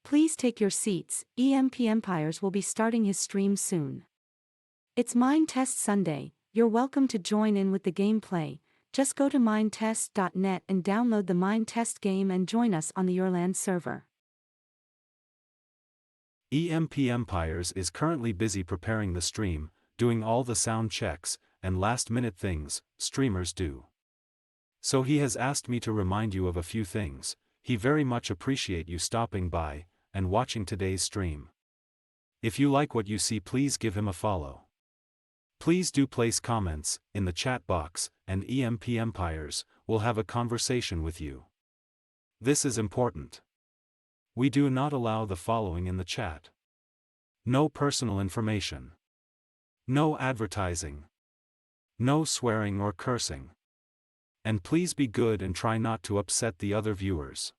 Please take your seats, EMP Empires will be starting his stream soon. It's Mindtest Sunday, you're welcome to join in with the gameplay. Just go to mindtest.net and download the Mindtest game and join us on the Yourland server. EMP Empires is currently busy preparing the stream, doing all the sound checks and last-minute things streamers do. So he has asked me to remind you of a few things. He very much appreciate you stopping by and watching today's stream. If you like what you see, please give him a follow. Please do place comments in the chat box, and EMP Empires will have a conversation with you. This is important. We do not allow the following in the chat. No personal information. No advertising. No swearing or cursing. And please be good and try not to upset the other viewers.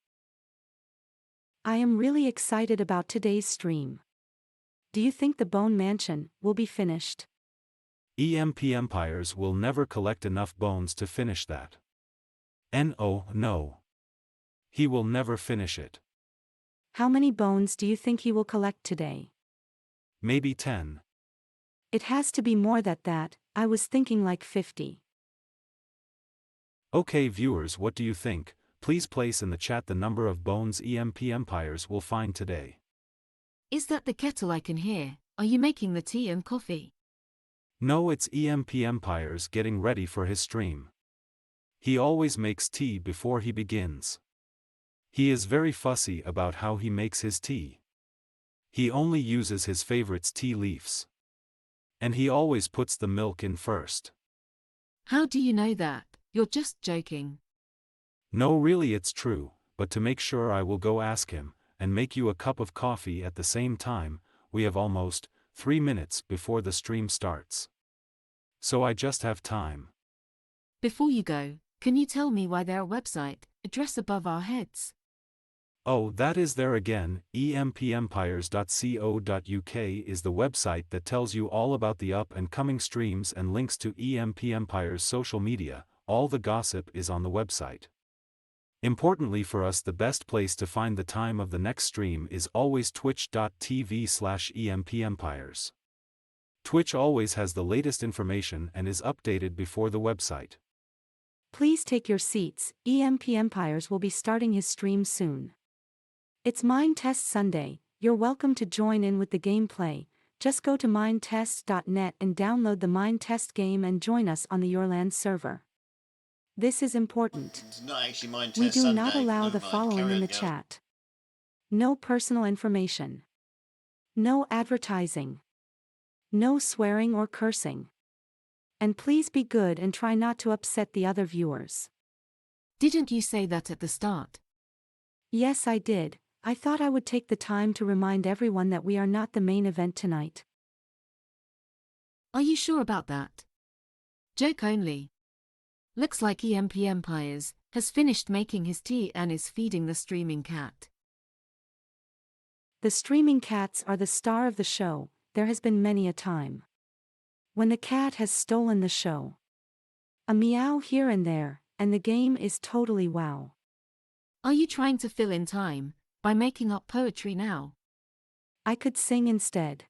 I am really excited about today's stream. Do you think the Bone Mansion will be finished? EMP Empires will never collect enough bones to finish that. No. He will never finish it. How many bones do you think he will collect today? Maybe 10. It has to be more than that, I was thinking like 50. Okay viewers, what do you think? Please place in the chat the number of bones EMP Empires will find today. Is that the kettle I can hear? Are you making the tea and coffee? No, it's EMP Empires getting ready for his stream. He always makes tea before he begins. He is very fussy about how he makes his tea. He only uses his favorites tea leaves. And he always puts the milk in first. How do you know that? You're just joking. No, really it's true, but to make sure I will go ask him, and make you a cup of coffee at the same time. We have almost 3 minutes before the stream starts. So I just have time. Before you go, can you tell me why their website address above our heads? Oh, that is there again. empempires.co.uk is the website that tells you all about the up and coming streams and links to EMP Empires social media. All the gossip is on the website. Importantly for us, the best place to find the time of the next stream is always twitch.tv/EMPempires. Twitch always has the latest information and is updated before the website. Please take your seats, EMP Empires will be starting his stream soon. It's Mindtest Sunday, you're welcome to join in with the gameplay. Just go to mindtest.net and download the Mindtest game and join us on the Yourland server. This is important. We do not allow the following in the chat. No personal information. No advertising. No swearing or cursing. And please be good and try not to upset the other viewers. Didn't you say that at the start? Yes, I did. I thought I would take the time to remind everyone that we are not the main event tonight. Are you sure about that? Joke only. Looks like EMP Empires has finished making his tea and is feeding the streaming cat. The streaming cats are the star of the show. There has been many a time when the cat has stolen the show. A meow here and there, and the game is totally wow. Are you trying to fill in time by making up poetry now? I could sing instead.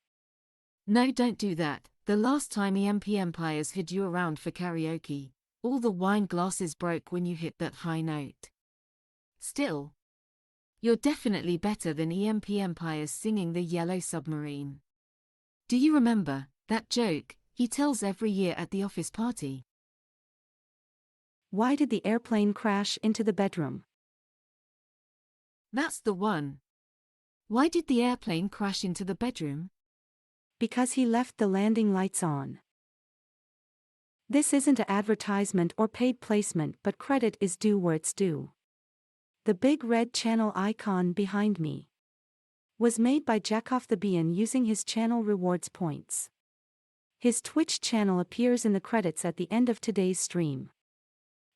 No, don't do that. The last time EMP Empires had you around for karaoke, all the wine glasses broke when you hit that high note. Still, you're definitely better than EMP Empires singing the Yellow Submarine. Do you remember that joke he tells every year at the office party? Why did the airplane crash into the bedroom? That's the one. Why did the airplane crash into the bedroom? Because he left the landing lights on. This isn't an advertisement or paid placement, but credit is due where it's due. The big red channel icon behind me was made by Jackoff the Bean using his channel rewards points. His Twitch channel appears in the credits at the end of today's stream.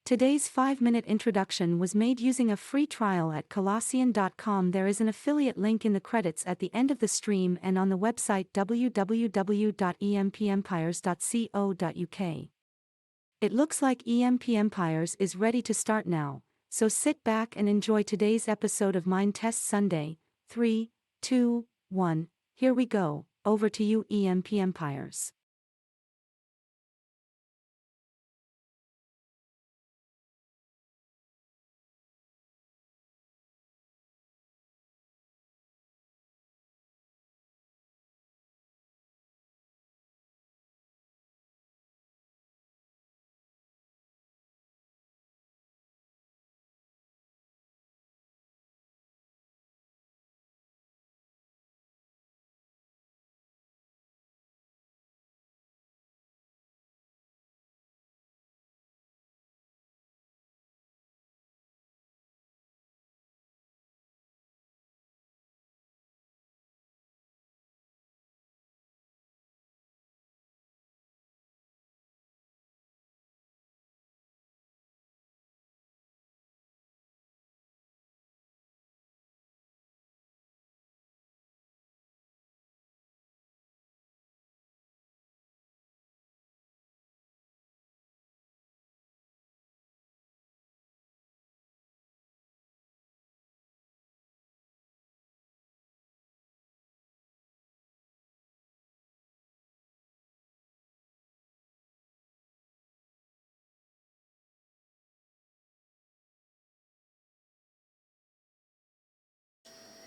Today's 5-minute introduction was made using a free trial at Colossian.com. There is an affiliate link in the credits at the end of the stream and on the website www.empempires.co.uk. It looks like EMP Empires is ready to start now, so sit back and enjoy today's episode of Mindtest Sunday. 3, 2, 1, here we go, over to you EMP Empires.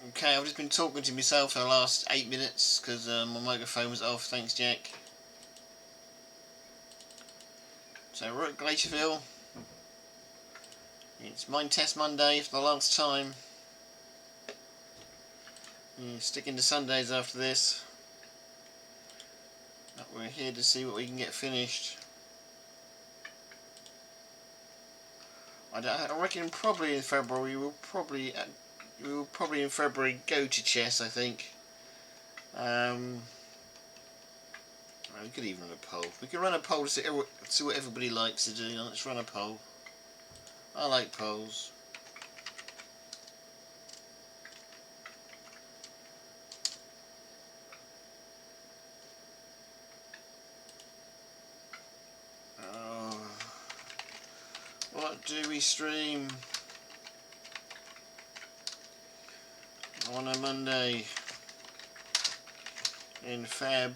Okay, I've just been talking to myself for the last 8 minutes because my microphone was off. Thanks, Jack. So we're at Galaceville. It's Mindtest Monday for the last time. Sticking to Sundays after this. But we're here to see what we can get finished. I reckon probably in February we will probably in February go to chess. I think. We could even run a poll. We could run a poll to see what everybody likes to do. Let's run a poll. I like polls. What do we stream on a Monday in Feb?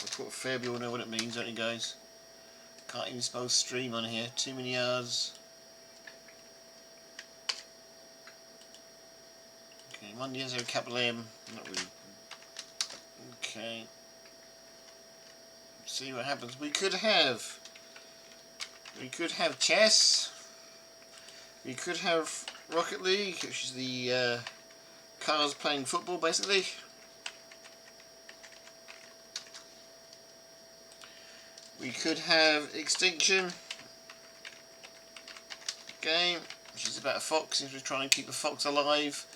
I put Feb, you all know what it means, don't you guys? Can't even spell stream on here, too many R's. Okay, Monday has a capital M, not really. Okay. See what happens. We could have chess. We could have Rocket League, which is the cars playing football, basically. We could have Extinction game, which is about a fox. Since we're trying to keep a fox alive.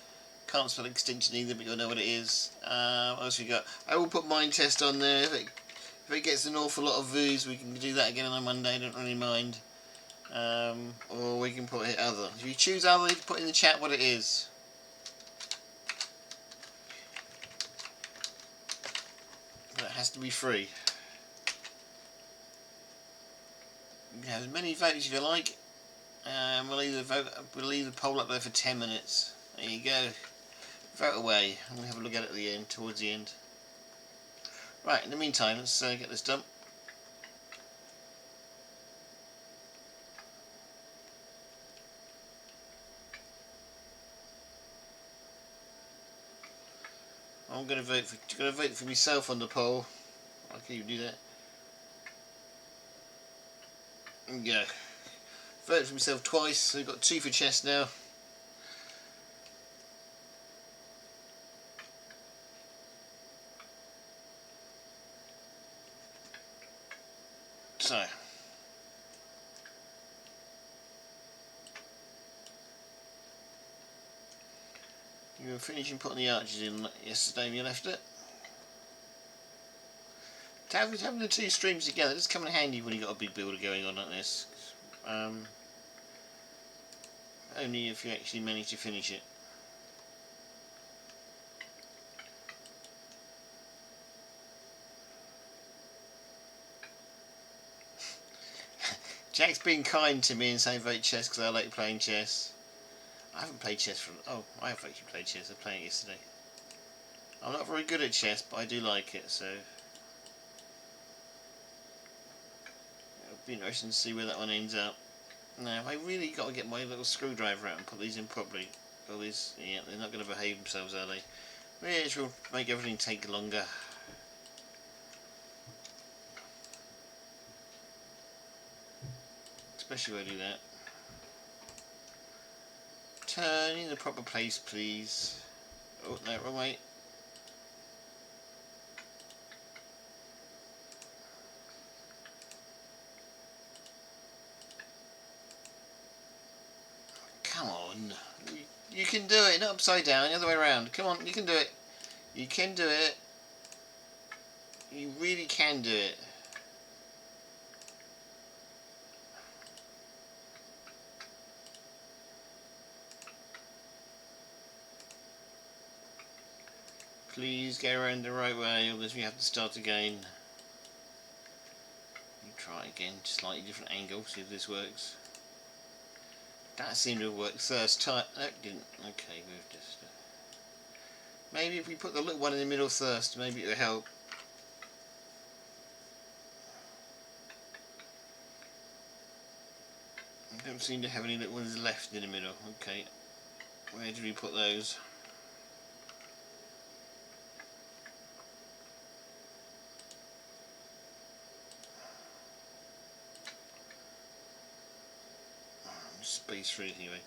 Can't spell Extinction either, but you'll know what it is. What else we got? I will put Mindtest on there. If it gets an awful lot of views, we can do that again on a Monday. I don't really mind. Or we can put it other. If you choose other, you can put in the chat what it is. But it has to be free. You can have as many votes as you like. We'll leave the poll up there for 10 minutes. There you go. Vote away. And we'll have a look at it at the end, towards the end. Right. In the meantime, let's get this done. I'm going to vote for myself on the poll. I can even do that. Yeah. Voted for myself twice, so we've got 2 for chess now. So. You were finishing putting the arches in yesterday when you left it. Having the 2 streams together does come in handy when you've got a big builder going on like this. Only if you actually manage to finish it. Jack's been kind to me and saying vote chess because I like playing chess. I haven't played chess for... Oh, I have actually played chess. I was playing it yesterday. I'm not very good at chess, but I do like it, so... It'll be interesting to see where that one ends up. Now, I really got to get my little screwdriver out and put these in properly. All these... Yeah, they're not going to behave themselves, are they? Which will make everything take longer. Especially when I do that. Turn in the proper place, please. Oh, no, wrong way. Come on. You can do it, not upside down, the other way around. Come on, you can do it. You can do it. You really can do it. Please go around the right way, otherwise we have to start again. You try again, slightly different angle, see if this works. That seemed to have worked first time. No, it didn't. Okay, we've just... maybe if we put the little one in the middle first, maybe it'll help. I don't seem to have any little ones left in the middle. Okay, where did we put those? Space for it anyway.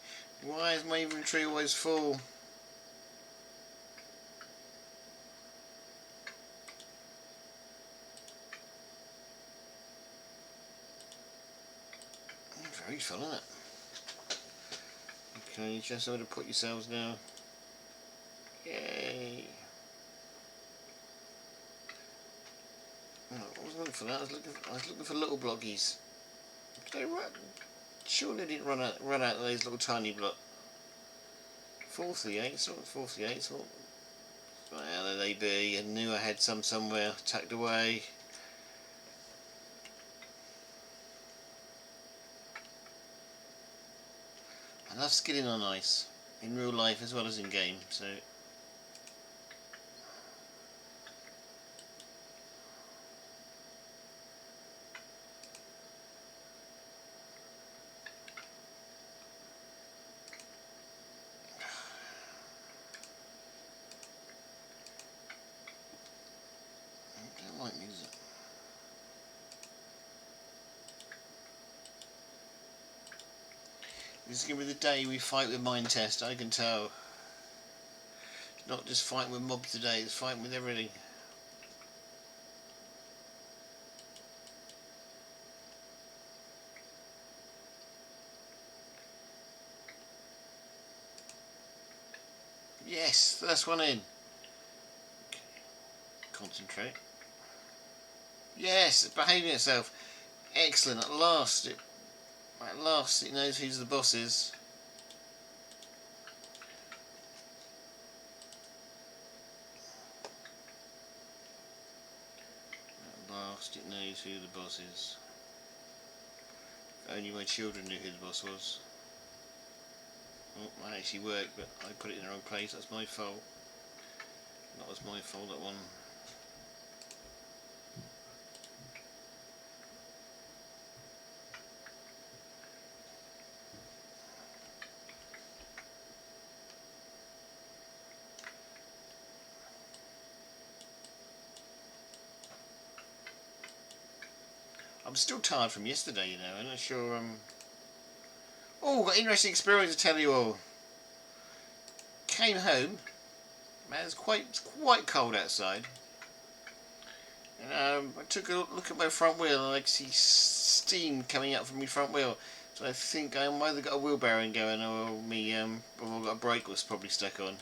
Why is my inventory always full? Very full, isn't it? Okay, just sort of put yourselves now. Yay! Oh, I wasn't looking for that. I was looking for little blockies. Did they run? Surely they didn't run out of those little tiny block. 4 for the 8, 4 for the 8. Well, there they be. I knew I had some somewhere tucked away. I love skidding on ice, in real life as well as in game, so... I don't like music. This is going to be the day we fight with Mindtest, I can tell. It's not just fighting with mobs today, it's fighting with everything. Yes, first one in. Okay. Concentrate. Yes, it's behaving itself. Excellent, at last it knows who's the boss is. At last it knows who the boss is. If only my children knew who the boss was. Oh, that actually worked, but I put it in the wrong place. That's my fault. That was my fault, that one. I'm still tired from yesterday, you know. I'm not sure. Oh, got an interesting experience to tell you all. Came home. Man, it's quite cold outside. And I took a look at my front wheel and I could see steam coming up from my front wheel. So I think I either got a wheel bearing going or or I've got a brake was probably stuck on.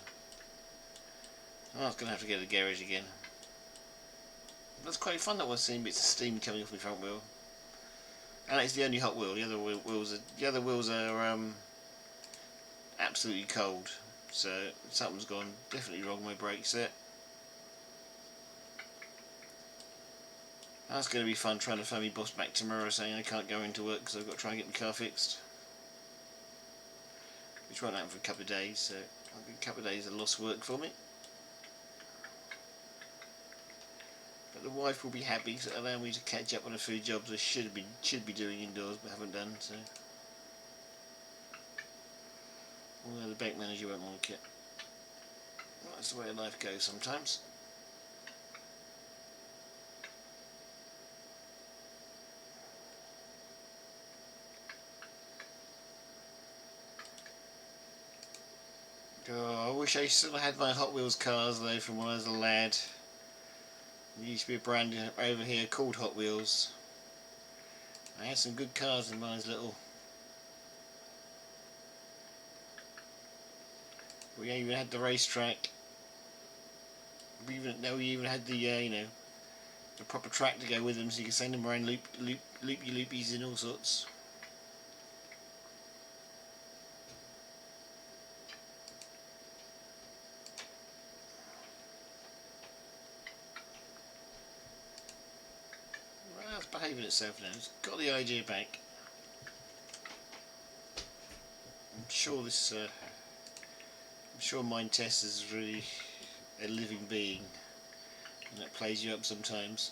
I was going to have to go to the garage again. That's quite fun, that one, seeing bits of steam coming off my front wheel. And it's the only hot wheel. The other wheels are absolutely cold. So something's gone definitely wrong with my brake set. That's going to be fun, trying to phone my boss back tomorrow saying I can't go into work because I've got to try and get my car fixed. which won't happen for a couple of days, so a couple of days of lost work for me. But the wife will be happy because it'll allow me to catch up on a few jobs I should be doing indoors but haven't done. So, although the bank manager won't like it. Well, that's the way life goes sometimes. Oh, I wish I still had my Hot Wheels cars though from when I was a lad. There used to be a brand over here called Hot Wheels. I had some good cars when I was little. We even had the racetrack. We even had the the proper track to go with them, so you could send them around loopy loopies and all sorts. Well, it's behaving itself now. It's got the idea back. I'm sure Mindtest is really a living being, and that plays you up sometimes.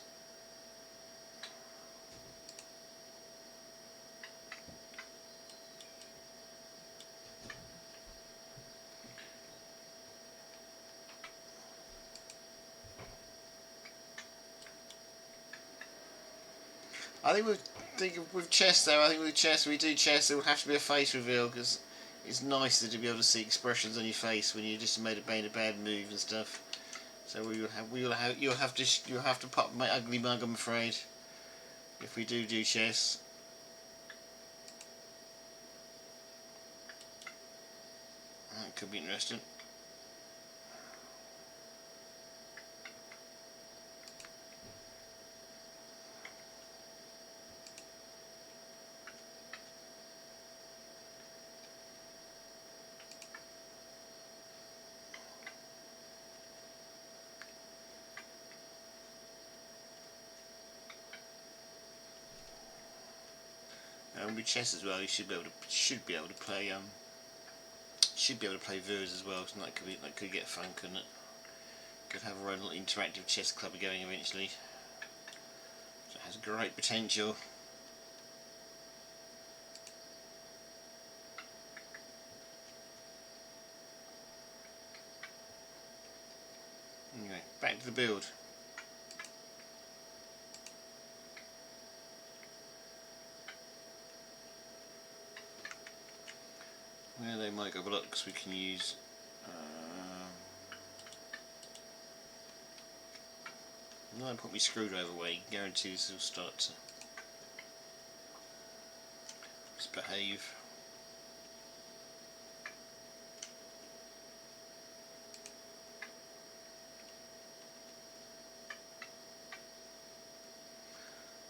I think with chess though, we do chess, there will have to be a face reveal because it's nicer to be able to see expressions on your face when you just made a bad move and stuff. So you'll have to pop my ugly mug, I'm afraid, if we do chess. That could be interesting. And with chess as well, you should be able to play Verse as well. So that could get fun, couldn't it? Could have our own little interactive chess club going eventually. So it has great potential. Anyway, back to the build. Where they might go blocks we can use no, I put my screwdriver away, guarantee this will start to misbehave.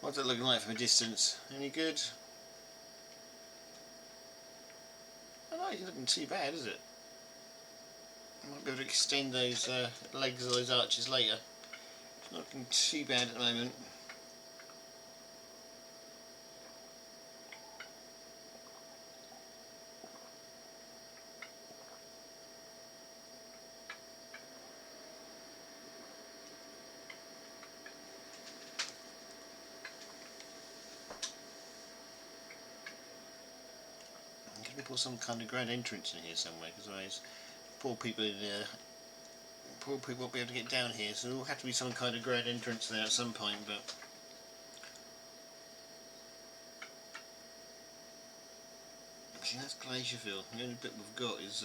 What's it looking like from a distance? Any good? I know, it's looking too bad, is it? I might be able to extend those legs of those arches later. It's not looking too bad at the moment. I'm going to put some kind of grand entrance in here somewhere, because otherwise poor people in there, poor people won't be able to get down here, so there will have to be some kind of grand entrance there at some point. But see, that's galaceville. The only bit we've got is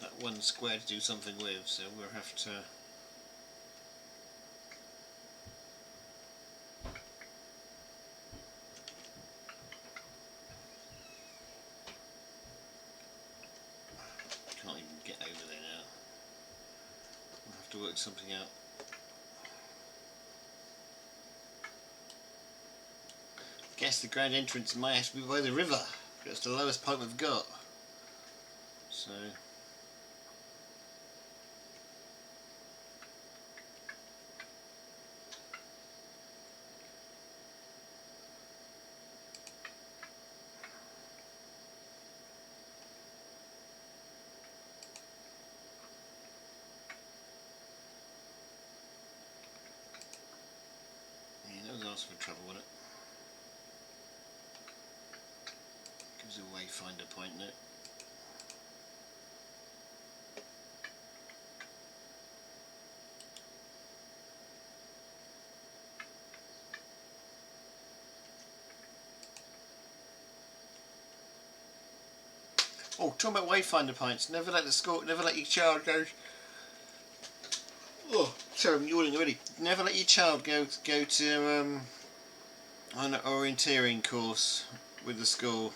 that one square to do something with, so we'll have to can't even get over there now. We'll have to work something out. I guess the grand entrance might have to be by the river. That's the lowest point we've got. So cause for trouble with it. Gives a wayfinder point now. Oh, talking about wayfinder points. Never let your child go. Oh, sorry, I'm yawning already. Never let your child go to an orienteering course with the school.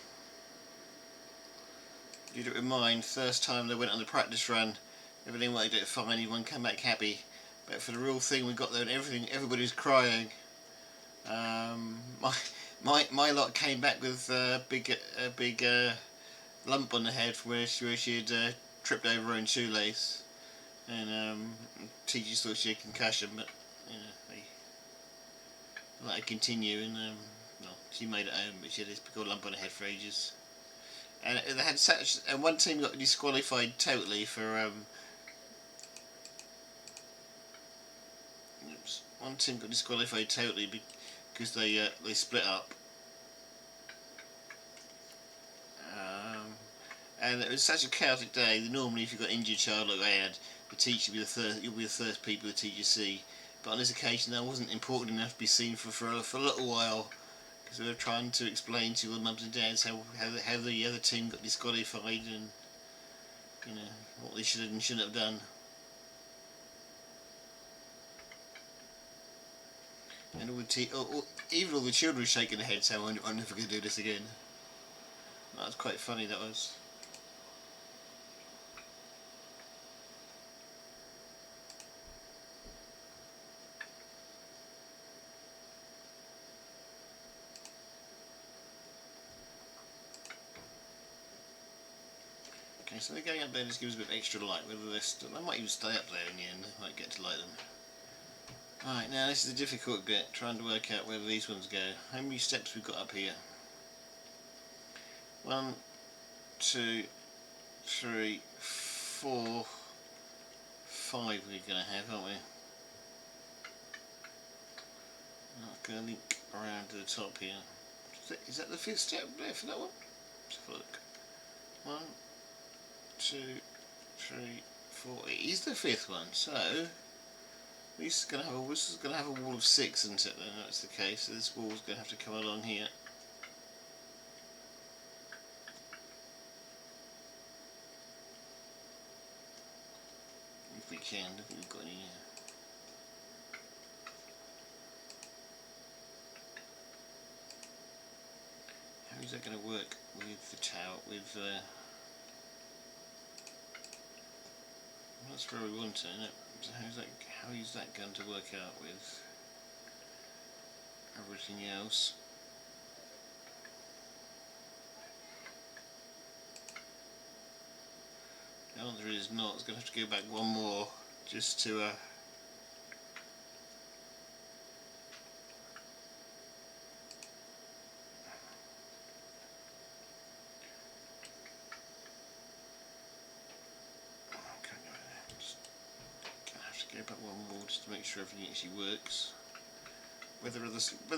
Did it with mine. First time they went on the practice run, everything went fine. Everyone came back happy. But for the real thing, we got there and everybody was crying. My lot came back with a big lump on the head where she had tripped over her own shoelace, and teachers thought she had concussion, but you know they let her continue, and well, she made it home, but she had this big old lump on her head for ages. And they had such, and one team got disqualified totally for one team got disqualified totally because they split up. And it was such a chaotic day. Normally, if you've got an injured child like I had, the teacher will be the first. You'll be the first people the teacher see. But on this occasion, I wasn't important enough to be seen for a little while, because we were trying to explain to all the mums and dads how the other team got disqualified, and you know what they should have and shouldn't have done. And even all the children were shaking their heads, saying, "I'm never going to do this again." That was quite funny. That was. Okay, so they're going up there just gives a bit of extra light. Whether they might even stay up there in the end. I might get to light them. Alright, now this is the difficult bit, trying to work out where these ones go. How many steps we've got up here? 1, 2, 3, 4, 5 we're going to have, aren't we? Not going to link around to the top here. Is that the 5th step there for that one? Let's have a look. 1, 2, 3, 4. It is the 5th one, so this is going to have a wall of 6, isn't it? Then that's the case. So this wall's going to have to come along here. If we can, I don't think we've got any. How is that going to work with the tower? That's where we want it, isn't it? So how is that going to work out with everything else? The answer is not. It's going to have to go back one more just to go back one more just to make sure everything actually works. Whether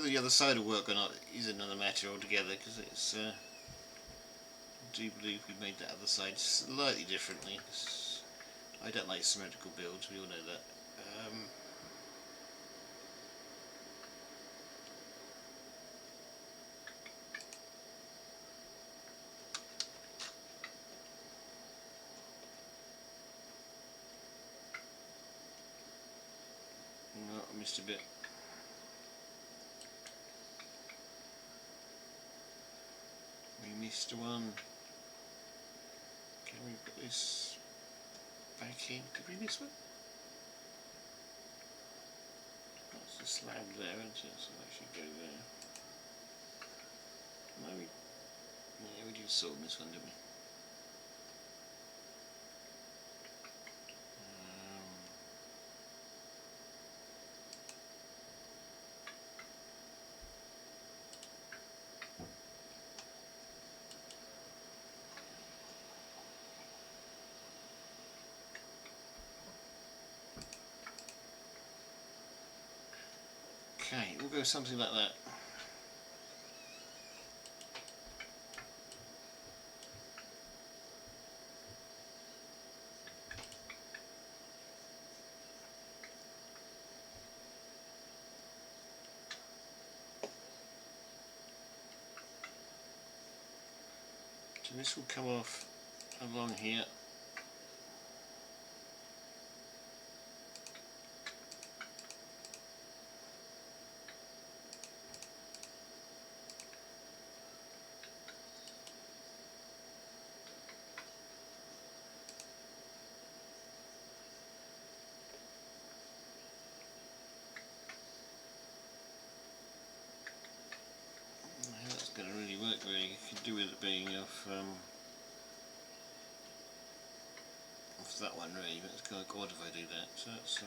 the other side will work or not is another matter altogether, because it's I do believe we made that other side slightly differently. I don't like symmetrical builds, we all know that. No, I missed a bit. We missed one. Can we put this back in? Did we miss one? That's the slab there, isn't it? So that should go there. No, we did sort of miss one, didn't we? Okay, we'll go something like that. So this will come off along here. That's going to really work. Really, you could do with it being off that one really, but it's kind of odd if I do that. So that's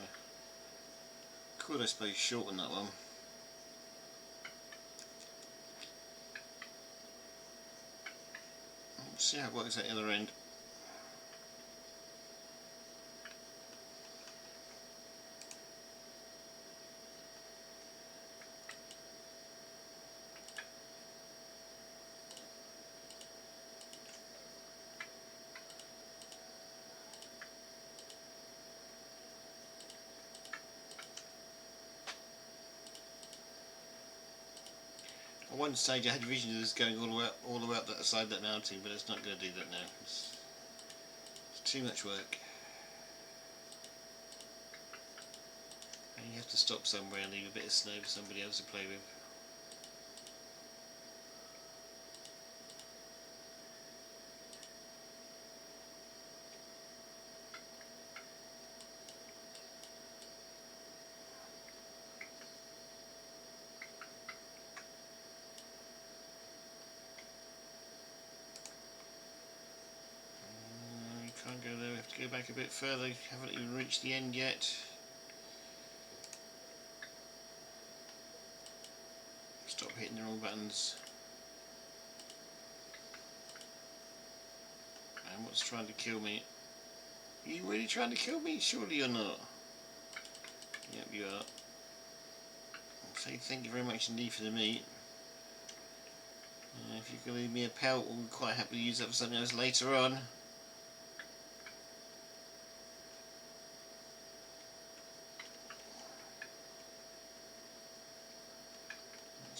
could I suppose shorten that one. Let's see how it works at the other end. At one stage I had visions of this going all the way up that side of that mountain, but it's not going to do that now. It's too much work. And you have to stop somewhere and leave a bit of snow for somebody else to play with. Can't go there, we have to go back a bit further, haven't even reached the end yet. Stop hitting the wrong buttons. And what's trying to kill me? Are you really trying to kill me? Surely you're not. Yep, you are. I'll say thank you very much indeed for the meat. If you can leave me a pelt, we'll quite happily use that for something else later on.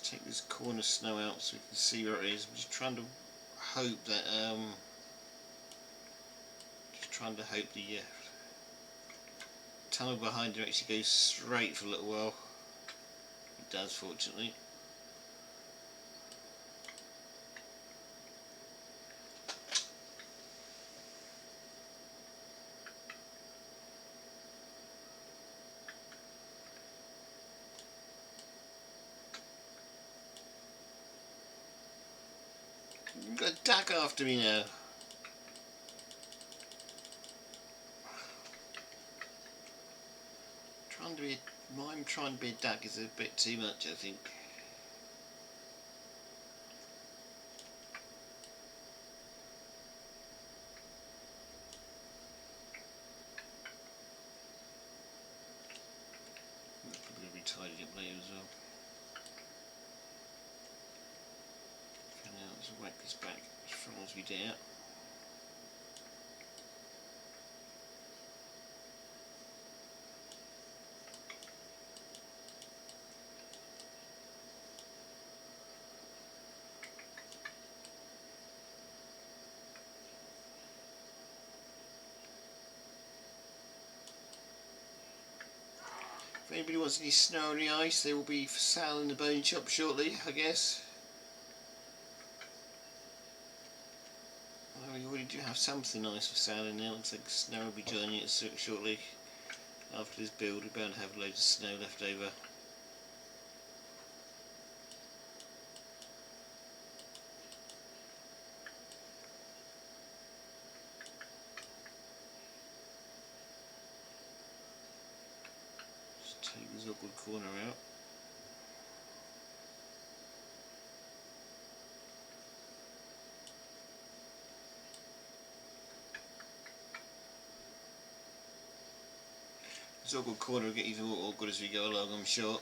Take this corner snow out so we can see where it is. I'm just trying to hope that the tunnel behind it actually goes straight for a little while. It does, fortunately. You've got a duck after me now. Trying to be a duck is a bit too much, I think. That's probably going to be tidied up later as well. For now, let's whack this back as far as we dare. If anybody wants any snow or any ice, they will be for sale in the bone shop shortly, I guess. Well, we already do have something nice for sale in there. Looks like snow will be joining it shortly. After this build, we're bound to have loads of snow left over. Just take this awkward corner out. This awkward corner will get even more awkward as we go along, I'm sure.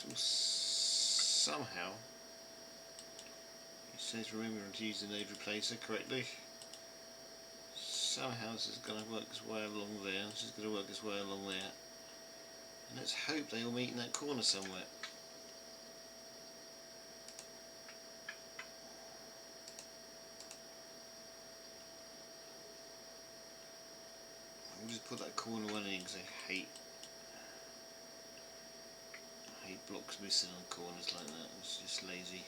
This will somehow, it says remember to use the node replacer correctly. Somehow this is going to work its way along there, this is going to work its way along there. And let's hope they all meet in that corner somewhere. I'll just put that corner one in because I hate blocks missing on corners like that. It's just lazy.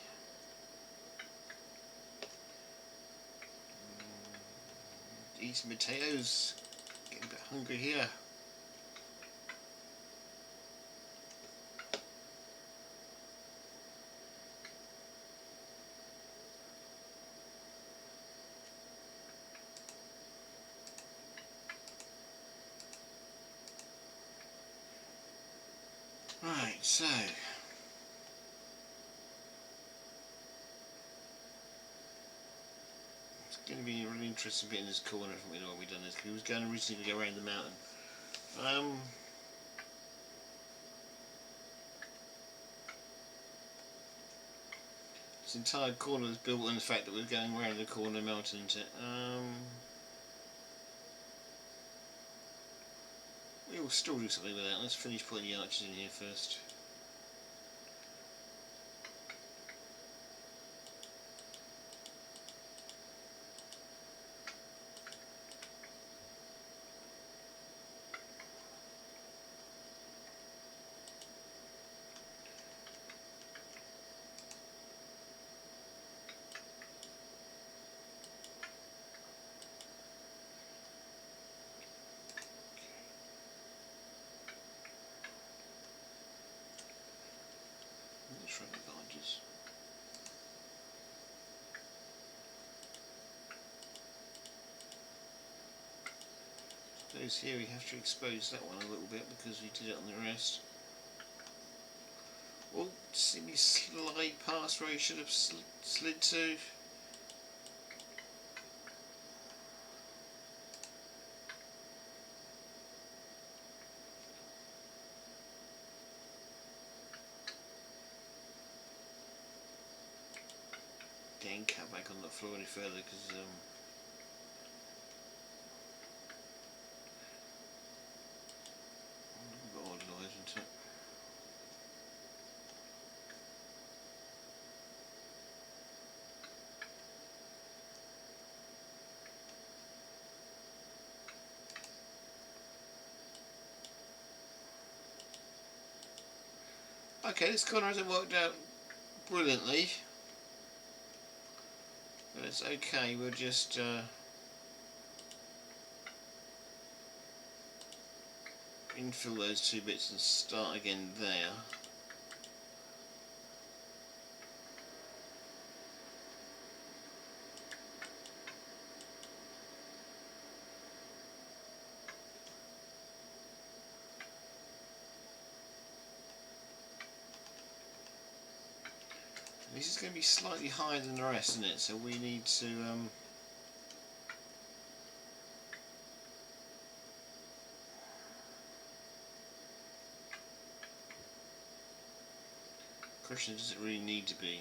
Eat some potatoes. Getting a bit hungry here. Right, so it's going to be a really interesting bit in this corner if we know what we've done this. We was going originally to go around the mountain. This entire corner is built on the fact that we're going around the corner mountain, isn't it? We will still do something with that. Let's finish putting the arches in here first. Let's try the arches. Those here we have to expose that one a little bit because we did it on the rest. Oh, see me slide past where he should have slid to. Can't cut back on the floor any further because odd noise, isn't it? Okay, this corner hasn't worked out brilliantly, but it's okay. We'll just infill those two bits and start again there. This is going to be slightly higher than the rest, isn't it? So we need to question, does it really need to be?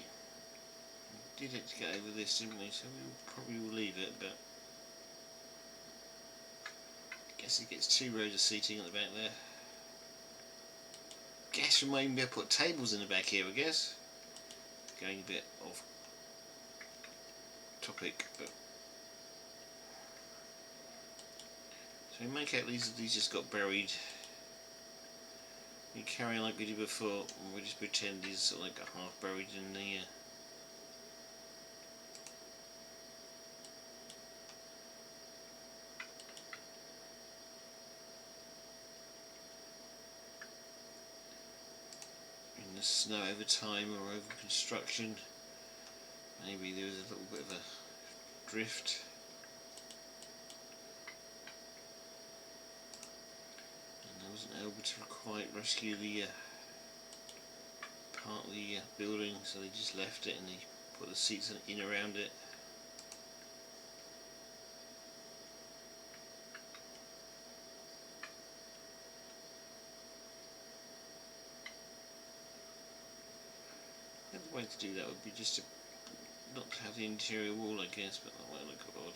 We did it to get over this, didn't we? So we probably will leave it, but I guess it gets 2 rows of seating at the back there. Guess we might even be able to put tables in the back here, I guess. Going a bit off topic, but so we make out these just got buried. We carry on like we did before, and we just pretend these sort of like got half buried in the snow over time or over construction. Maybe there was a little bit of a drift. And I wasn't able to quite rescue the part of the building, so they just left it and they put the seats in around it. way to do that would be just to not to have the interior wall, I guess, but that might look odd.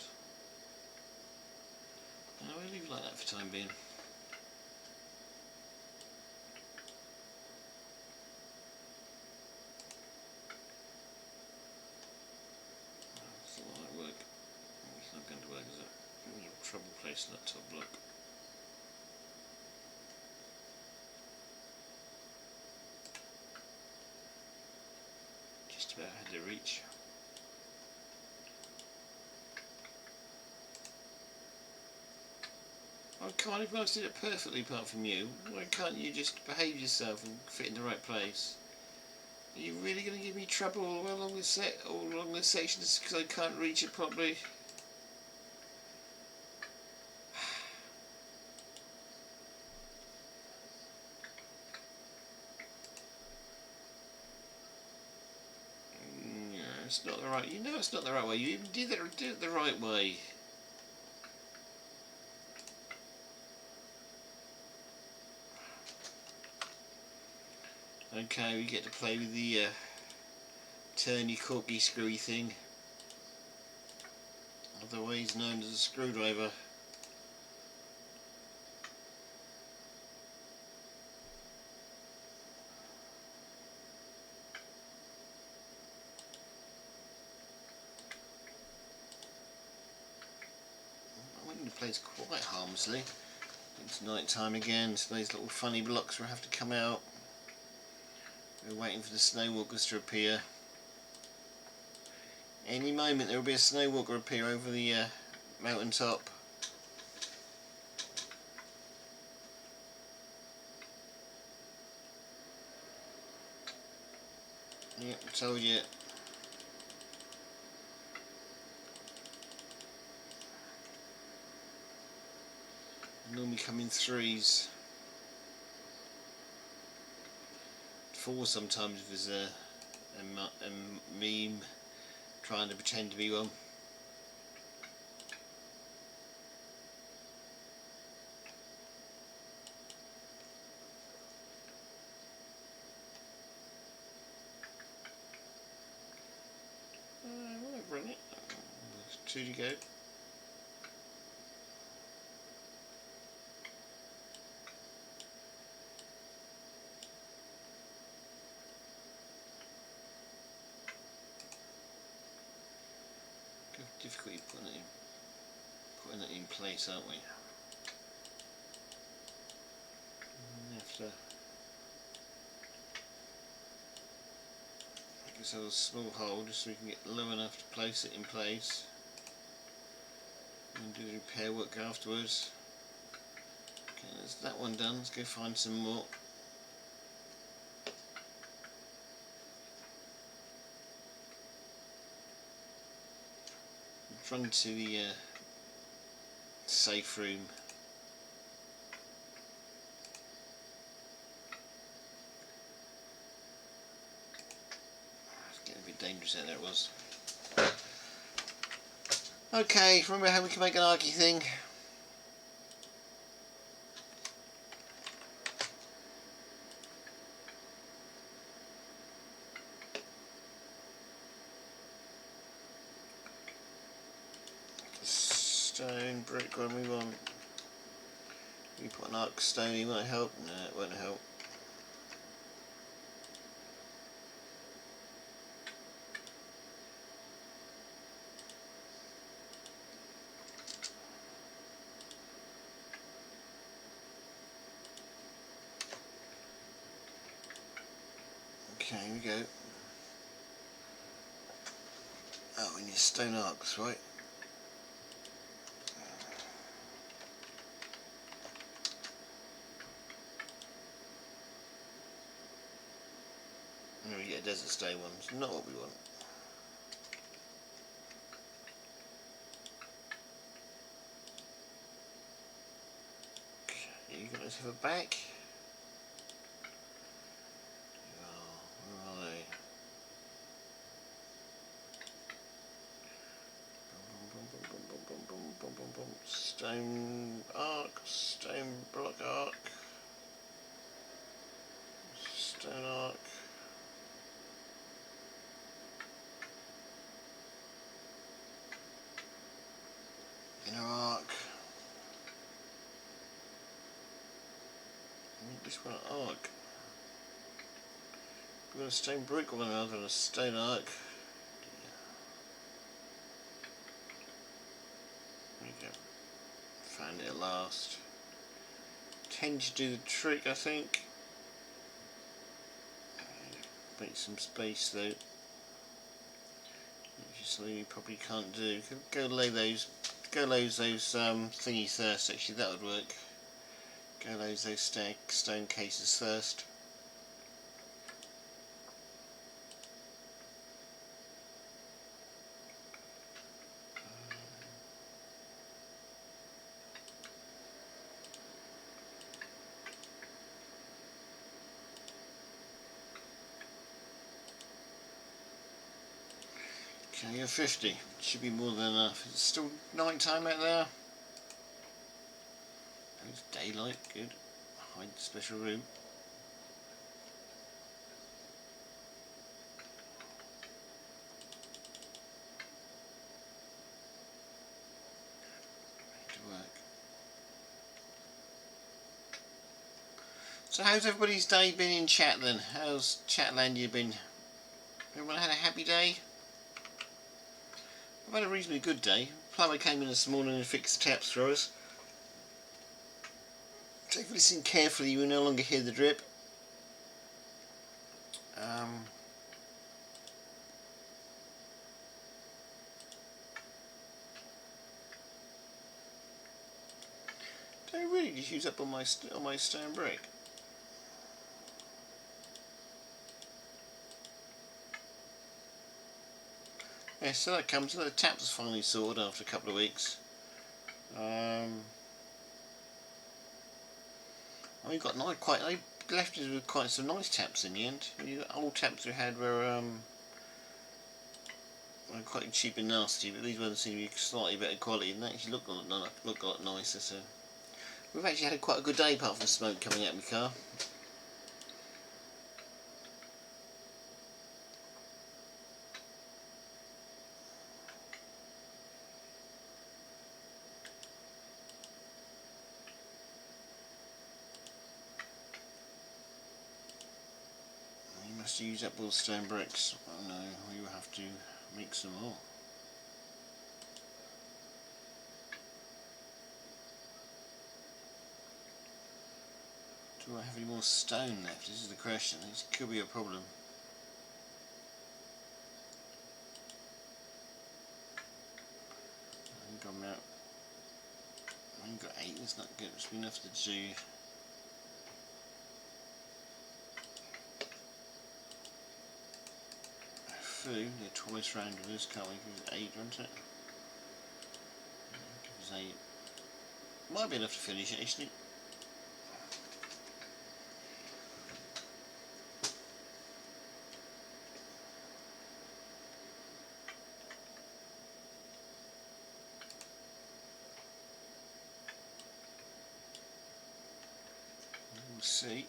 No, I'll leave it like that for the time being. It's not like work. It's not going to work, is it? I'm having trouble placing that top block. Just about had to reach. Oh, come on, everyone else did it perfectly apart from you. Why can't you just behave yourself and fit in the right place? Are you really going to give me trouble all along this section just because I can't reach it properly? Yeah, it's not the right. You know it's not the right way. You even did it the right way. Okay, we get to play with the turny corky screwy thing, otherwise known as a screwdriver. I went into place quite harmlessly. It's night time again, so those little funny blocks will have to come out. We're waiting for the snow walkers to appear. Any moment there will be a snow walker appear over the mountain top. Yep, I told you. Normally come in threes. Four sometimes if there's a meme trying to pretend to be one. Whatever, innit? There's two to go. Difficulty putting it in place, aren't we? Have to make this a small hole just so we can get low enough to place it in place and do the repair work afterwards. Okay, there's that one done. Let's go find some more. Run to the safe room. It's getting a bit dangerous out there, it was. Okay, remember how we can make an arky thing? Stone, brick, when we want. We put an arc stone in, might help. No, it won't help. Okay, here we go. Oh, we need stone arcs, right? And we get a desert stone one. It's not what we want. Okay, you guys have a back. Stone arc, stone block arc, stone arc, Which one? Arc. We've got a stone brick one rather than a stone arc. There you go. Found it at last. Tend to do the trick, I think. Make some space though. Which is something you probably can't do. Go lay those thingies first. Actually, that would work. Go lay those stone cases first. Okay, you're 50. Should be more than enough. It's still night time out there. It's daylight, good. Hide the special room. Ready to work. So how's everybody's day been in chat then? How's Chatlandia been? Everyone had a happy day? I've had a reasonably good day. Plumber came in this morning and fixed the taps for us. So if you listen carefully, you will no longer hear the drip. Did I really just use up on my stone brick? Yeah, so that comes. The taps is finally sorted after a couple of weeks. I got I left it with quite some nice taps in the end. The old taps we had were quite cheap and nasty, but these ones seem to be slightly better quality and they actually look a lot nicer. So we've actually had quite a good day apart from smoke coming out of my car. You must use up all the stone bricks. Oh no, we will have to make some more. Do I have any more stone left? This is the question. This could be a problem. I think I'm out. I only got 8. That's not good. It's enough to do. They're twice round with this, can't we? Give us 8, isn't it? Give us 8. Might be enough to finish it actually. We'll see.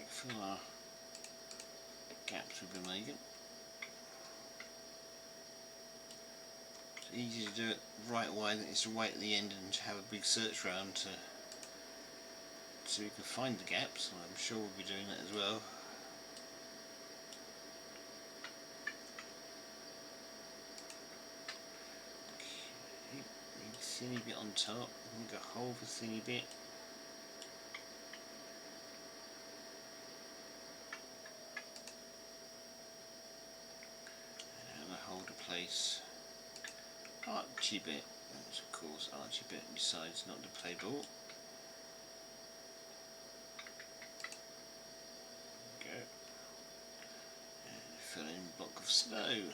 Fill our gaps we've been making. It's easy to do it right away than it is to wait at the end and have a big search round so we can find the gaps. I'm sure we'll be doing that as well. Okay, thinny bit on top, make a hole for thinny bit. Place archy bit, that's of course archy bit decides not to play ball. Go and fill in block of snow.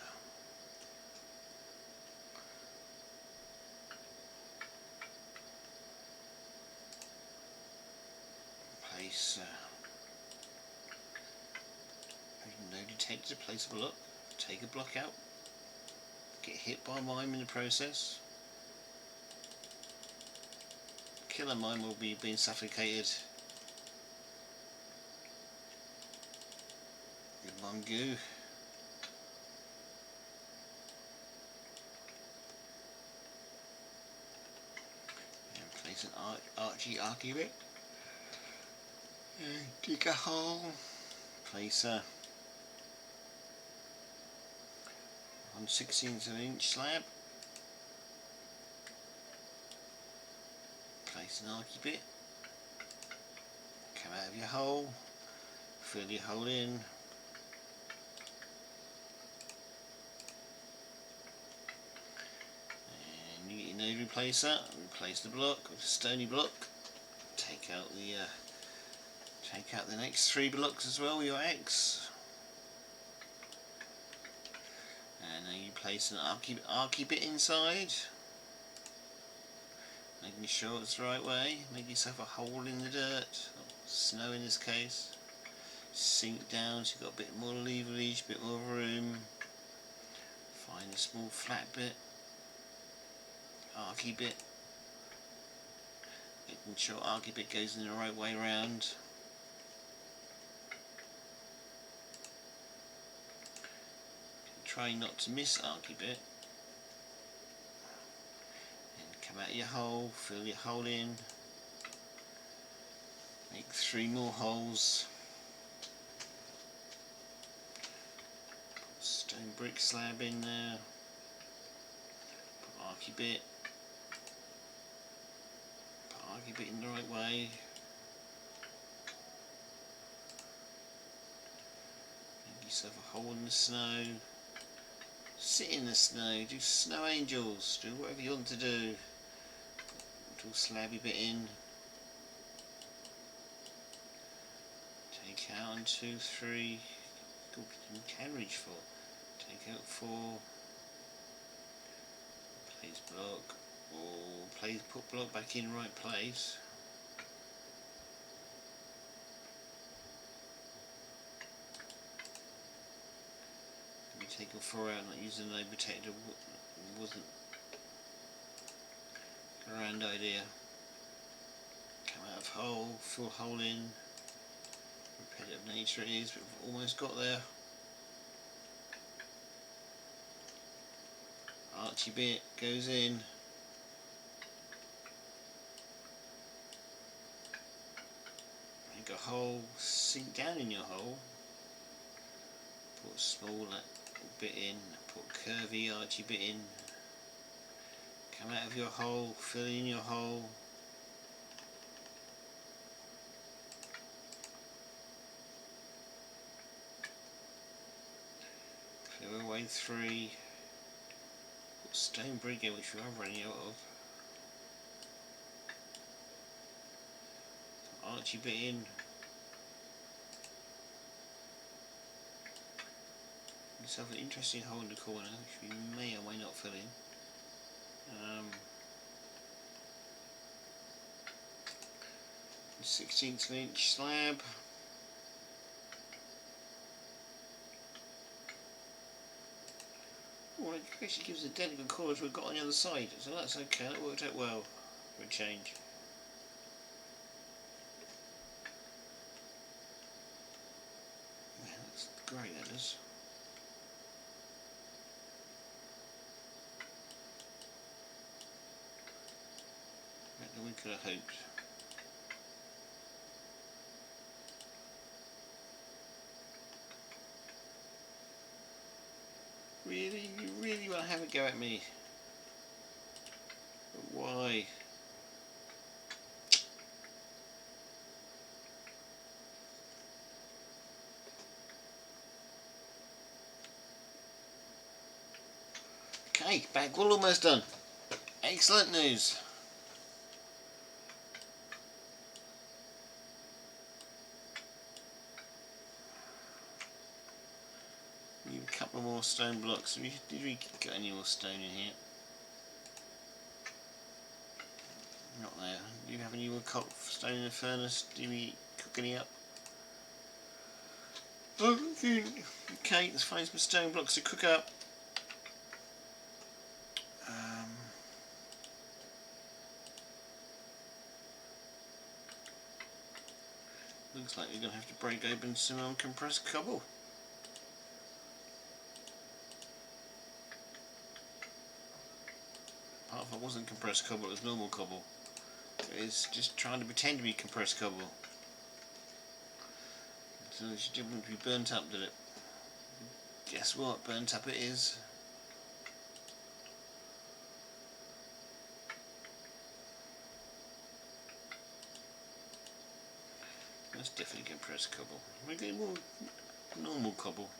place. No detector, place a block, take a block out, get hit by a mine in the process. Killer mine will be being suffocated. Good one, goo. And place an archy bit. And dig a hole. Place a 1/16 of an inch slab. Place an archy bit. Come out of your hole. Fill your hole in. And you get your node replacer. Replace the block with a stony block. Take out the next 3 blocks as well with your axe. And then you place an archy bit inside. Making sure it's the right way. Make yourself a hole in the dirt, or snow in this case. Sink down so you've got a bit more leverage, a bit more room. Find a small flat bit, archy bit. Making sure archy bit goes in the right way round. Try not to miss archy bit. Come out of your hole, fill your hole in, make 3 more holes, put stone brick slab in there, put archy bit in the right way, make yourself a hole in the snow, sit in the snow, do snow angels, do whatever you want to do. Little slabby bit in. Take out 1, 2, 3. You can reach 4. Take out 4. Place block, or put block back in right place. You take a 4 out, not using no protector. Wasn't grand idea. Come out of hole, fill hole in. Repetitive nature it is, but we've almost got there. Archy bit goes in. Make a hole, sink down in your hole. Put a small bit in, put curvy archy bit in. Come out of your hole, fill in your hole. Clear away 3. Put stone brick in, which we are running out of. Put archy bit in. Yourself an interesting hole in the corner, which we may or may not fill in. 1/16 of an inch slab. Well, it actually gives a identical colour as we've got on the other side, so that's okay, that worked out well for a change. Yeah, that's great, that is. Better than we could have hoped. Really? You really want to have a go at me? But why? Okay, back wall almost done. Excellent news. Need a couple more stone blocks. Did we get any more stone in here? Not there. Do you have any more stone in the furnace? Do we cook cook any up. Okay, let's find some stone blocks to cook up. Looks like you're going to have to break open some compressed cobble. Apart from it wasn't compressed cobble, it was normal cobble. It's just trying to pretend to be compressed cobble. So it didn't be burnt up, did it? Guess what? Burnt up it is. That's definitely compressed cobble. We're getting more normal cobble.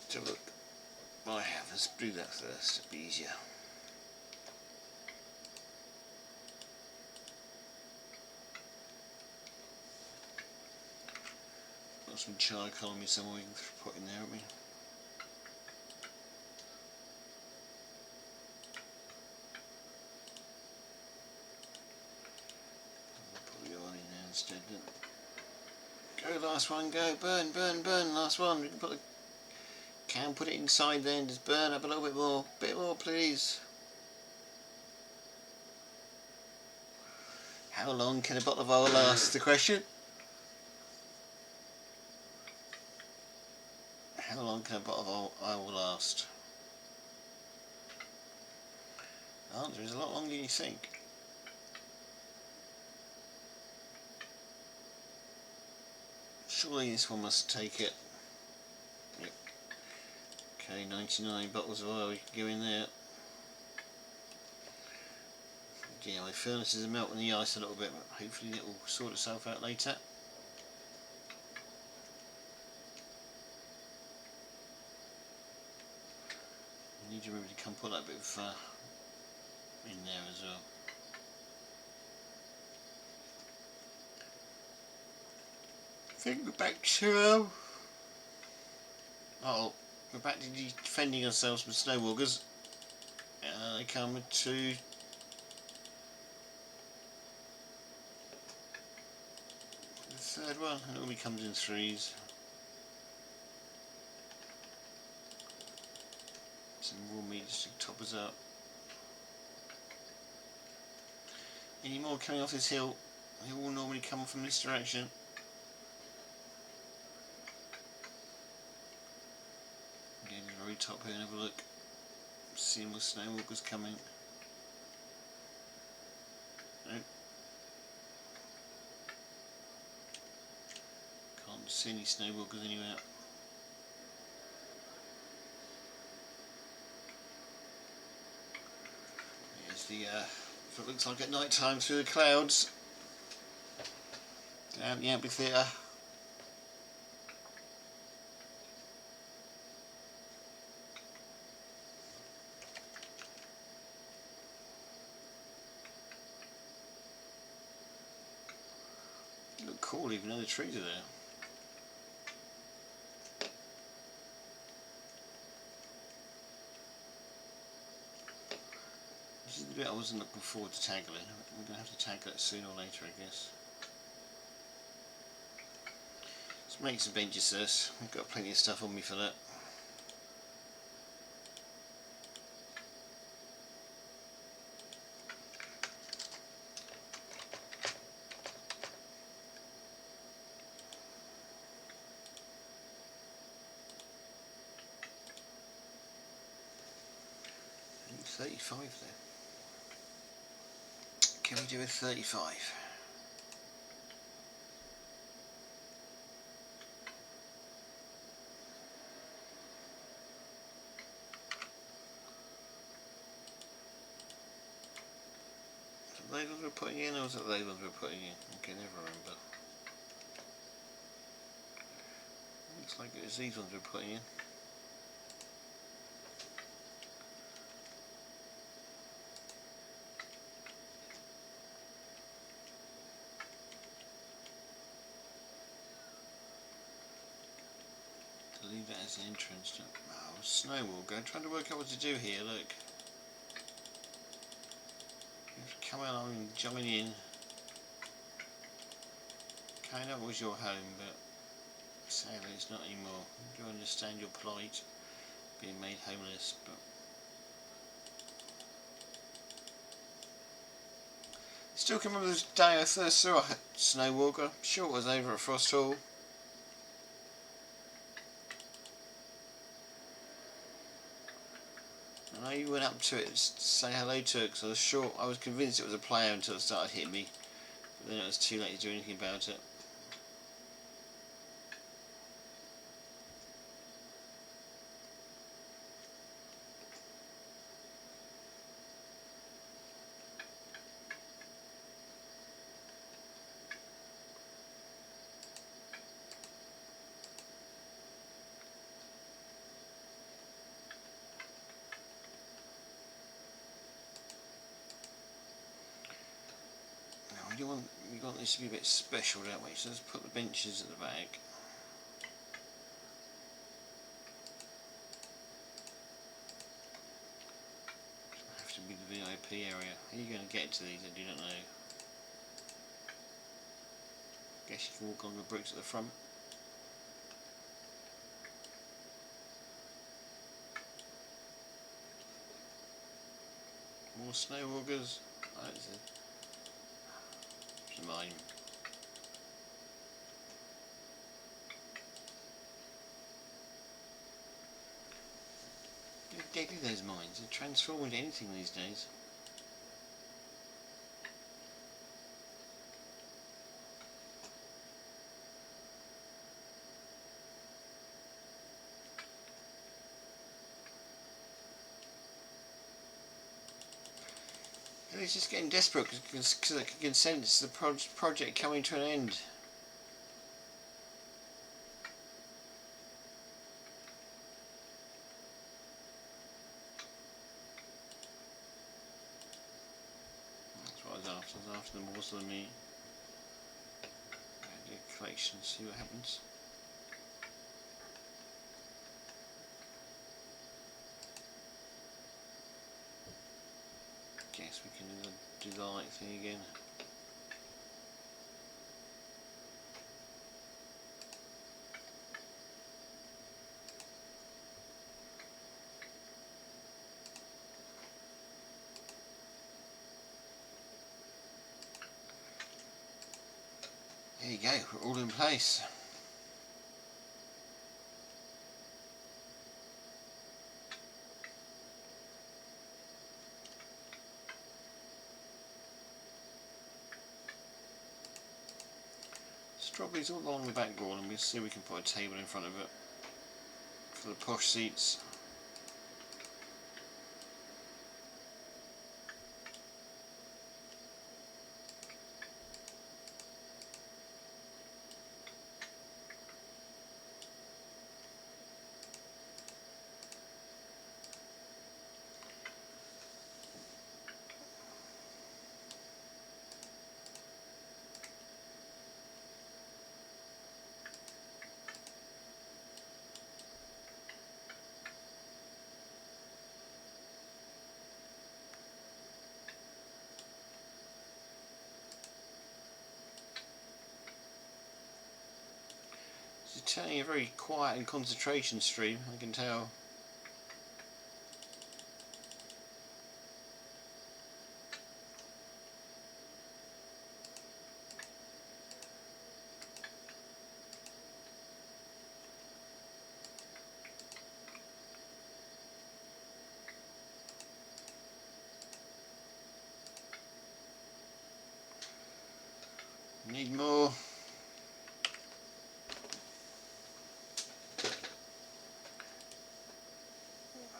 So look, I have. Let's do that first. It'll be easier. Got some charcoal on me somewhere we can put in there, haven't we? Put the oil in there instead. Go, last one, go, burn, burn, burn, last one. We can put the can, put it inside there and just burn up a little bit more please. How long can a bottle of oil last? The question. How long can a bottle of oil last? The answer is a lot longer than you think. Surely this one must take it. Yep. Okay, 99 bottles of oil we can go in there. Yeah, my furnaces are melting the ice a little bit, but hopefully it will sort itself out later. I need to remember to come put that bit of in there as well. I think we're back to we're back to defending ourselves from snow walkers. They come to the third one. It normally comes in threes. Some raw meat just to top us up. Any more coming off this hill? They all normally come from this direction. Get to the very top here and have a look. See more snow walkers coming. Nope. Can't see any snow walkers anywhere. There's the if it looks like at night time through the clouds down the amphitheater. Look cool even though the trees are there. This is the bit I wasn't looking forward to tackling. I'm going to have to tackle it sooner or later, I guess. Let's make some benches first. I've got plenty of stuff on me for that. I think 35 there. Can we do a 35? Is it labels we're putting in or is it labels we're putting in? I can never remember. Looks like it was these ones we're putting in. Leave that as the entrance to snow walker. I'm trying to work out what to do here, look. You have to come along and join in. Canada was your home, but sadly it's not anymore. I do understand your plight, being made homeless, but still can remember the day I first saw a snow walker. Sure it was over at Frost Hall. And I went up to it to say hello to it because I was convinced it was a player until it started hitting me. But then it was too late to do anything about it. We want this to be a bit special, don't we? So let's put the benches at the back. Have to be the VIP area. How are you going to get to these? I do not know. Guess you can walk on the bricks at the front. More snow walkers. Oh, it's mine. They're deadly, those mines. They transform into anything these days. And it's just getting desperate because I can sense the project coming to an end. That's what I was after. I was after the morsel of meat. Do a collection, see what happens. Guess we can do the light thing again. There you go, we're all in place. Strawberries all along the back wall, and we'll see if we can put a table in front of it for the posh seats. It's turning a very quiet and concentration stream, I can tell. Need more.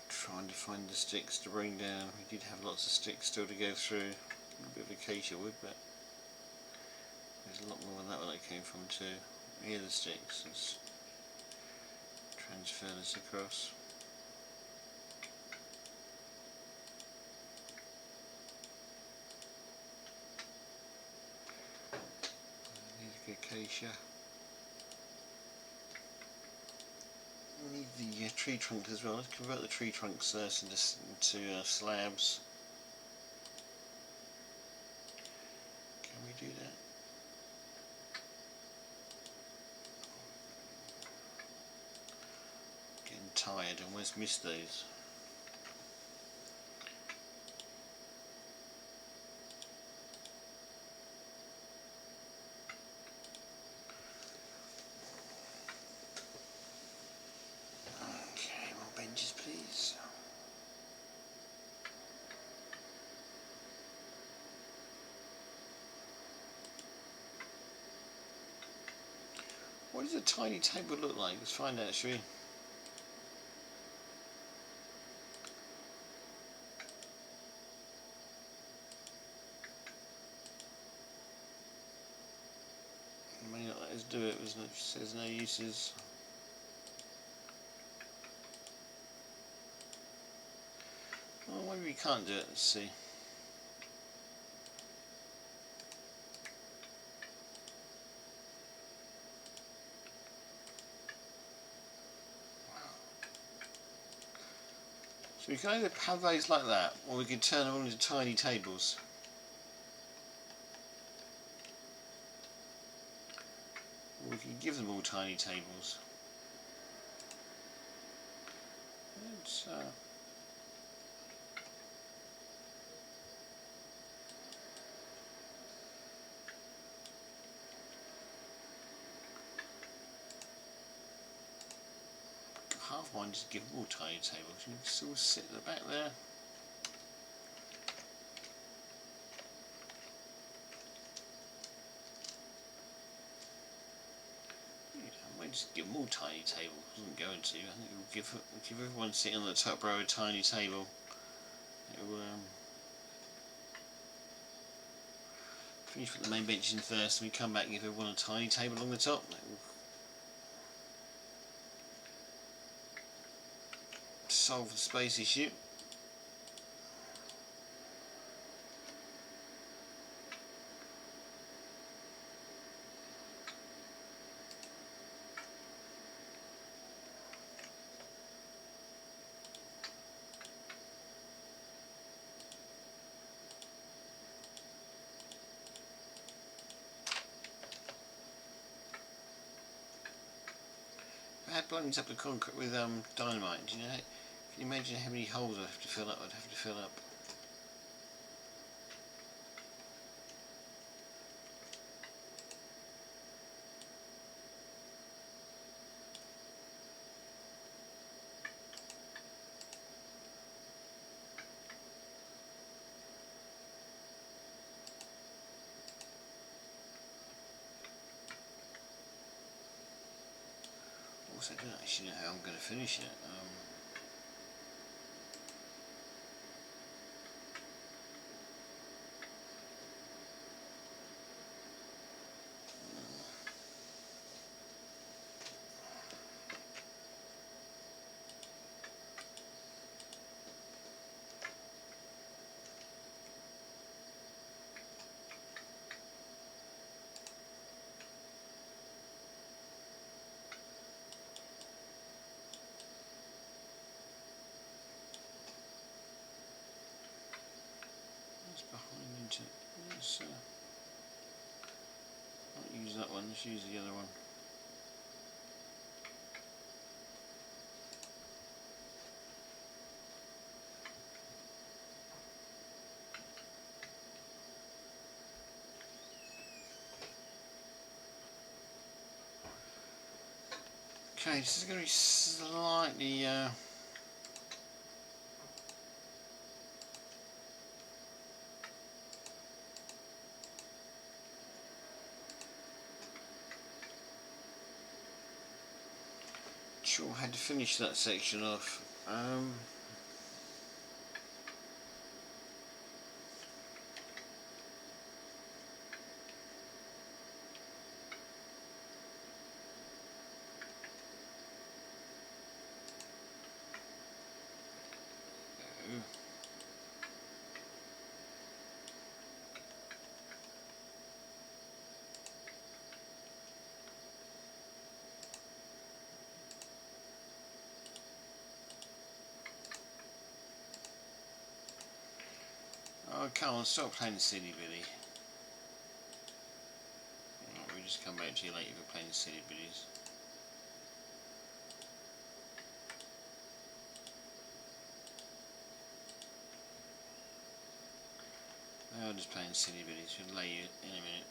Trying to find the sticks to bring down. We did have lots of sticks still to go through. A bit of acacia wood, but there's a lot more than that where that came from too. Here are the sticks. Let's transfer this across. Here's the acacia. We need the tree trunks as well. Let's convert the tree trunks into slabs. Can we do that? tired, and almost missed those. Okay, more benches please. What does a tiny table look like? Let's find out, shall we? It may not let us do it, it says no uses. Oh, maybe we can't do it, let's see. So we can either have those like that, or we can turn them all into tiny tables. Or we can give them all tiny tables. It's, half mine just give them all tiny tables. You can still sit at the back there. I might just give them all tiny tables. I wasn't going to. I think we'll give everyone sitting on the top row a tiny table. It will finish with the main bench in first, and we come back and give everyone a tiny table along the top. It will solve the space issue. If I had blown up the concrete with dynamite, do you know? Can you imagine how many holes I'd have to fill up? I'd have to fill up. Also, I don't actually know how I'm going to finish it. Behind into let's not use that one, let's use the other one. Okay, this is going to be slightly sure how to finish that section off. Oh, come on, stop playing silly Billy. We'll just come back to you later for playing silly Billies. just playing silly biddies. She'll lay you in a minute.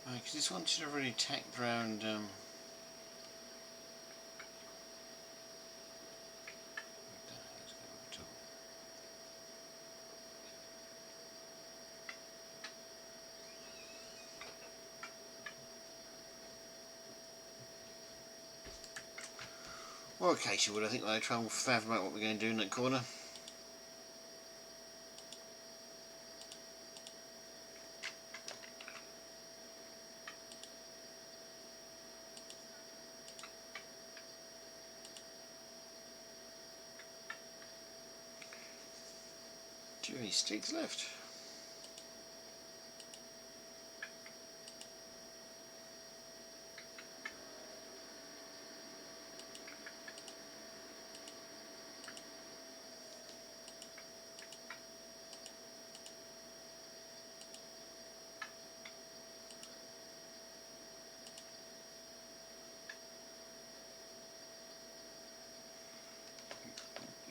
Right, because this one should have really tacked round. Well, okay, she would. I think I'll try and fathom out what we're going to do in that corner. Too many sticks left.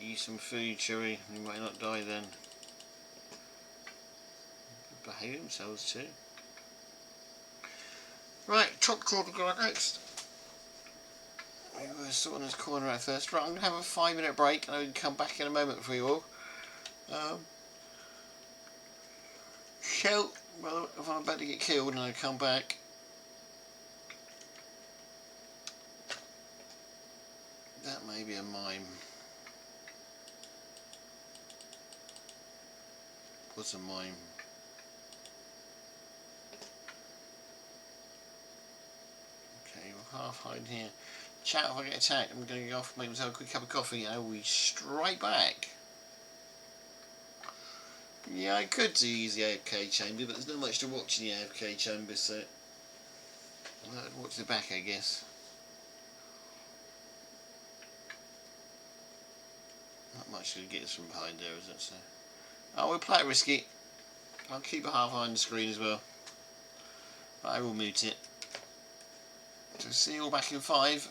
Eat some food, Chewy. You might not die then. Behave themselves too. Right, top corner go next. We're sorting this corner out first. Right, I'm going to have a 5-minute break and I can come back in a moment for you all. So, well, if I'm about to get killed and I come back, that may be a mime. What's a mime? Okay, we're half hiding here. Chat if I get attacked. I'm going to go off, make myself a quick cup of coffee, and I will be straight back. Yeah, I could use the AFK chamber, but there's not much to watch in the AFK chamber, so I'll watch the back, I guess. Not much to get us from behind there, is it? So, we'll play it risky. I'll keep a half eye on the screen as well, but I will mute it. So see you all back in 5.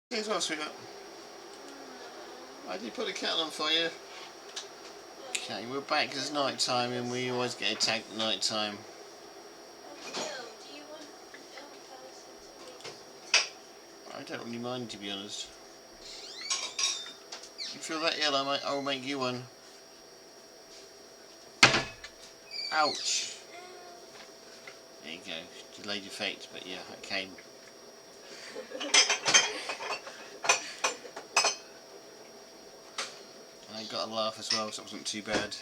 Here's what else we got. I did put the kettle on for you. Okay, we're back because it's night time and we always get attacked at night time. I don't really mind, to be honest. If you feel that ill, I will make you one. Ouch. There you go. Delayed effect, but yeah, it came. And I got a laugh as well, so it wasn't too bad.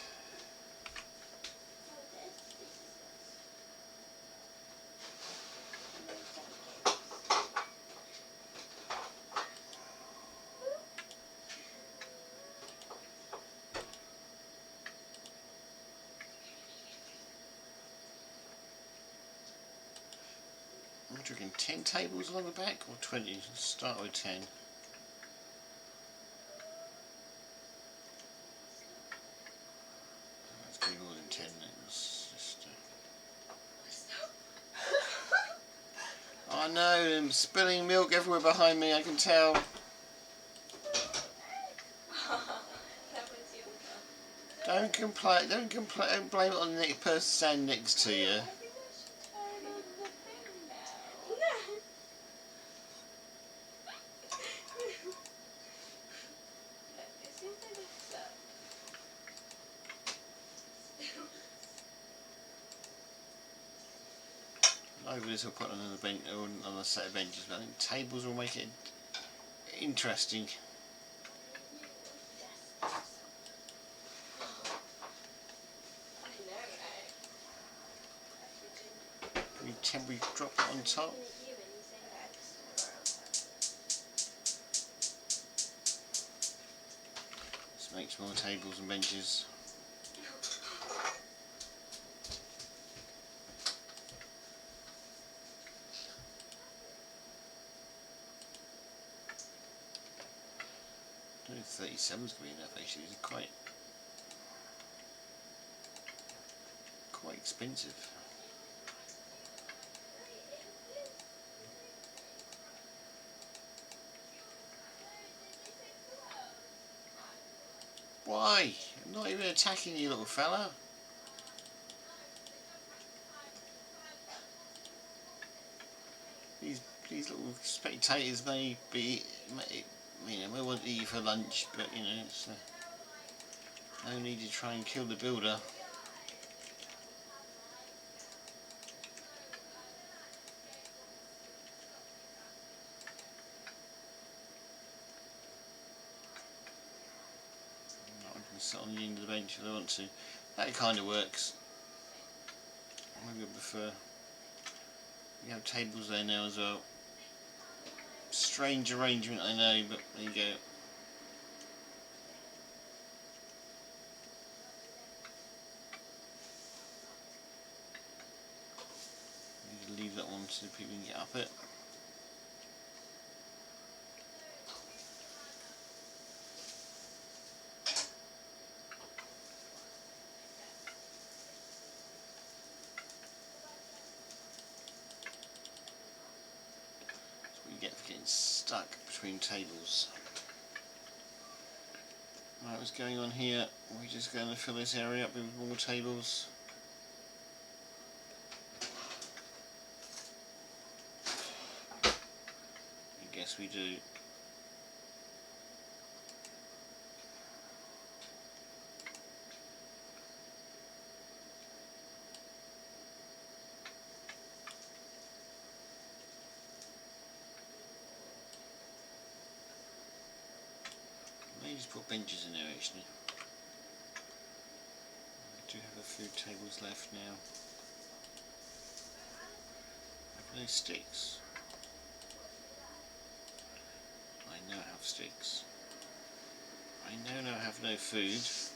I'm drinking 10 tables along the back or 20? Let's start with 10. Let's go more than 10 then. Just, I know, I'm spilling milk everywhere behind me, I can tell. Don't complain, don't blame it on the next person standing next to you. Over this I'll put on another bench or another set of benches, but I think tables will make it interesting. Can we temporarily drop it on top? Let's make some more tables and benches. I don't know if 37's going to be enough actually, these are quite expensive. Why? I'm not even attacking you, little fella. These little spectators may want to eat you for lunch, but you know, it's no need to try and kill the builder. I can sit on the end of the bench if I want to. That kind of works. Maybe I prefer. You have tables there now as well. Strange arrangement, I know, but there you go. Need to leave that one so people can get up it. Get for getting stuck between tables. Right, what's going on here? We're just going to fill this area up with more tables. I guess we do. Maybe just put benches in there actually. I do have a few tables left now. I have no sticks. I now have sticks. I now have no food. Let's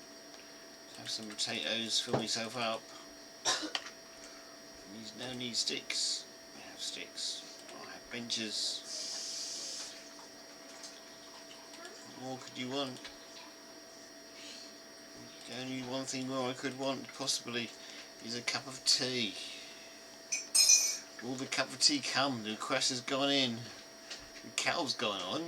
have some potatoes, fill myself up. Now need sticks. I have sticks. I have benches. What more could you want? Only one thing more I could want, possibly, is a cup of tea. Will the cup of tea come? The request has gone in. The kettle's gone on.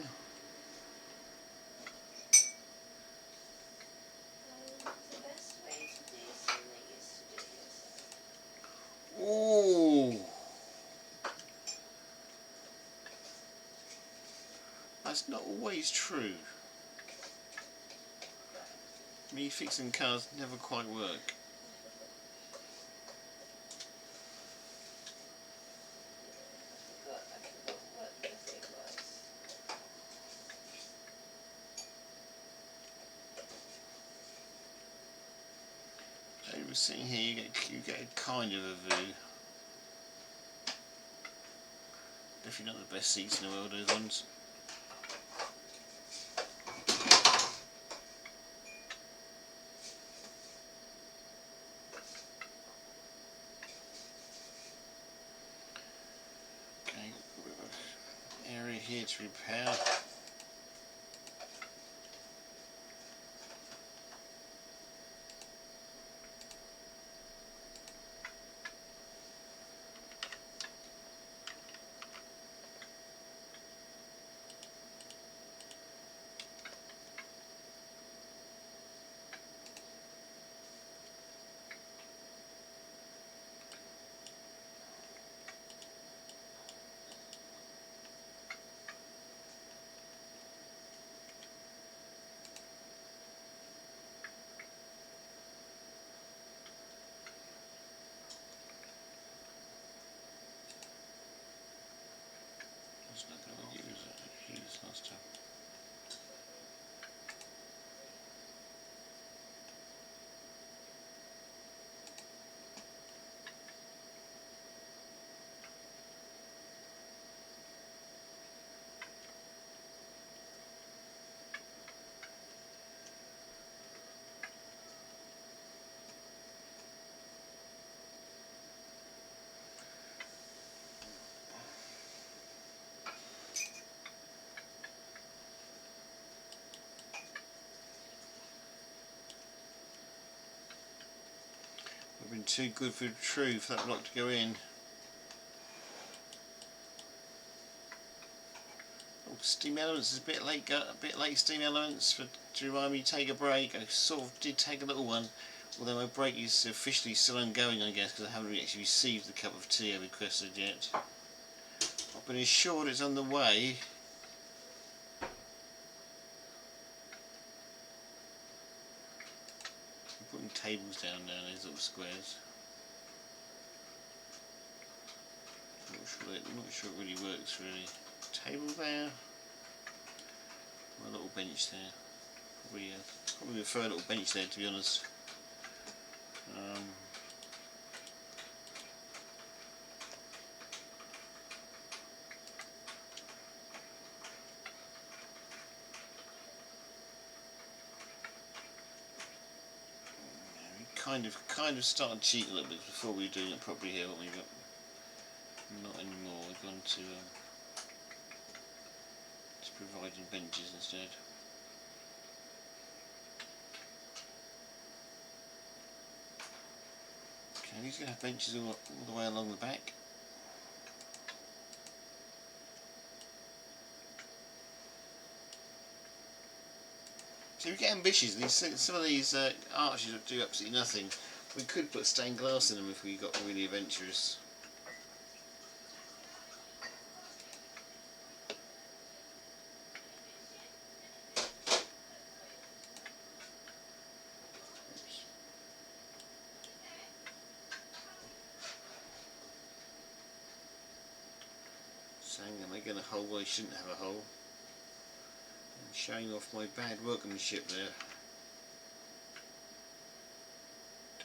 Oh, that's not always true. Me fixing cars never quite work. we're sitting here, you get a kind of a view. Definitely not the best seats in the world, those ones. Okay, area here to repair. It's not going to use it. Use last time. We've been too good for the truth for that block to go in. Oh, steam elements is a bit late steam elements to remind me to take a break. I sort of did take a little one, although my break is officially still ongoing, I guess, because I haven't really actually received the cup of tea I requested yet. I've been assured it's on the way. I'm putting tables down now, these little squares. Not sure it really works really. Table there. A little bench there. Probably prefer a little bench there, to be honest. We kind of started cheating a little bit before we were doing it properly here, weren't we? But not anymore. We've gone to providing benches instead. Okay, these are going to have benches all the way along the back. So we get ambitious. Some of these arches do absolutely nothing. We could put stained glass in them if we got really adventurous. Saying am I going to hole where I shouldn't have a hole, and showing off my bad workmanship there.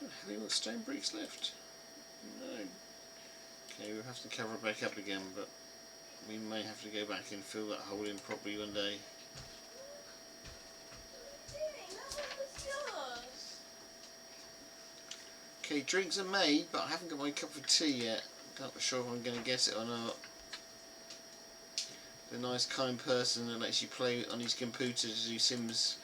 Don't have any more stone bricks left. No. Okay, we'll have to cover it back up again, but we may have to go back and fill that hole in properly one day. Okay, drinks are made, but I haven't got my cup of tea yet. Not sure if I'm going to get it or not. The nice kind person that lets you play on his computer to do Sims.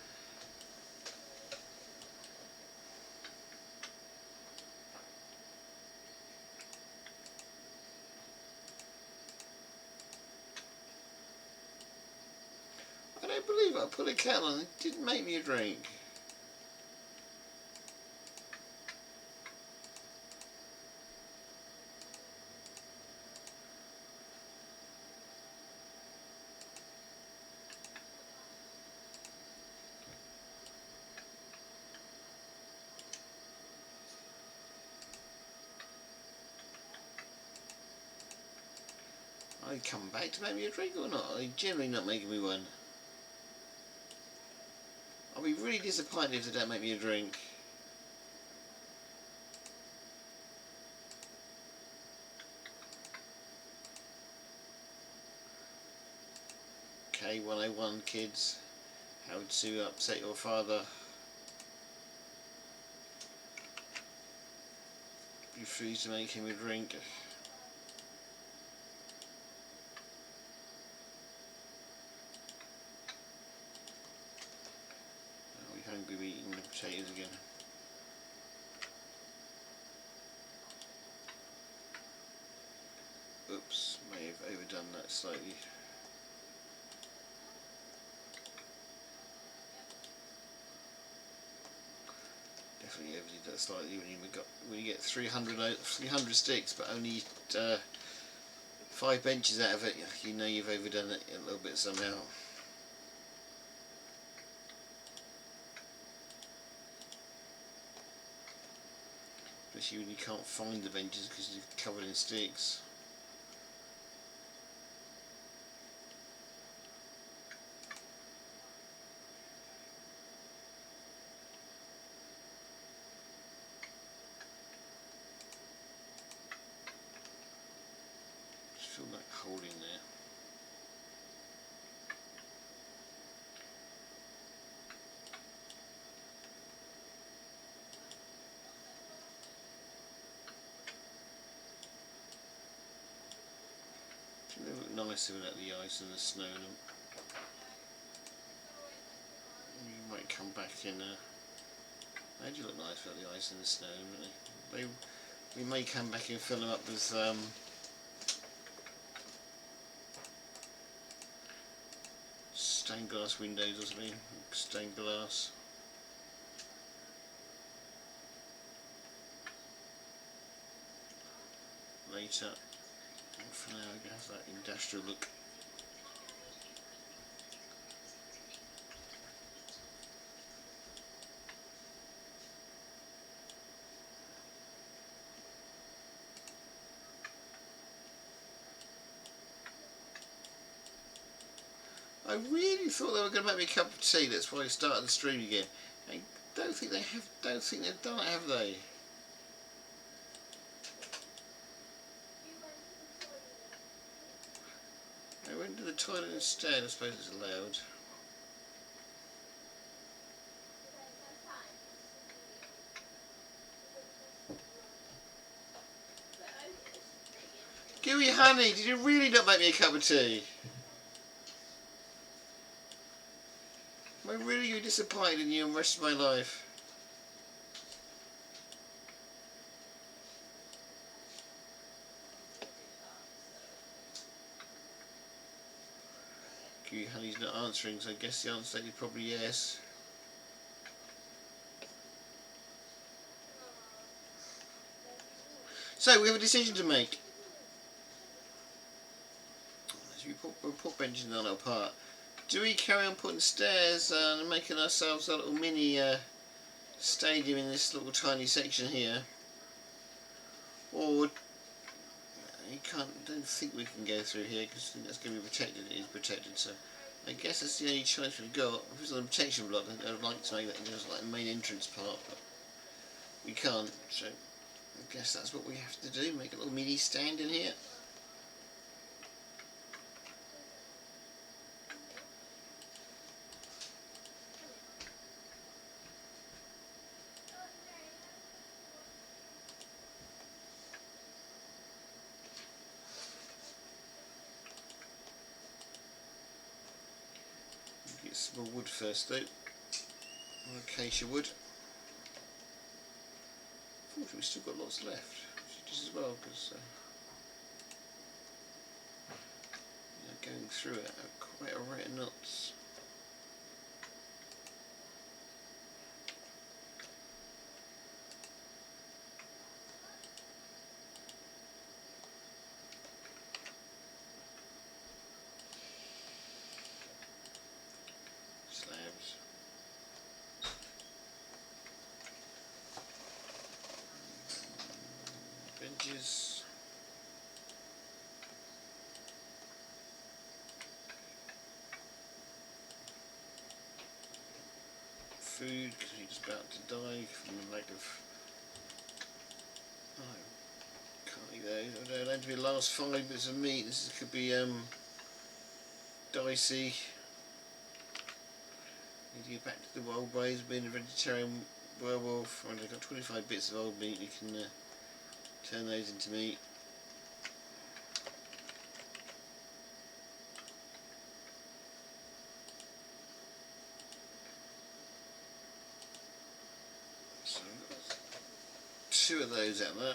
I don't believe it. I put a kettle on. It didn't make me a drink. Are they coming back to make me a drink or not? Are they generally not making me one? I'll be really disappointed if they don't make me a drink. K101 kids. How to upset your father. Refuse to make him a drink. Are we hungry? We're eating the potatoes again. Oops, may have overdone that slightly. Definitely overdid that slightly when you get 300 sticks, but only 5 benches out of it. You know you've overdone it a little bit somehow. Especially when you can't find the benches because you're covered in sticks. Just feel that hole in there. They look nicer without the ice and the snow in them. You might come back in. They do look nice without the ice and the snow, don't they? We may come back and fill them up with stained glass windows or something. Stained glass. Later. For now, it has that industrial look. I really thought they were going to make me a cup of tea. That's why I started the stream again. I don't think they have. Don't think they've done it, have they? I went to the toilet instead. I suppose it's allowed. Gooey honey, did you really not make me a cup of tea? Am I really disappointed in you and the rest of my life? Gooey honey's not answering, so I guess the answer is probably yes. So we have a decision to make. As we put benches in our part. Do we carry on putting stairs and making ourselves a little mini stadium in this little tiny section here? Or don't think we can go through here because I think that's going to be protected. It is protected, so I guess that's the only choice we've got. If it's on a protection block, I would like to make that into like the main entrance part, but we can't. So I guess that's what we have to do. Make a little mini stand in here. Get some more wood first though. Acacia wood. Unfortunately we've still got lots left, just as well because going through it are quite a rate of knots. Slabs. Benches. Food, because he's about to die from the lack of... Oh, can't eat those. I don't know, to be the last 5 bits of meat. This could be dicey. to get back to the old ways of being a vegetarian werewolf. I've got 25 bits of old meat, you can turn those into meat. So I've got 2 of those out there.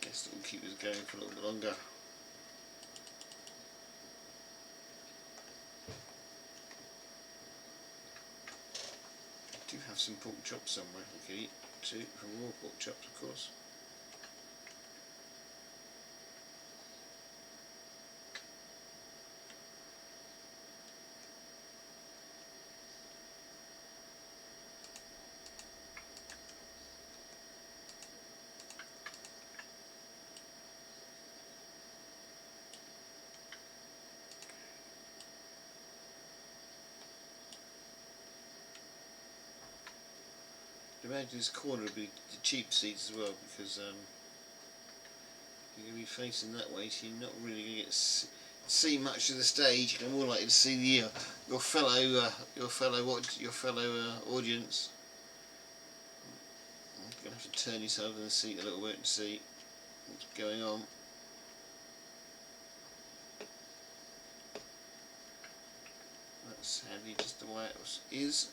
Guess it'll keep us going for a little bit longer. I do have some pork chops somewhere you can eat too, from raw pork chops of course. I imagine this corner will be the cheap seats as well, because you're going to be facing that way, so you're not really going to get see much of the stage. You're more likely to see the your fellow audience. You're going to have to turn yourself in the seat a little bit to see what's going on. That's sadly just the way it is.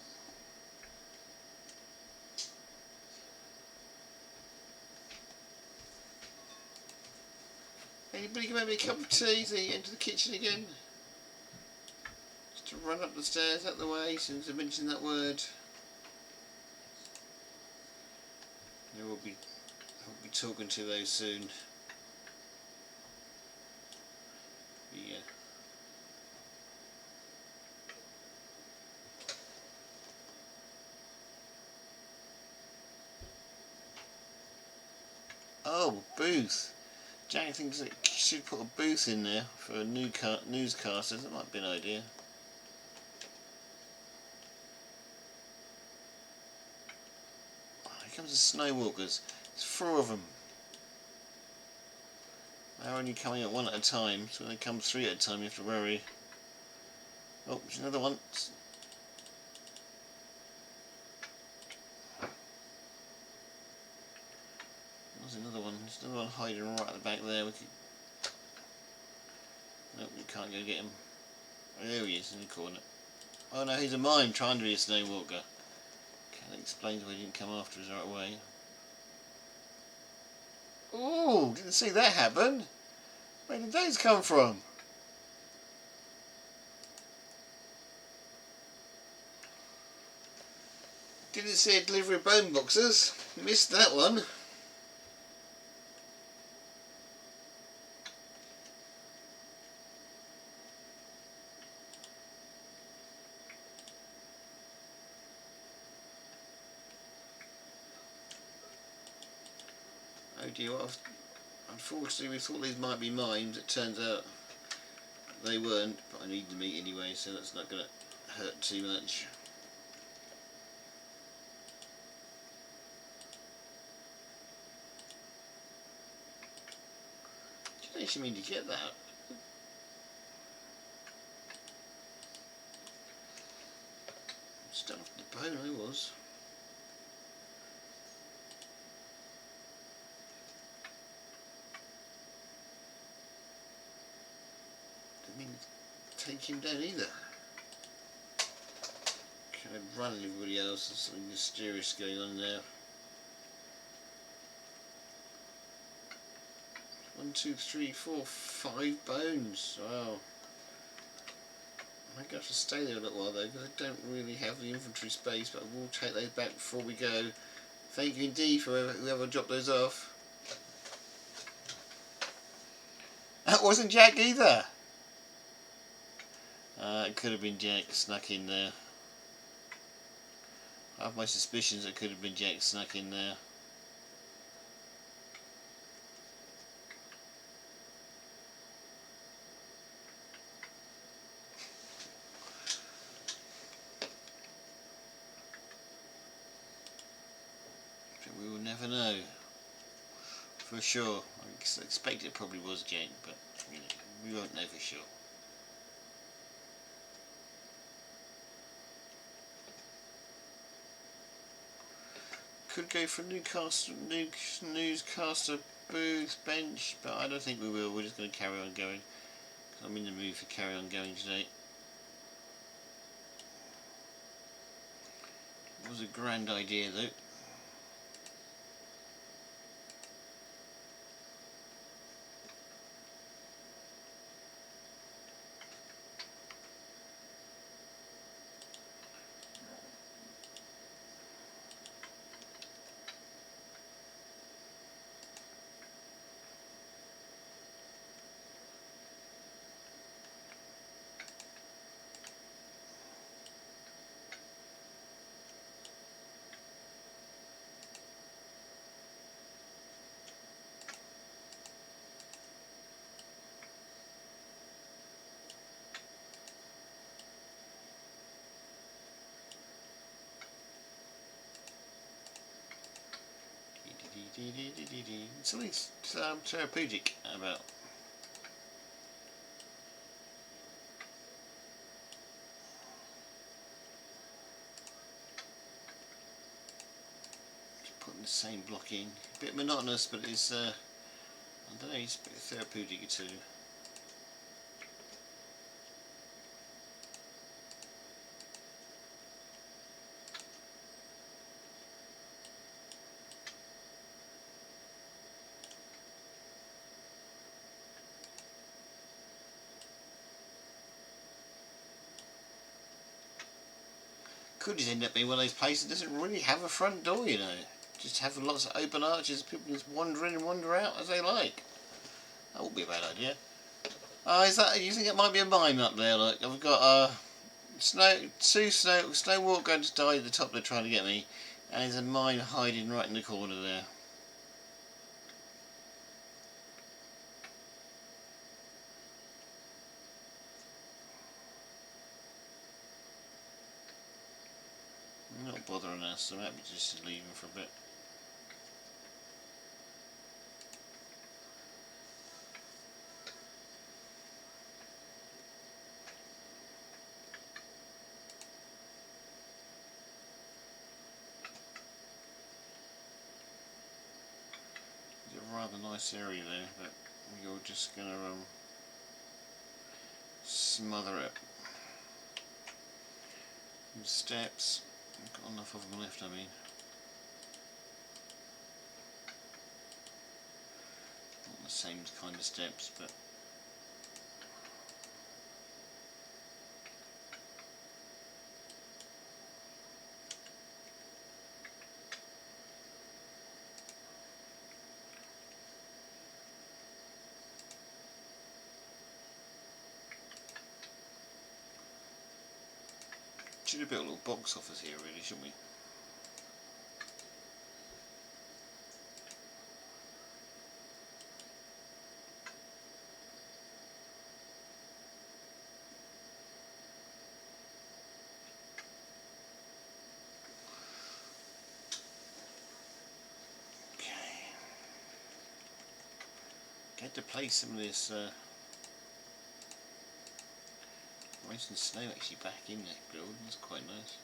Anybody can make me a cup of tea so you enter the kitchen again? Just to run up the stairs out the way as soon as I mention that word. I'll be talking to those soon. Yeah. Oh, booth. Jack thinks that you should put a booth in there for a newscasters. That might be an idea. Oh, here comes the snowwalkers. There's 4 of them. They're only coming at 1 at a time, so when they come 3 at a time you have to worry. Oh, there's another one. There's another one. There's another one hiding right at the back there. Nope, we can't go get him. Oh, there he is in the corner. Oh no, he's a mime trying to be a snowwalker. Okay, that explains why he didn't come after us right away. Oh, didn't see that happen. Where did those come from? Didn't see a delivery of bone boxes. Missed that one. Oh dear, unfortunately we thought these might be mimes. It turns out they weren't, but I need the meat anyway, so that's not going to hurt too much. Did you actually mean to get that? Stuffed the bone, I was. Didn't mean to take him down either. Kind of running everybody else. There's something mysterious going on there. 1, 2, 3, 4, 5 bones. Wow. I might have to stay there a little while though, because I don't really have the inventory space, but I will take those back before we go. Thank you indeed for whoever dropped those off. That wasn't Jack either. It could have been Jack snuck in there. I have my suspicions it could have been Jack snuck in there. But we will never know for sure. I expect it probably was Jack, but you know, we won't know for sure. Could go for newscaster booth, bench, but I don't think we will. We're just going to carry on going. I'm in the mood for carry on going today. It was a grand idea though. Something therapeutic about. Just putting the same block in. A bit monotonous, but it's I don't know, it's a bit therapeutic too. Could just end up being one of those places that doesn't really have a front door, you know. Just have lots of open arches, people just wander in and wander out as they like. That would be a bad idea. Is that? You think it might be a mime up there? Look, I've got snow walk going to die at the top. They're trying to get me, and there's a mime hiding right in the corner there. Not bothering us, so maybe just leave him for a bit. It's a rather nice area there, but you're just going to smother it. And steps. Got enough of them left, I mean. Not the same kind of steps, but should have built a little box office here, really, shouldn't we? Get to place some of this ice and snow actually back in that build. That's quite nice.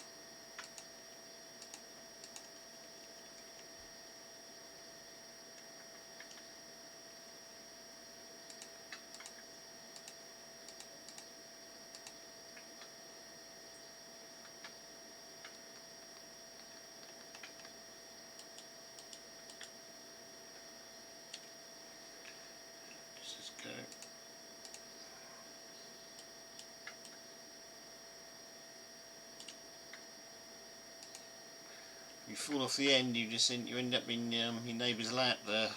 Just go. You fall off the end, you end up in your neighbour's lap there.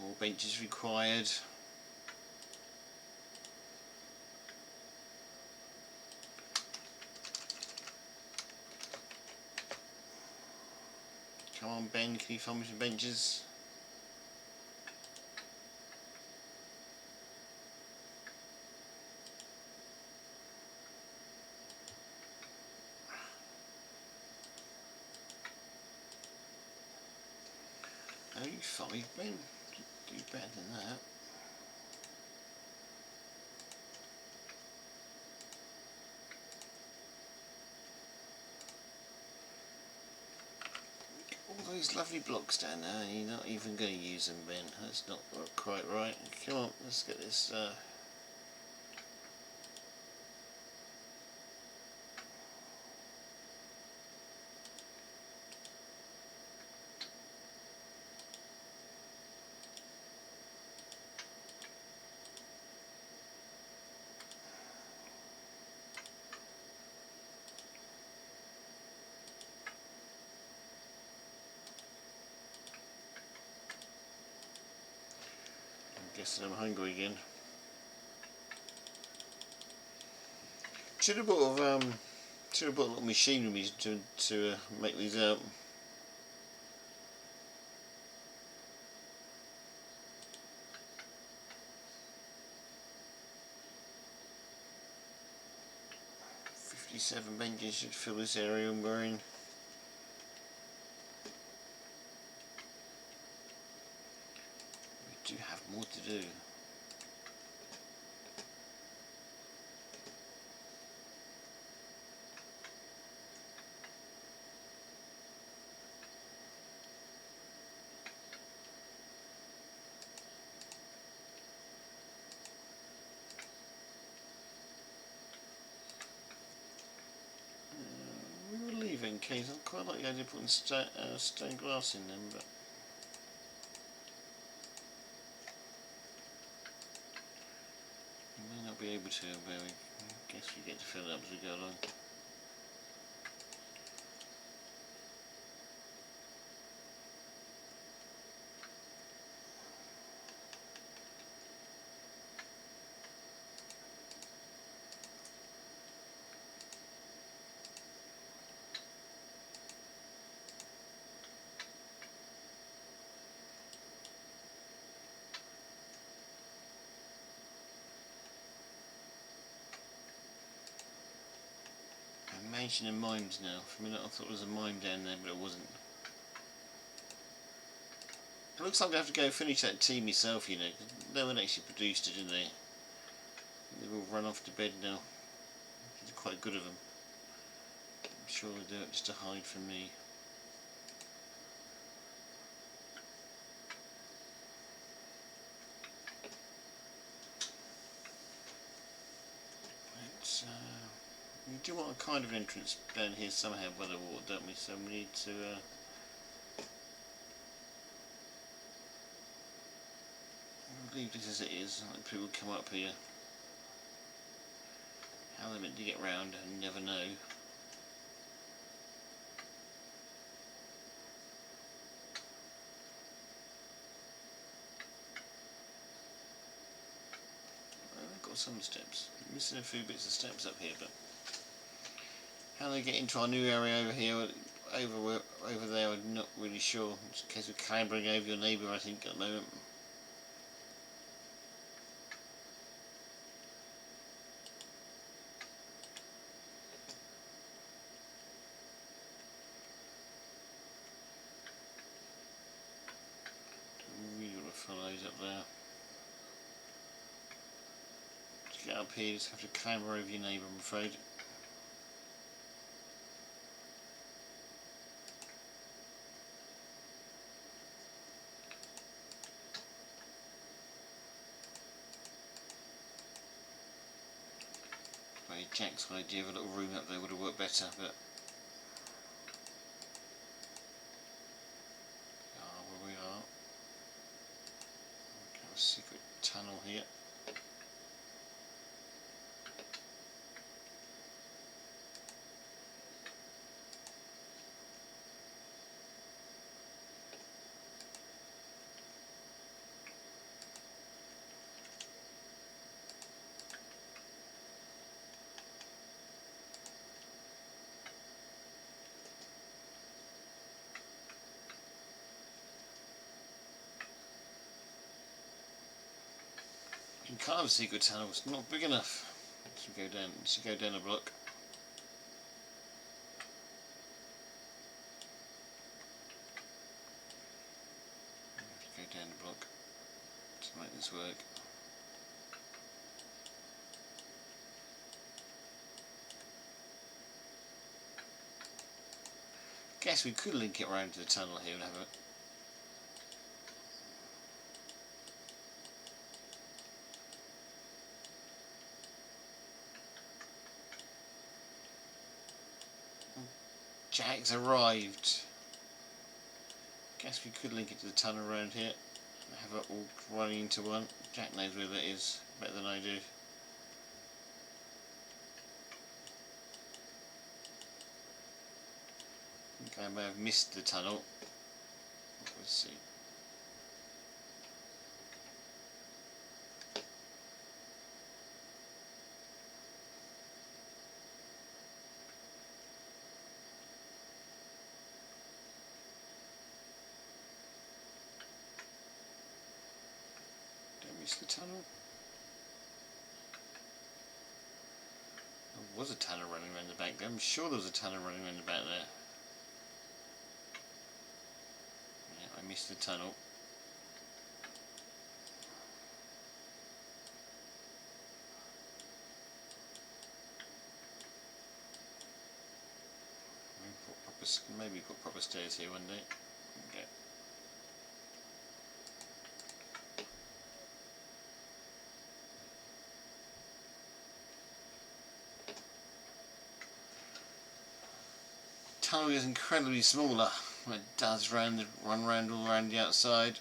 More benches required. Come on, Ben, can you find me some benches? Oh, you five, Ben. Do better than that. these lovely blocks down there and you're not even going to use them, Ben. That's not quite right. Come on, let's get this... Guessing I'm hungry again. Should have bought a little machinery to make these out. Benches should fill this area we're in. We do have more to do. In case I quite like the idea of putting stained glass in them, but we may not be able to. But I guess we get to fill it up as we go along. Mentioning mimes now. For a minute I thought there was a mime down there, but it wasn't. It looks like I have to go finish that tea myself, you know, 'cause no one actually produced it, did they? They've all run off to bed now. It's quite good of them. I'm sure they do it just to hide from me. We do want a kind of entrance down here somehow by the water, don't we? So we need to leave this as it is. Like people come up here. How they're meant to get round, I never know. I've got some steps. I'm missing a few bits of steps up here, but how they get into our new area over here, over there, I'm not really sure. It's a case of clambering over your neighbour, I think, at the moment. Don't really want to follow those up there. To get up here, you just have to clamber over your neighbour, I'm afraid. Jack's idea of a little room up there would have worked better, but where we are. We have a secret tunnel here. You can carve a secret tunnel, it's not big enough. It should go down a block. Go down a block to make this work. Guess we could link it around to the tunnel here and have a... Jack's arrived. Guess we could link it to the tunnel around here and have it all running into one. Jack knows where that is better than I do. I think I may have missed the tunnel. Let's see. The tunnel. There was a tunnel running around the back there. I'm sure there was a tunnel running around the back there. Yeah, I missed the tunnel. Maybe put proper stairs here one day. Okay. Tunnel is incredibly smaller when it does run round all around the outside.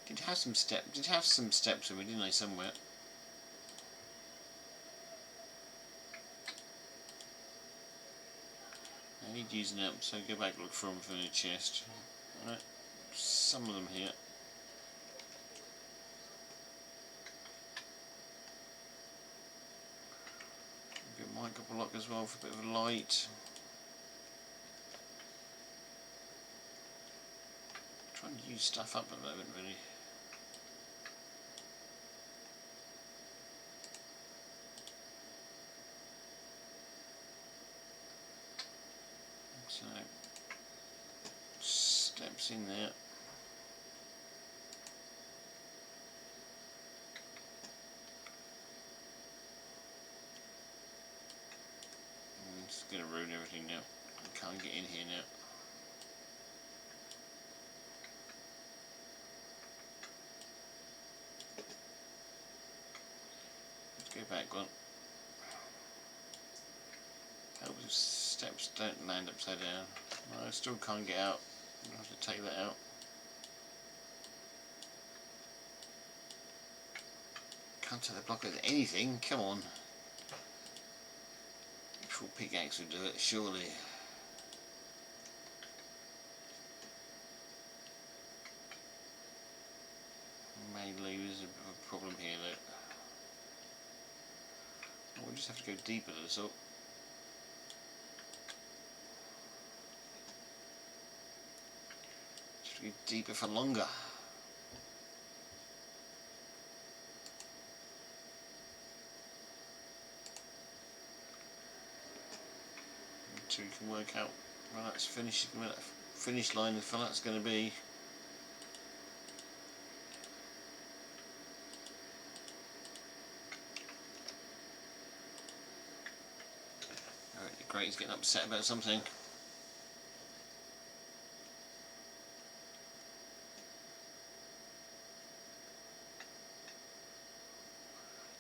Did have some steps in me, didn't I, somewhere? I need using them, so go back and look for them for the chest. Alright, some of them here. Mic up a lock as well for a bit of a light. Trying to use stuff up at the moment, really. So, steps in there. It's going to ruin everything now. I can't get in here now. Let's go back one. Hope the steps don't land upside down. I still can't get out. I'll have to take that out. Can't take the block with anything, come on. Full pickaxe would do it, surely. Mainly there's a problem here though. Oh, we'll just have to go deeper than this. Just go deeper for longer. So we can work out where that's finished, where that finish line for that's going to be. Alright, great, he's getting upset about something.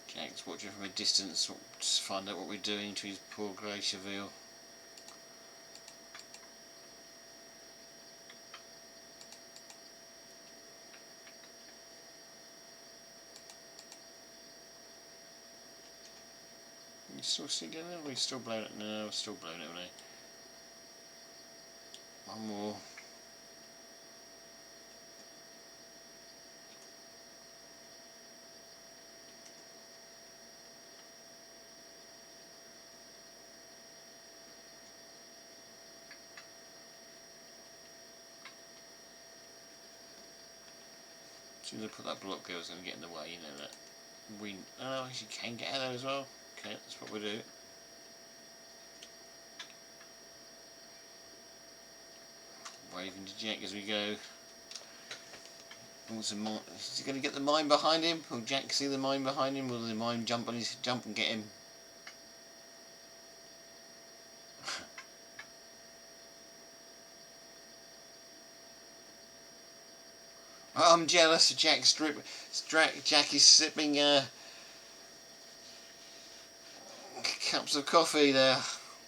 Jack's watching from a distance, just find out what we're doing to his poor galaceville. Still singing it? We're still blowing it? No, we're still blowing it, aren't we? One more. As soon as I put that block there, it's going to get in the way, you know that. Oh, you can get out there as well. Okay, that's what we do. Waving to Jack as we go. Is he going to get the mine behind him? Will Jack see the mine behind him? Will the mine jump and get him? I'm jealous of Jack is sipping cups of coffee there.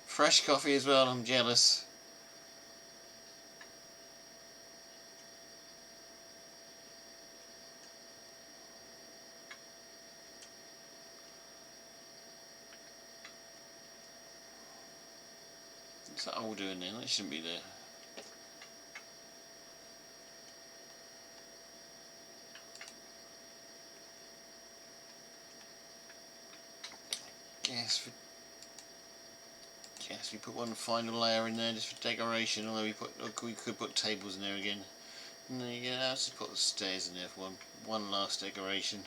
Fresh coffee as well, I'm jealous. What's that all doing there? That shouldn't be there. Yes, we put one final layer in there just for decoration, although we could put tables in there again. And there you go, let's just put the stairs in there for one last decoration.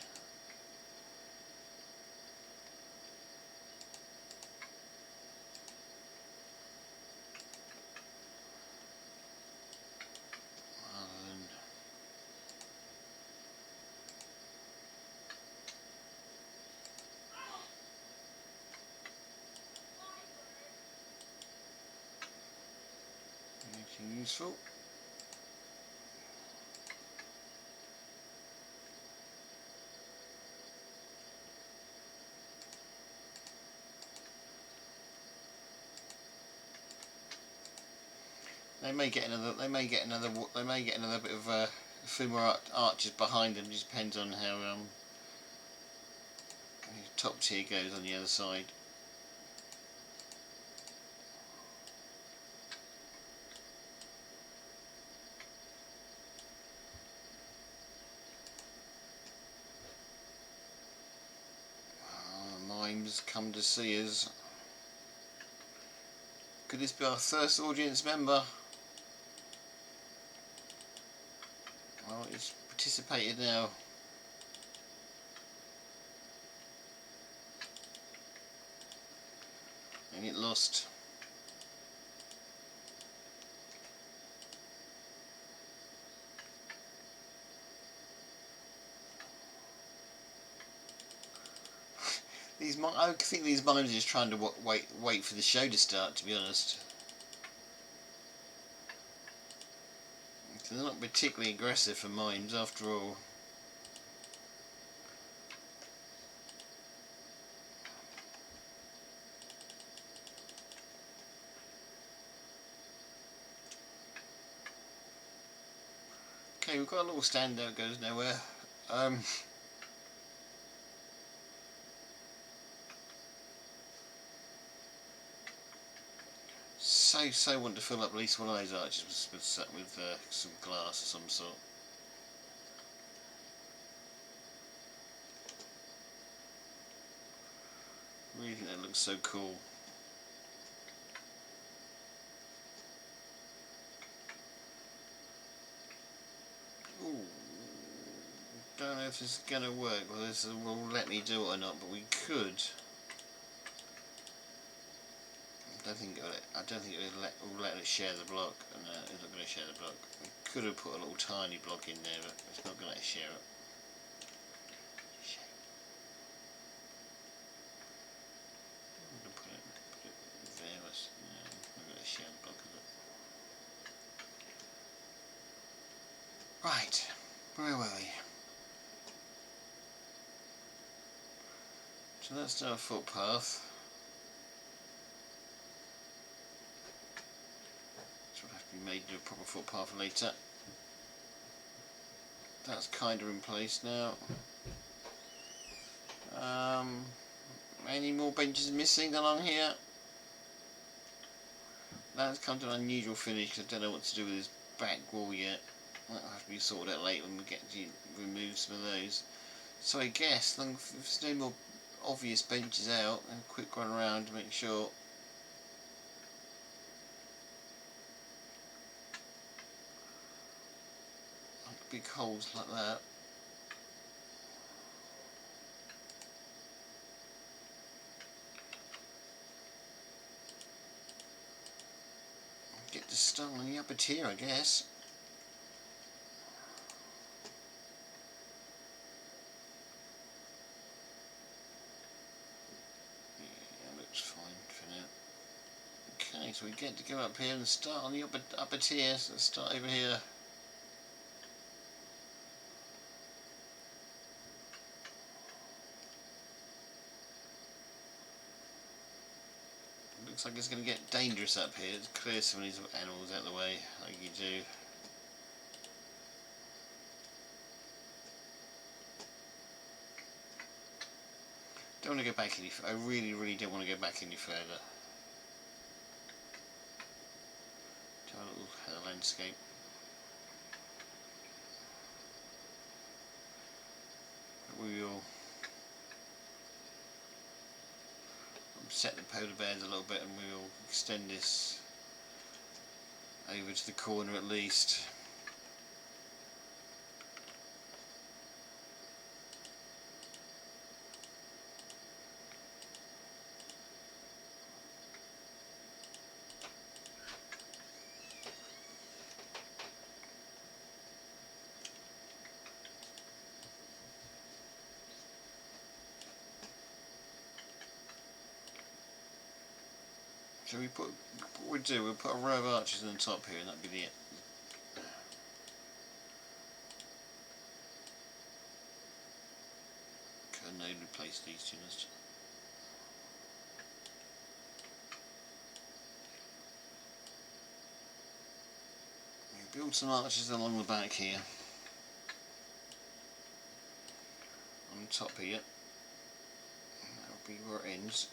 Anything useful? They may get another bit of a few more arches behind them. Just depends on how the top tier goes on the other side. Mimes come to see us. Could this be our first audience member? Well, it's participated now. And it lost. I think these mimes are just trying to wait for the show to start, to be honest. They're not particularly aggressive for mimes, after all. Okay, we've got a little stand there that goes nowhere. So want to fill up at least one of those arches with some glass of some sort. Really think that looks so cool. Ooh, don't know if this is going to work, whether this will let me do it or not, but we could. I don't think it will let it share the block. No, it's not going to share the block. We could have put a little tiny block in there, but it's not going to let it share it. I'm going to put it there. No, I'm not going to share the block of it. Right, where were we? So that's our footpath. Made into a proper footpath later. That's kind of in place now. Any more benches missing along here? That's come to an unusual finish because I don't know what to do with this back wall yet. That'll have to be sorted out later when we get to remove some of those. So I guess if there's no more obvious benches out, a quick run around to make sure. Big holes like that. Get to start on the upper tier, I guess. Yeah, looks fine for now. Okay, so we get to go up here and start on the upper tier. So let's start over here. Looks like it's going to get dangerous up here. Let's clear some of these animals out of the way, like you do. Don't want to go back any further. I really don't want to go back any further. To our little landscape. But we will upset the polar bears a little bit, and we will extend this over to the corner at least. So what we'll do, we'll put a row of archers on the top here, and that'll be it. Can I replace these two? We'll build some archers along the back here. On the top here. That'll be where it ends.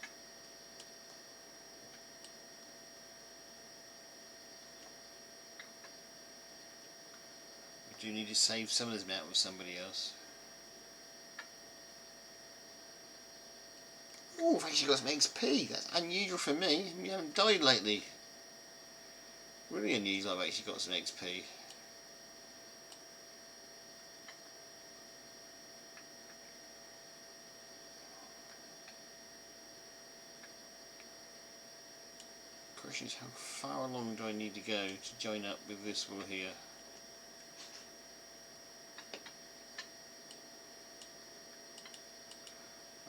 We do need to save some of this out with somebody else. Oh, I've actually got some XP. That's unusual for me. You haven't died lately. Really unusual. I've actually got some XP. Question is, how far along do I need to go to join up with this one here?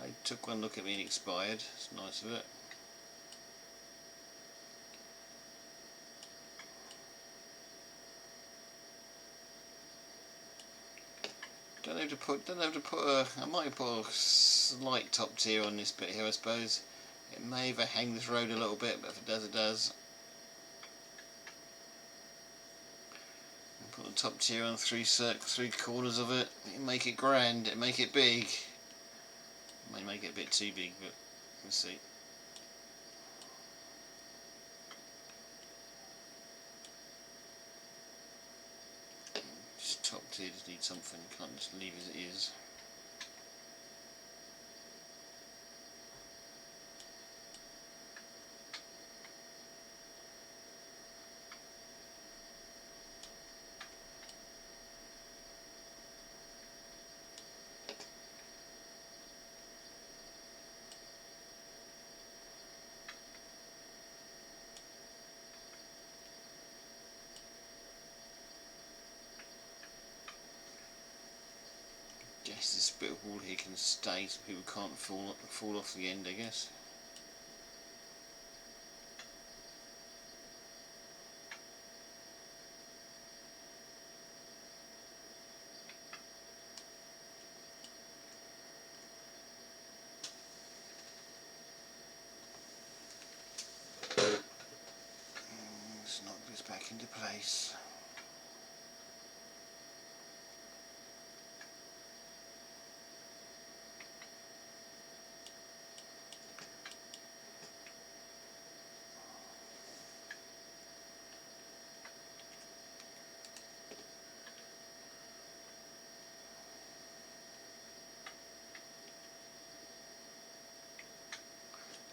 I took one look at me and expired. It's nice of it. Don't have to put a. I might put a slight top tier on this bit here, I suppose. It may overhang this road a little bit, but if it does, it does. Put the top tier on three corners of it. It'll make it grand. It'll make it big. May make it a bit too big, but we'll see. Just top tier just needs something, can't just leave as it is. Guess this bit of wall here can stay so people can't fall off the end, I guess. Let's knock this back into place.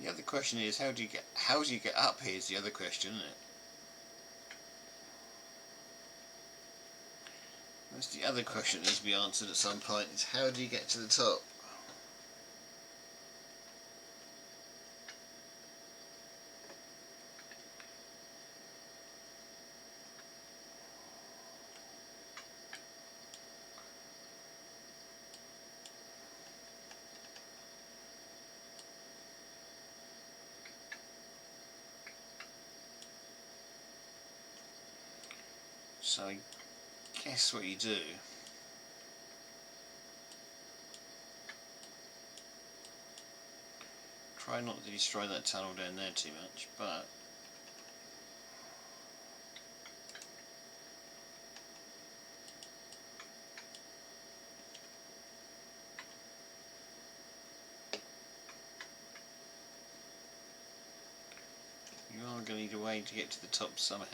The other question is, how do you get up here is the other question, isn't it? That's the other question that needs to be answered at some point, is how do you get to the top? So I guess what you do, try Try not to destroy that tunnel down there too much, but you are going to need a way to get to the top somehow.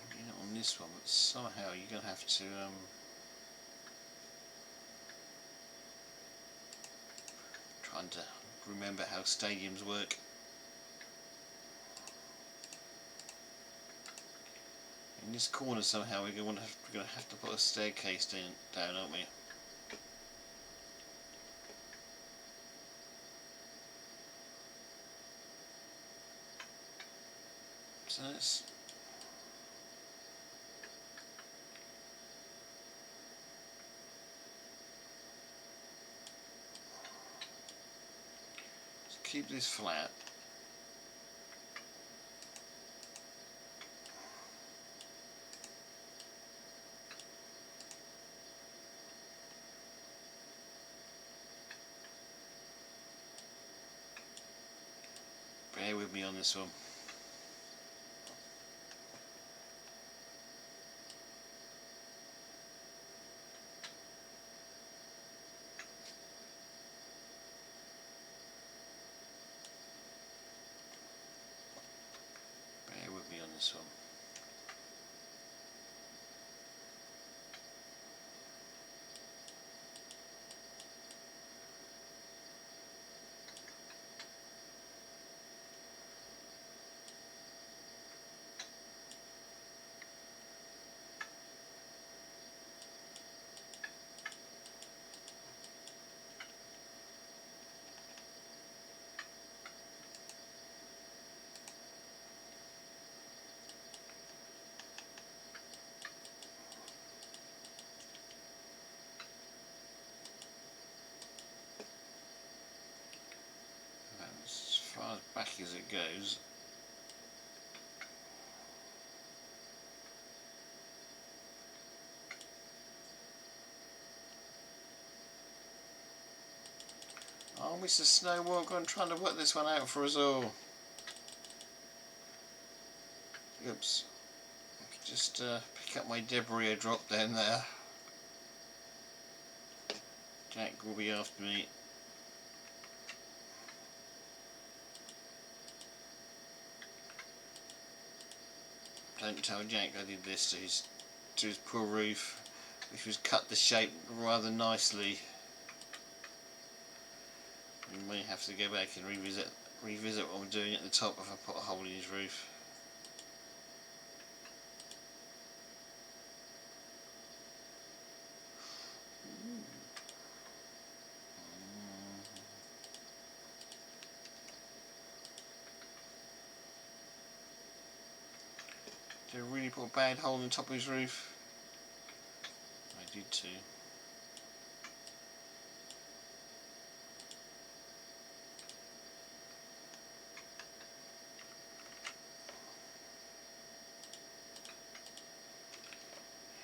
Maybe not on this one, but somehow you're going to have to trying to remember how stadiums work. In this corner somehow we're going to have to put a staircase down, aren't we? So let's keep this flat. Bear with me on this one. Bear with me on this one. As far back as it goes. Oh, Mr. Snowwalker, I'm trying to work this one out for us all. Oops. Just pick up my debris I dropped down there. Jack will be after me. Don't tell Jack I did this to his poor roof, which was cut the shape rather nicely. We may have to go back and revisit what I'm doing at the top if I put a hole in his roof. Did I really put a bad hole in the top of his roof? I did too.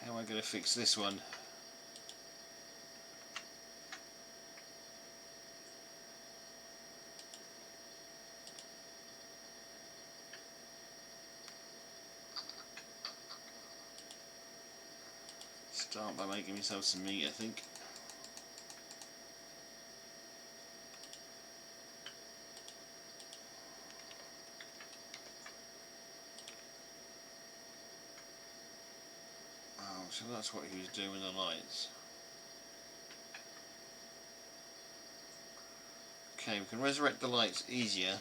How am I going to fix this one? Start by making myself some meat, I think. Oh, so that's what he was doing with the lights. Okay, we can resurrect the lights easier.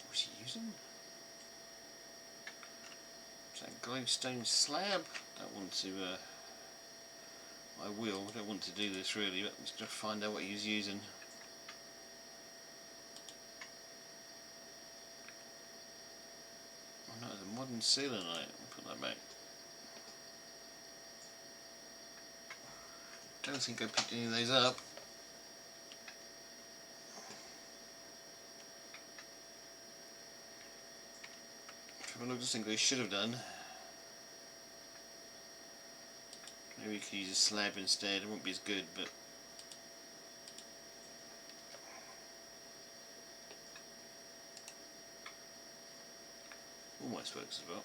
What's he using? Is that glowstone slab? Don't want to, don't want to do this really, but let's just find out what he's using. Oh no, the modern sealer light, I'll put that back. don't think I picked any of those up. I just think I should have done. Maybe we could use a slab instead. It won't be as good, but almost works as well.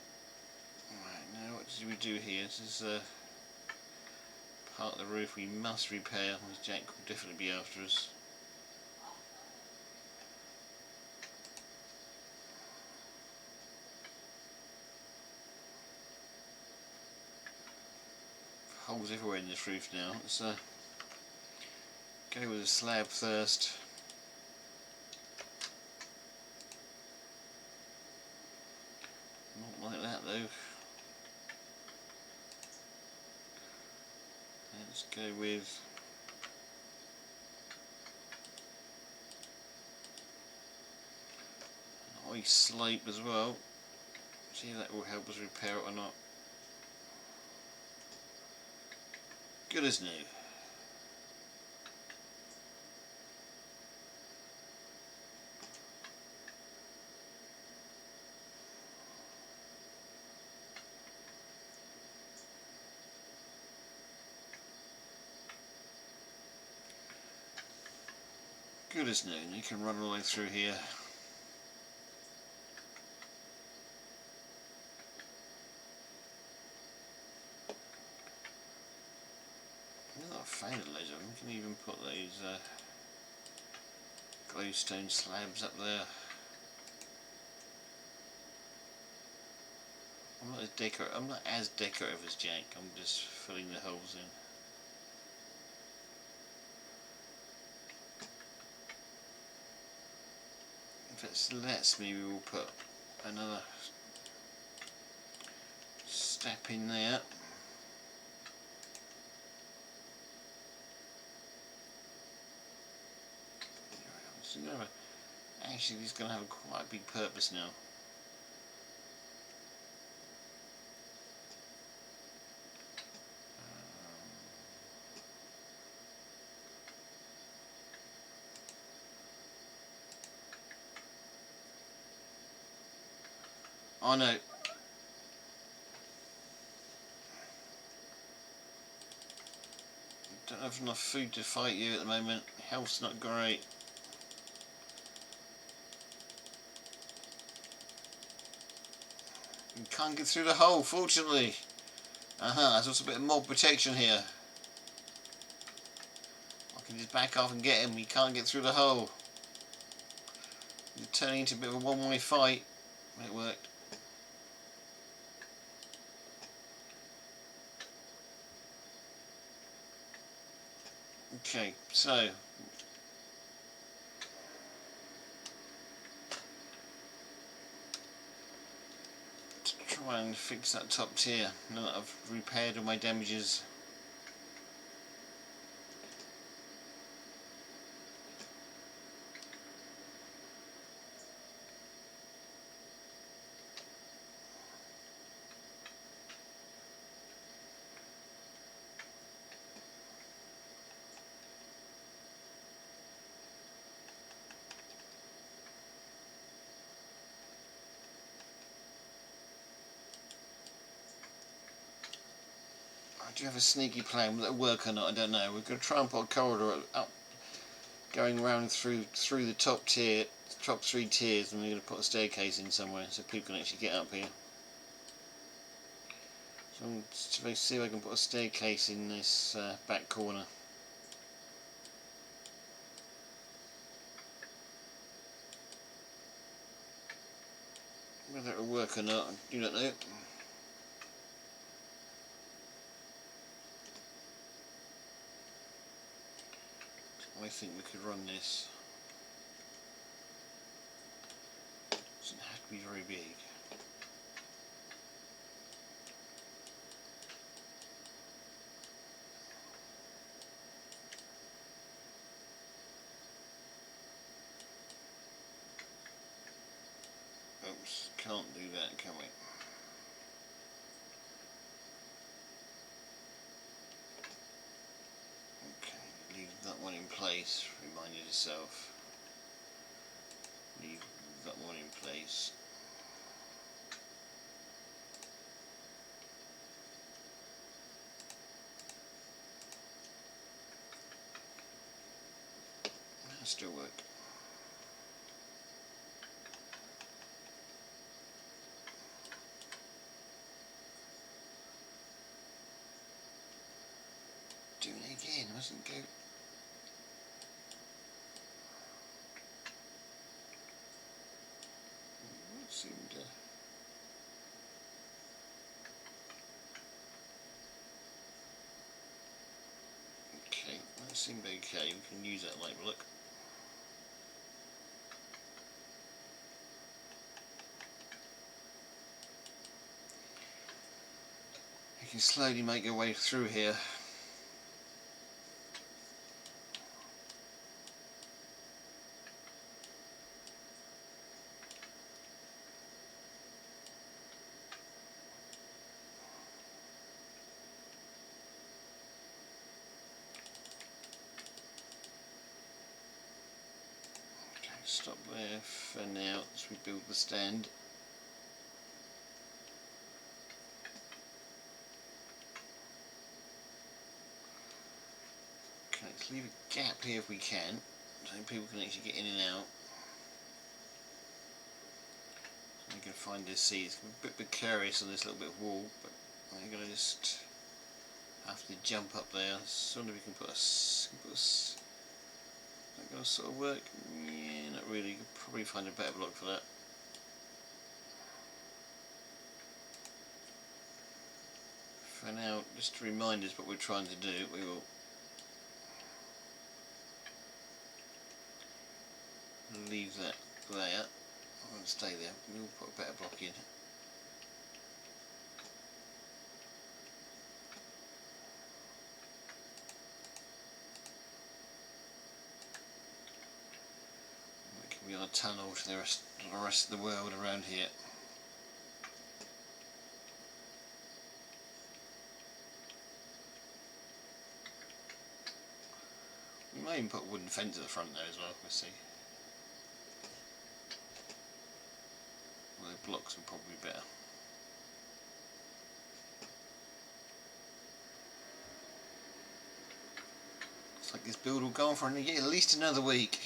Right, now what do we do here? This is part of the roof we must repair. This Jack will definitely be after us. Holes everywhere in this roof now. Let's go with a slab first. Not like that though. Let's go with an ice slope as well. See if that will help us repair it or not. Good as new. Good as new. You can run all the way through here. I found loads of them. You can even put these glowstone slabs up there. I'm not as decorative as Jack. I'm just filling the holes in. If it lets me, we will put another step in there. Actually, this is going to have quite a big purpose now. Oh no. Don't have enough food to fight you at the moment. Health's not great. You can't get through the hole, fortunately. There's also a bit of mob protection here. I can just back off and get him. He can't get through the hole. It's turning into a bit of a one-way fight. It worked. Okay, so to try and fix that top tier now that I've repaired all my damages. I do have a sneaky plan. Will it work or not? I don't know. We're going to try and put a corridor up, going around through the top tier, top 3 tiers, and we're going to put a staircase in somewhere so people can actually get up here. So I'm just going to see if I can put a staircase in this back corner. Whether it will work or not, I do not know. I think we could run this. Doesn't have to be very big. Oops, can't do that, can we? place. Remind yourself. Leave that one in place. That'll still work. Doing it again, mustn't go. What seemed to. Okay, that seemed okay. We can use that later. Look. You can slowly make your way through here. Stop there for now as we build the stand. Okay, let's leave a gap here if we can, so people can actually get in and out. So we can find their seats. It's a bit precarious on this little bit of wall, but we're going to just have to jump up there. So we can put is that going to sort of work? Yeah, not really. You could probably find a better block for that. For now, just to remind us what we're trying to do, we will leave that there. I won't stay there. We'll put a better block in. That can be on a tunnel to the rest of the world around here. We may even put a wooden fence at the front there as well, we'll see. Well, the blocks are probably better. Looks like this build will go on for at least another week.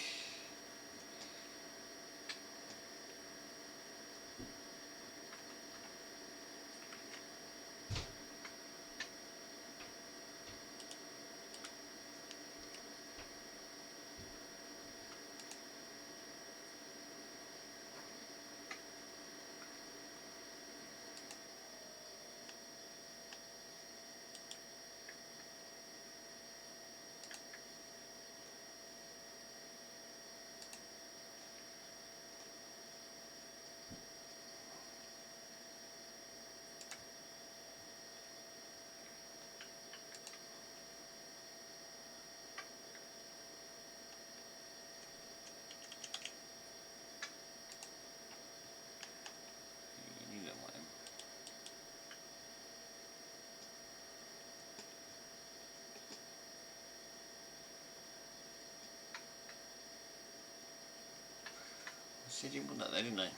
See, didn't want that there, didn't I? At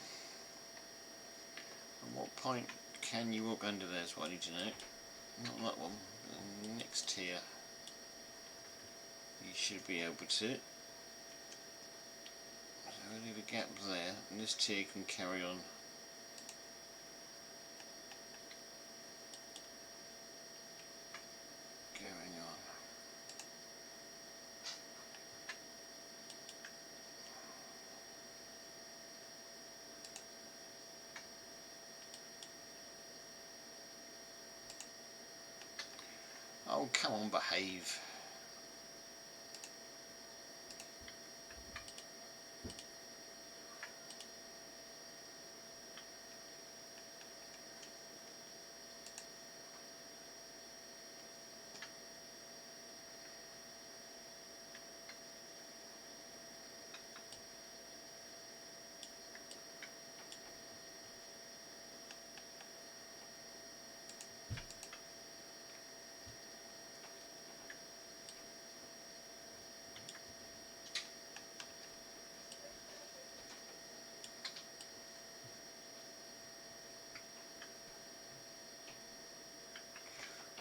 what point can you walk under there is what I need to know. Not that one, but the next tier. You should be able to. So we'll leave a gap there, and this tier can carry on. Going on. Oh, come on, behave.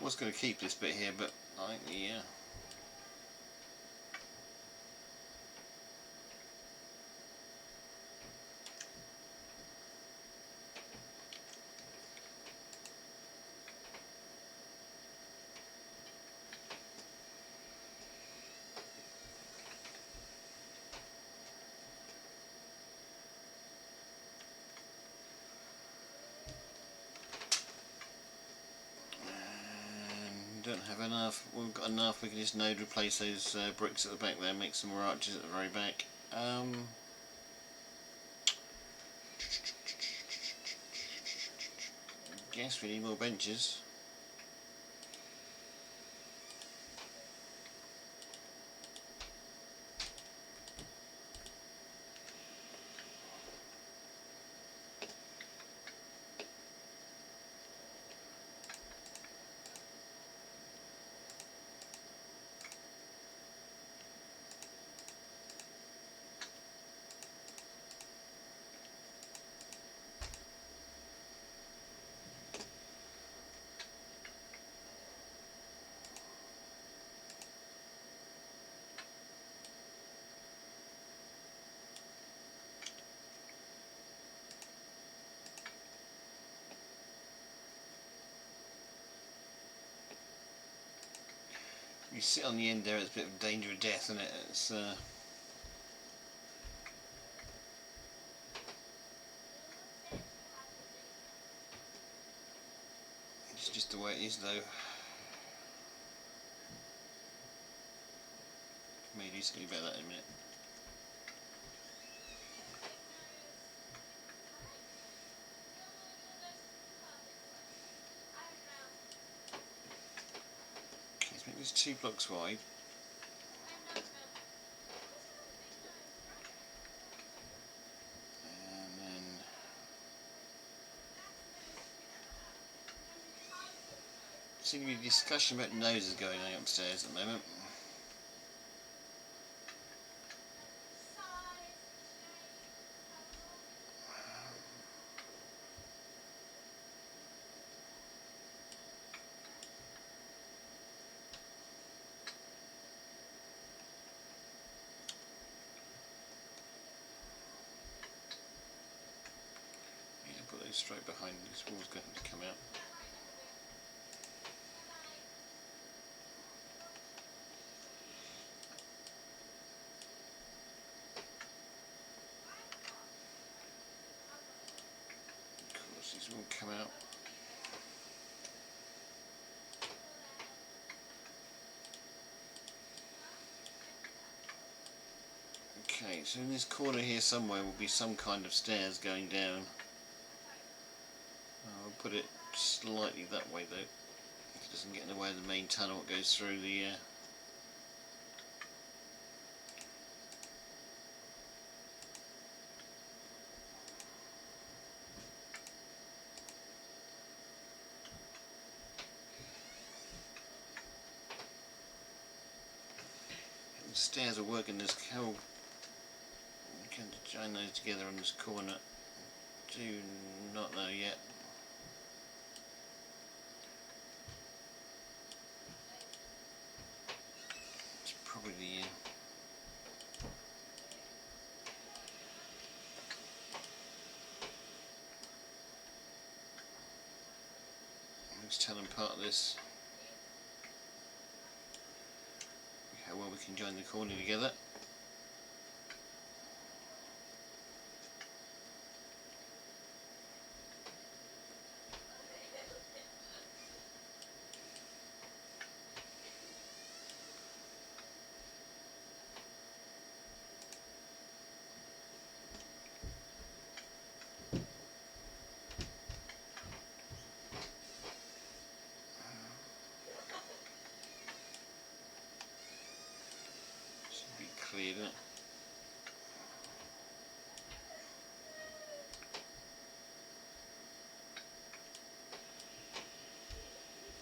was going to keep this bit here, but I think the don't have enough. We've got enough. We can just node replace those bricks at the back there, make some more arches at the very back. Guess we need more benches. You sit on the end there, it's a bit of danger of death, isn't it? It's just the way it is, though. May do something about that in a minute. Okay, let's make this 2 blocks wide. Seems to be a discussion about noses going on upstairs at the moment. Need to put those straight behind this wall's going to come out. These will come out. Okay, so in this corner here somewhere will be some kind of stairs going down. I'll put it slightly that way though, if it doesn't get in the way of the main tunnel that goes through the the stairs are working this hole. We can join those together on this corner. Do not know yet. It's probably the let's tell them part of this. How well we can join the corner together. Cleared it.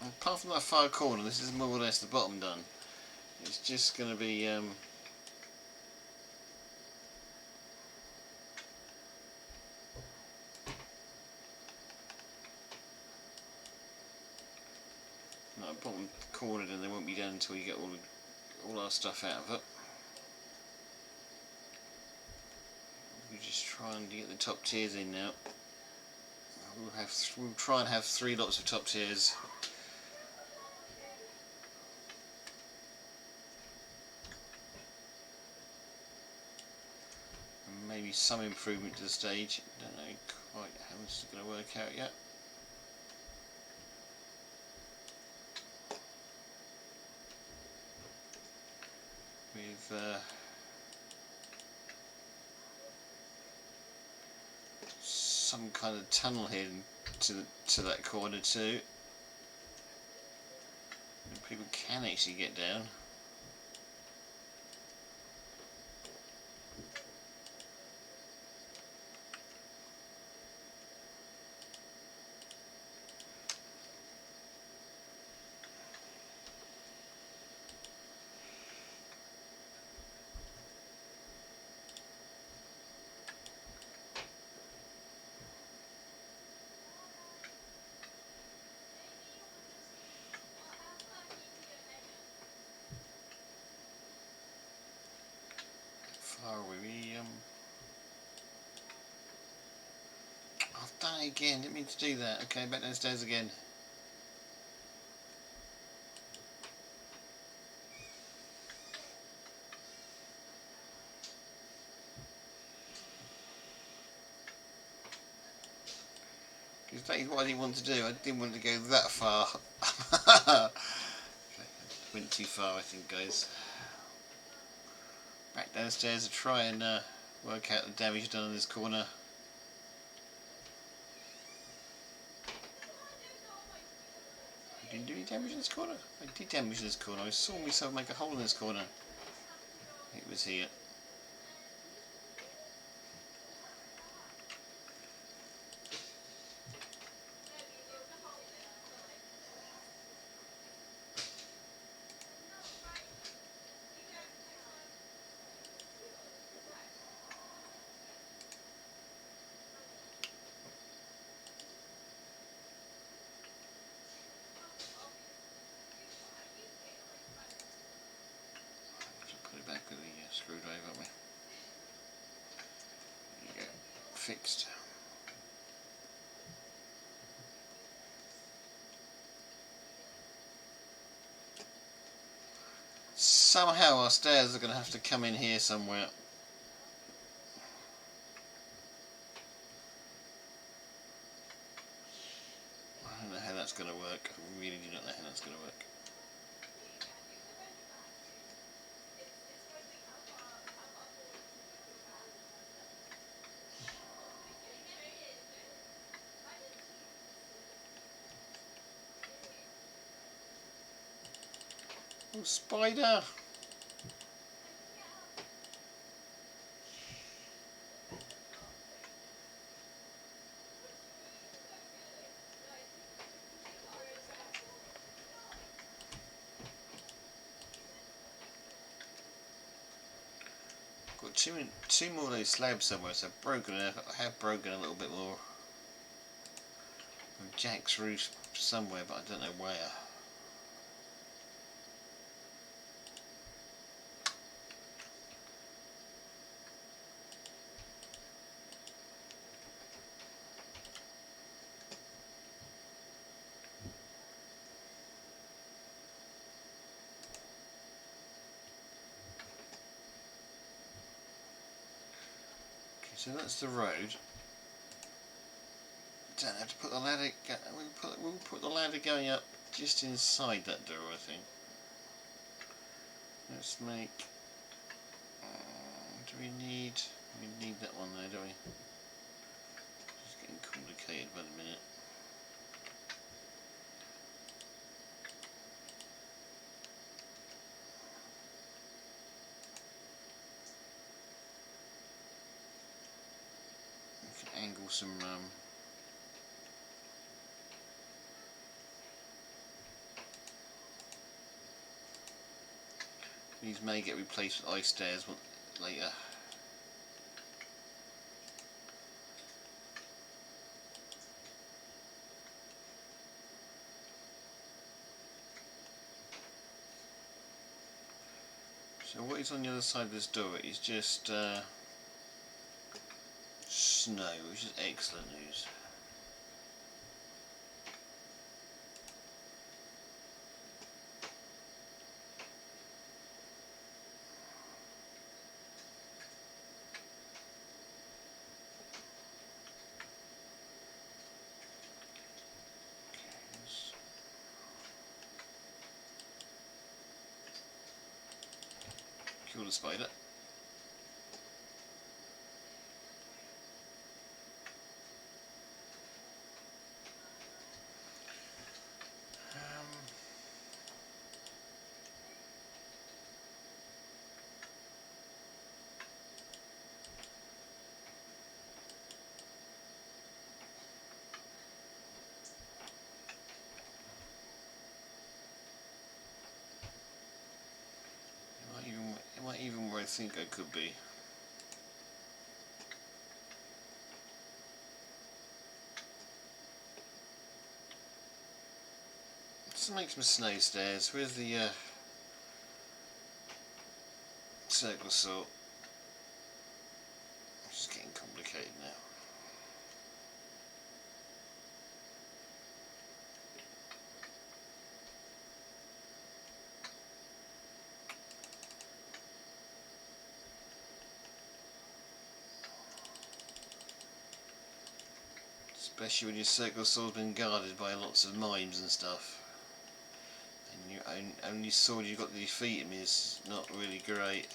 Apart from that far corner, this is more or less the bottom done. It's just going to be not a bottom corner, and they won't be done until you get all our stuff out of it. We just try and get the top tiers in now. We'll try and have 3 lots of top tiers. And maybe some improvement to the stage. Don't know quite how this is going to work out yet. With some kind of tunnel here to that corner too. And people can actually get down. Far away. I've done it again, didn't mean to do that. Okay, back downstairs again. Because that is what I didn't want to do. I didn't want to go that far. Went too far, I think, guys. Back downstairs to try and work out the damage done on this corner. I didn't do any damage in this corner. I did damage in this corner. I saw myself make a hole in this corner. It was here. Back with the screwdriver on me. There you go, fixed. Somehow our stairs are going to have to come in here somewhere. I don't know how that's going to work. I really do not know how that's going to work. Oh, spider! Got two more of those slabs somewhere, so I have broken a little bit more. Jack's roof somewhere, but I don't know where. So that's the road. Don't have to put the ladder. We'll put the ladder going up just inside that door, I think. Let's make. Do we need? We need that one there, do we? It's getting complicated by the minute. We can angle some. These may get replaced with ice stairs later. what is on the other side of this door is just snow, which is excellent news. Kill the spider. It might even where I think I could be. Let's make some snow stairs. Where's the circle saw? This is getting complicated now. Especially when your circle saw's been guarded by lots of mimes and stuff. And your only sword you've got to defeat him is not really great.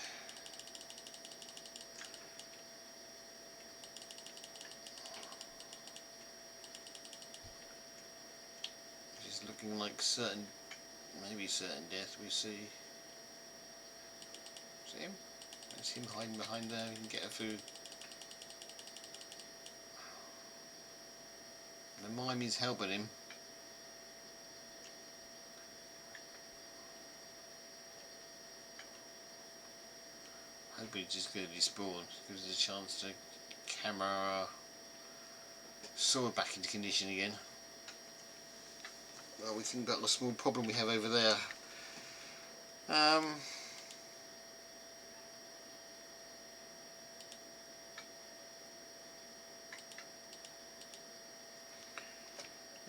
It's looking like maybe certain death we see. See him? There's him hiding behind there, we can get a food. The mime is helping him. Hoping he's just going to despawn. Gives us a chance to camera our sword back into condition again. Well, we think about the small problem we have over there.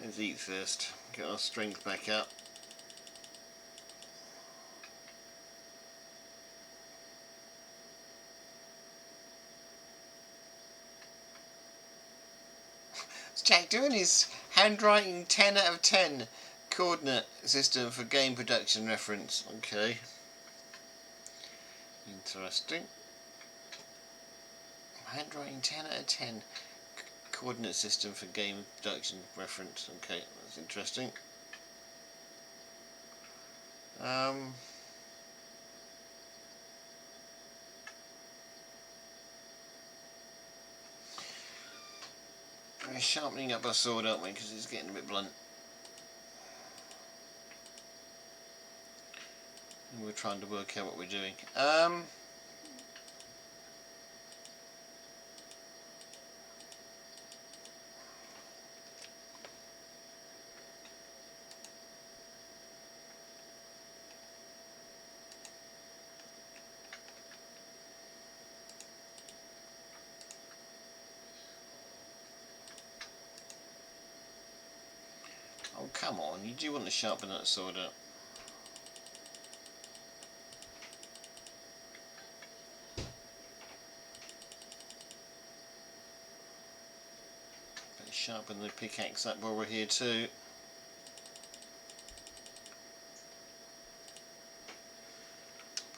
Let's eat first, get our strength back up. What's Jack doing? His handwriting 10 out of 10 coordinate system for game production reference. Okay. Interesting. Handwriting 10 out of 10. Coordinate system for game production reference. Okay, that's interesting. We're sharpening up our sword, aren't we? Because it's getting a bit blunt. And we're trying to work out what we're doing. Oh, come on, you do want to sharpen that sword up. Better sharpen the pickaxe up while we're here too.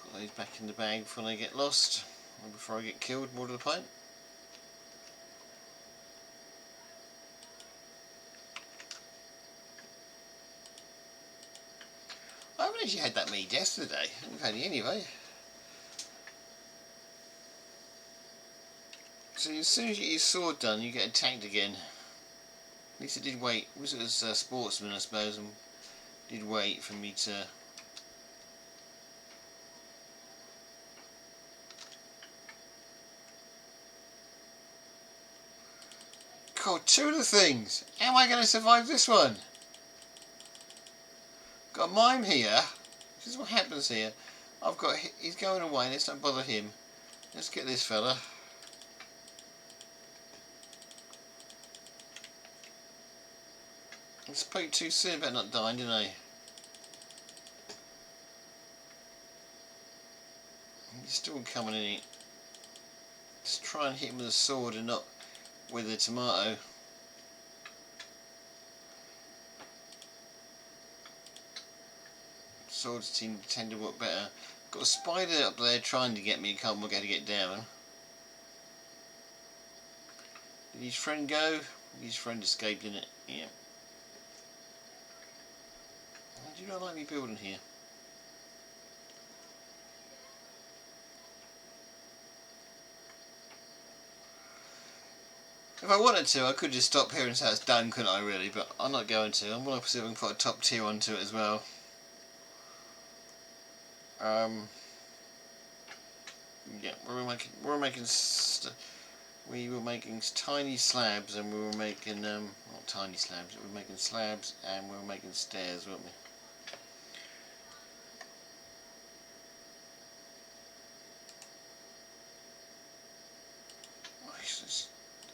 Put those back in the bag before they get lost, or before I get killed, more to the point. I haven't actually had that many deaths today. We've had any anyway. So as soon as you get your sword done, you get attacked again. At least it did wait. It was a sportsman, I suppose, and did wait for me to. God, two of the things. How am I going to survive this one? Got a mime here. This is what happens here. He's going away. Let's not bother him. Let's get this fella. I spoke too soon about not dying, didn't I? He's still coming in. Just try and hit him with a sword and not with a tomato. Swords tend to work better. Got a spider up there trying to get me. Can't work out to get down. Did his friend go? His friend escaped, didn't it? Yeah. Do you not like me building here? If I wanted to, I could just stop here and say it's done, couldn't I, really? But I'm not going to. I'm going to see if I can put a top tier onto it as well. Yeah, we were making tiny slabs, and we were making not tiny slabs. We were making slabs, and we were making stairs, weren't we?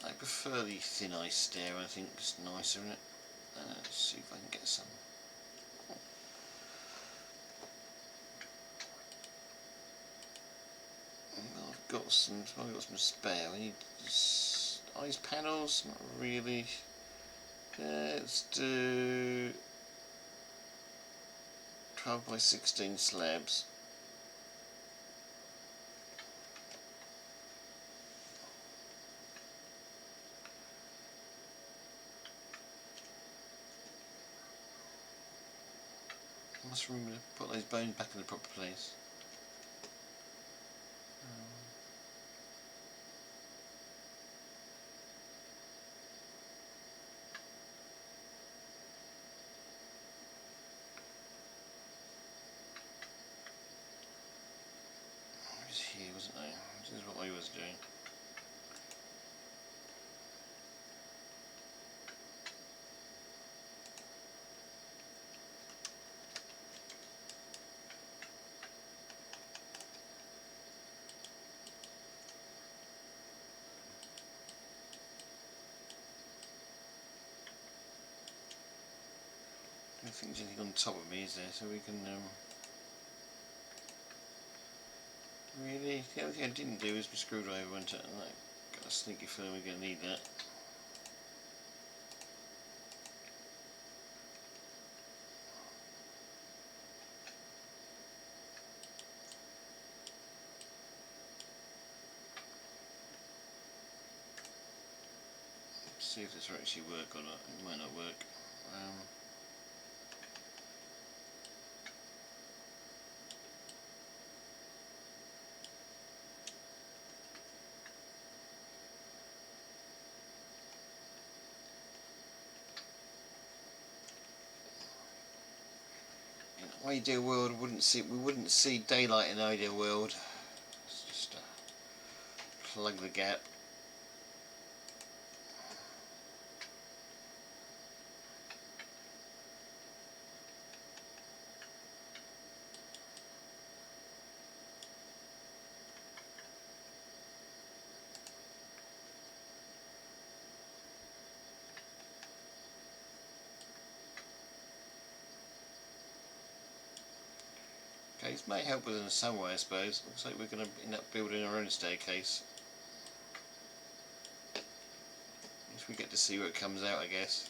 I prefer the thin ice stair. I think it's nicer, isn't it? Let's see if I can get some. I've got some spare. We need ice panels. Not really. Let's do 12 by 16 slabs. I must remember to put those bones back in the proper place. I was here, wasn't I? This is what I was doing. I don't think there's anything on top of me, is there? So we can really, the only thing I didn't do was my screwdriver, wasn't it? And I got a sneaky feeling we're going to need that. Let's see if this will actually work or not. It might not work. Ideal world we wouldn't see daylight in an ideal world. Let's just plug the gap. Okay, this may help us in some way, I suppose. Looks like we're going to end up building our own staircase. If we get to see what comes out, I guess.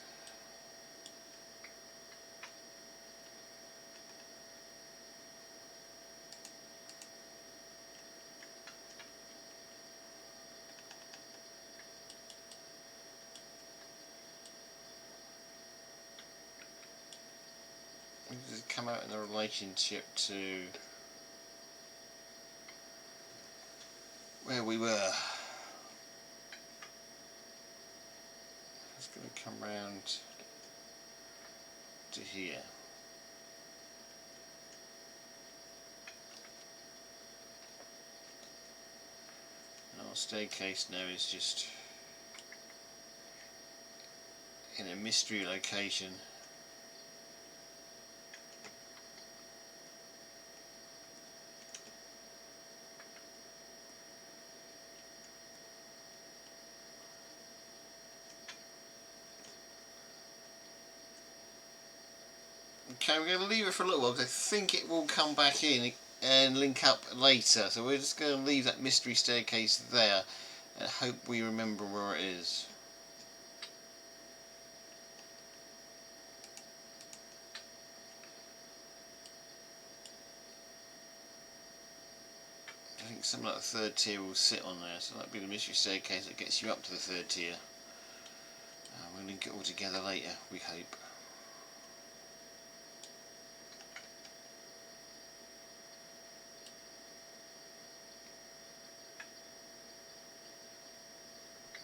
Does it come out in a relationship to where we were? It's going to come round to here. And our staircase now is just in a mystery location. Okay, we're going to leave it for a little while because I think it will come back in and link up later. So we're just going to leave that mystery staircase there and hope we remember where it is. I think something like the third tier will sit on there, so that'll be the mystery staircase that gets you up to the third tier. We'll link it all together later, we hope.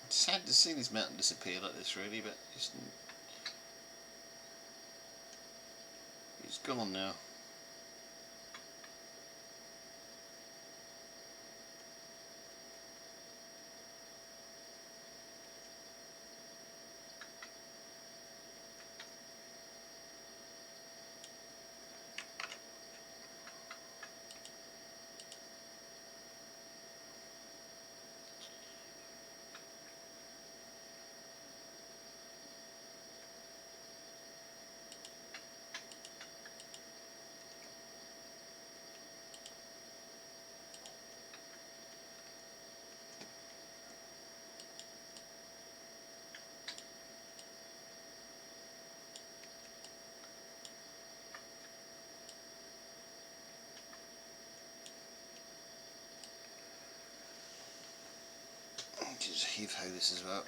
It's sad to see this mountain disappear like this really, but it's gone now. Just heave-ho this as well.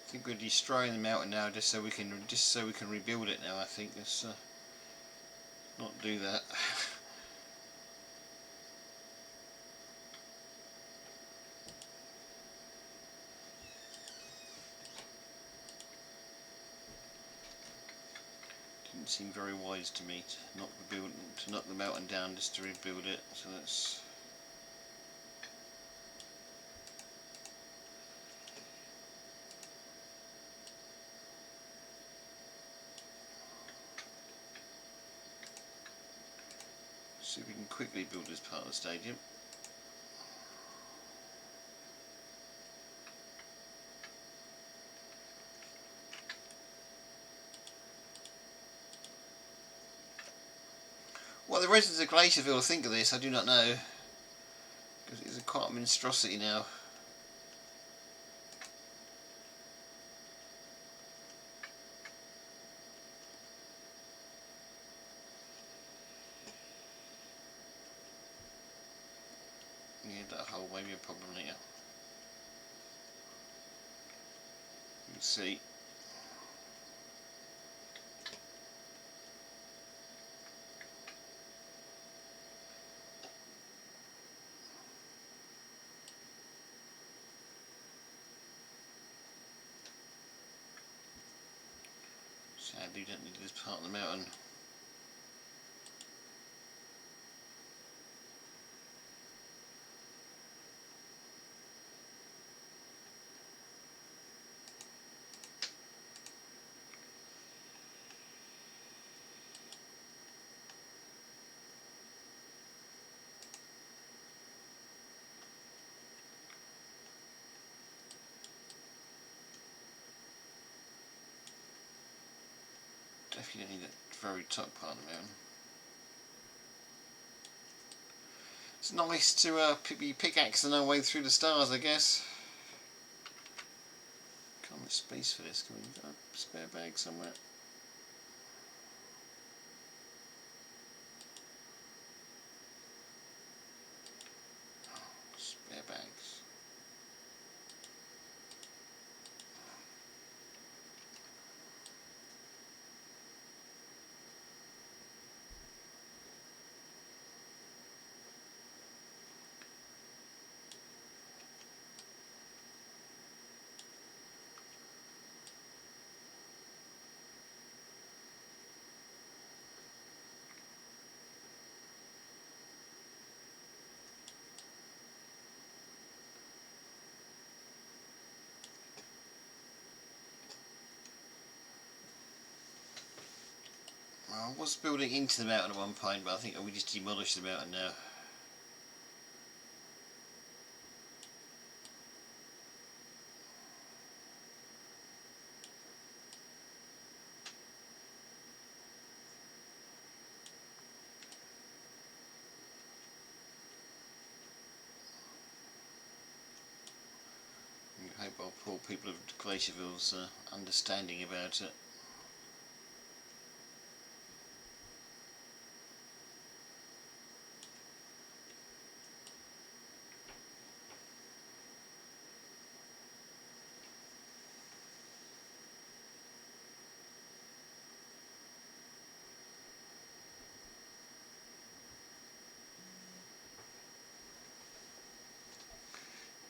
I think we're destroying the mountain now just so we can rebuild it now. I think let's not do that. Didn't seem very wise to me to knock the mountain down just to rebuild it. So let's. See if we can quickly build this part of the stadium. What the residents of Galaceville think of this, I do not know, because it is quite a monstrosity now. Yeah, that hole may be a problem later. We'll see. Sadly, we don't need this part of the mountain. Definitely need that very top part of the mountain. It's nice to be pickaxing our way through the stars, I guess. Can't have space for this. Can we got a spare bag somewhere? Spare bags. I was building into the mountain at one point, but I think we just demolished the mountain now. I hope our poor people of Galaceville's understanding about it.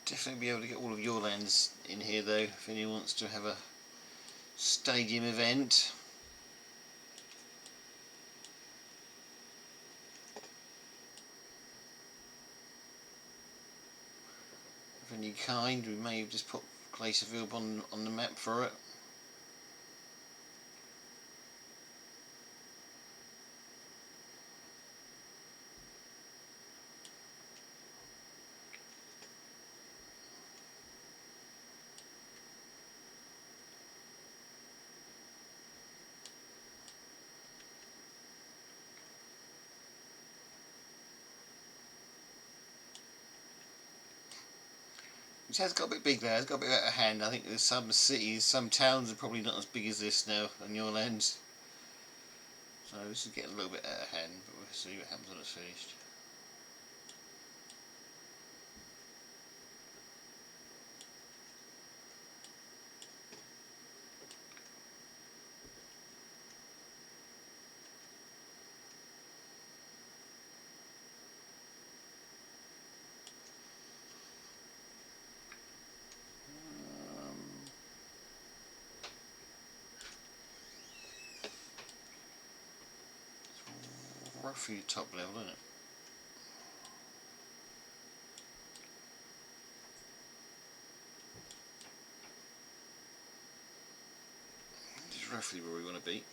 Definitely be able to get all of your lands in here though, if anyone wants to have a stadium event. Of any kind, we may have just put Galaceville on the map for it. Which has got a bit big there, it's got a bit out of hand. I think there's some cities, some towns are probably not as big as this now on your lands. So this is getting a little bit out of hand, but we'll see what happens when it's finished. Roughly top level, isn't it? This is roughly where we want to be.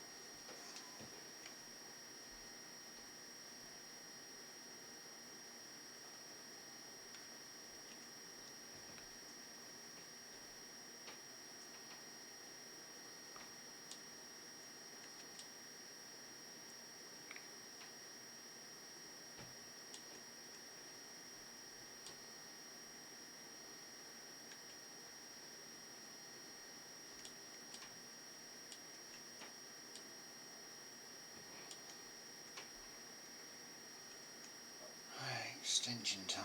Extension time.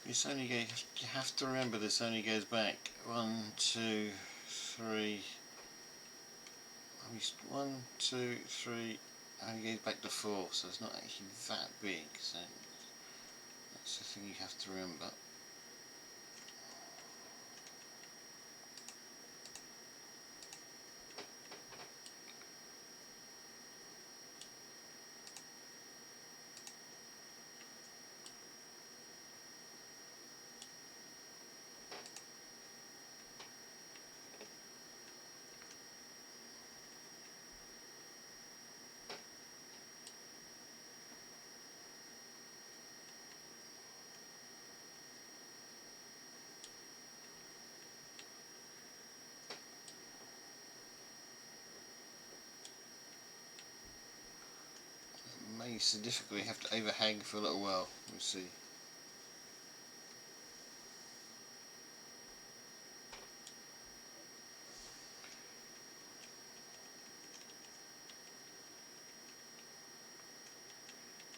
This only goes, you have to remember this only goes back 1, 2, 3, 1, 2, 3, only goes back to 4, so it's not actually that big, so that's the thing you have to remember. May significantly have to overhang for a little while, we'll see.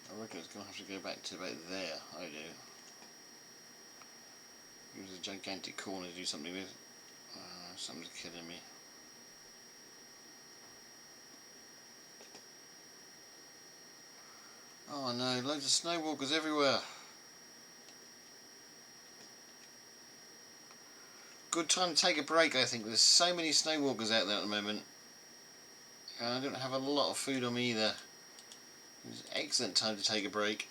I reckon it's going to have to go back to about there, I do. Use a gigantic corner to do something with. Something's killing me. Oh no, loads of snowwalkers everywhere. good time to take a break, I think. There's so many snowwalkers out there at the moment. And I don't have a lot of food on me either. It's an excellent time to take a break.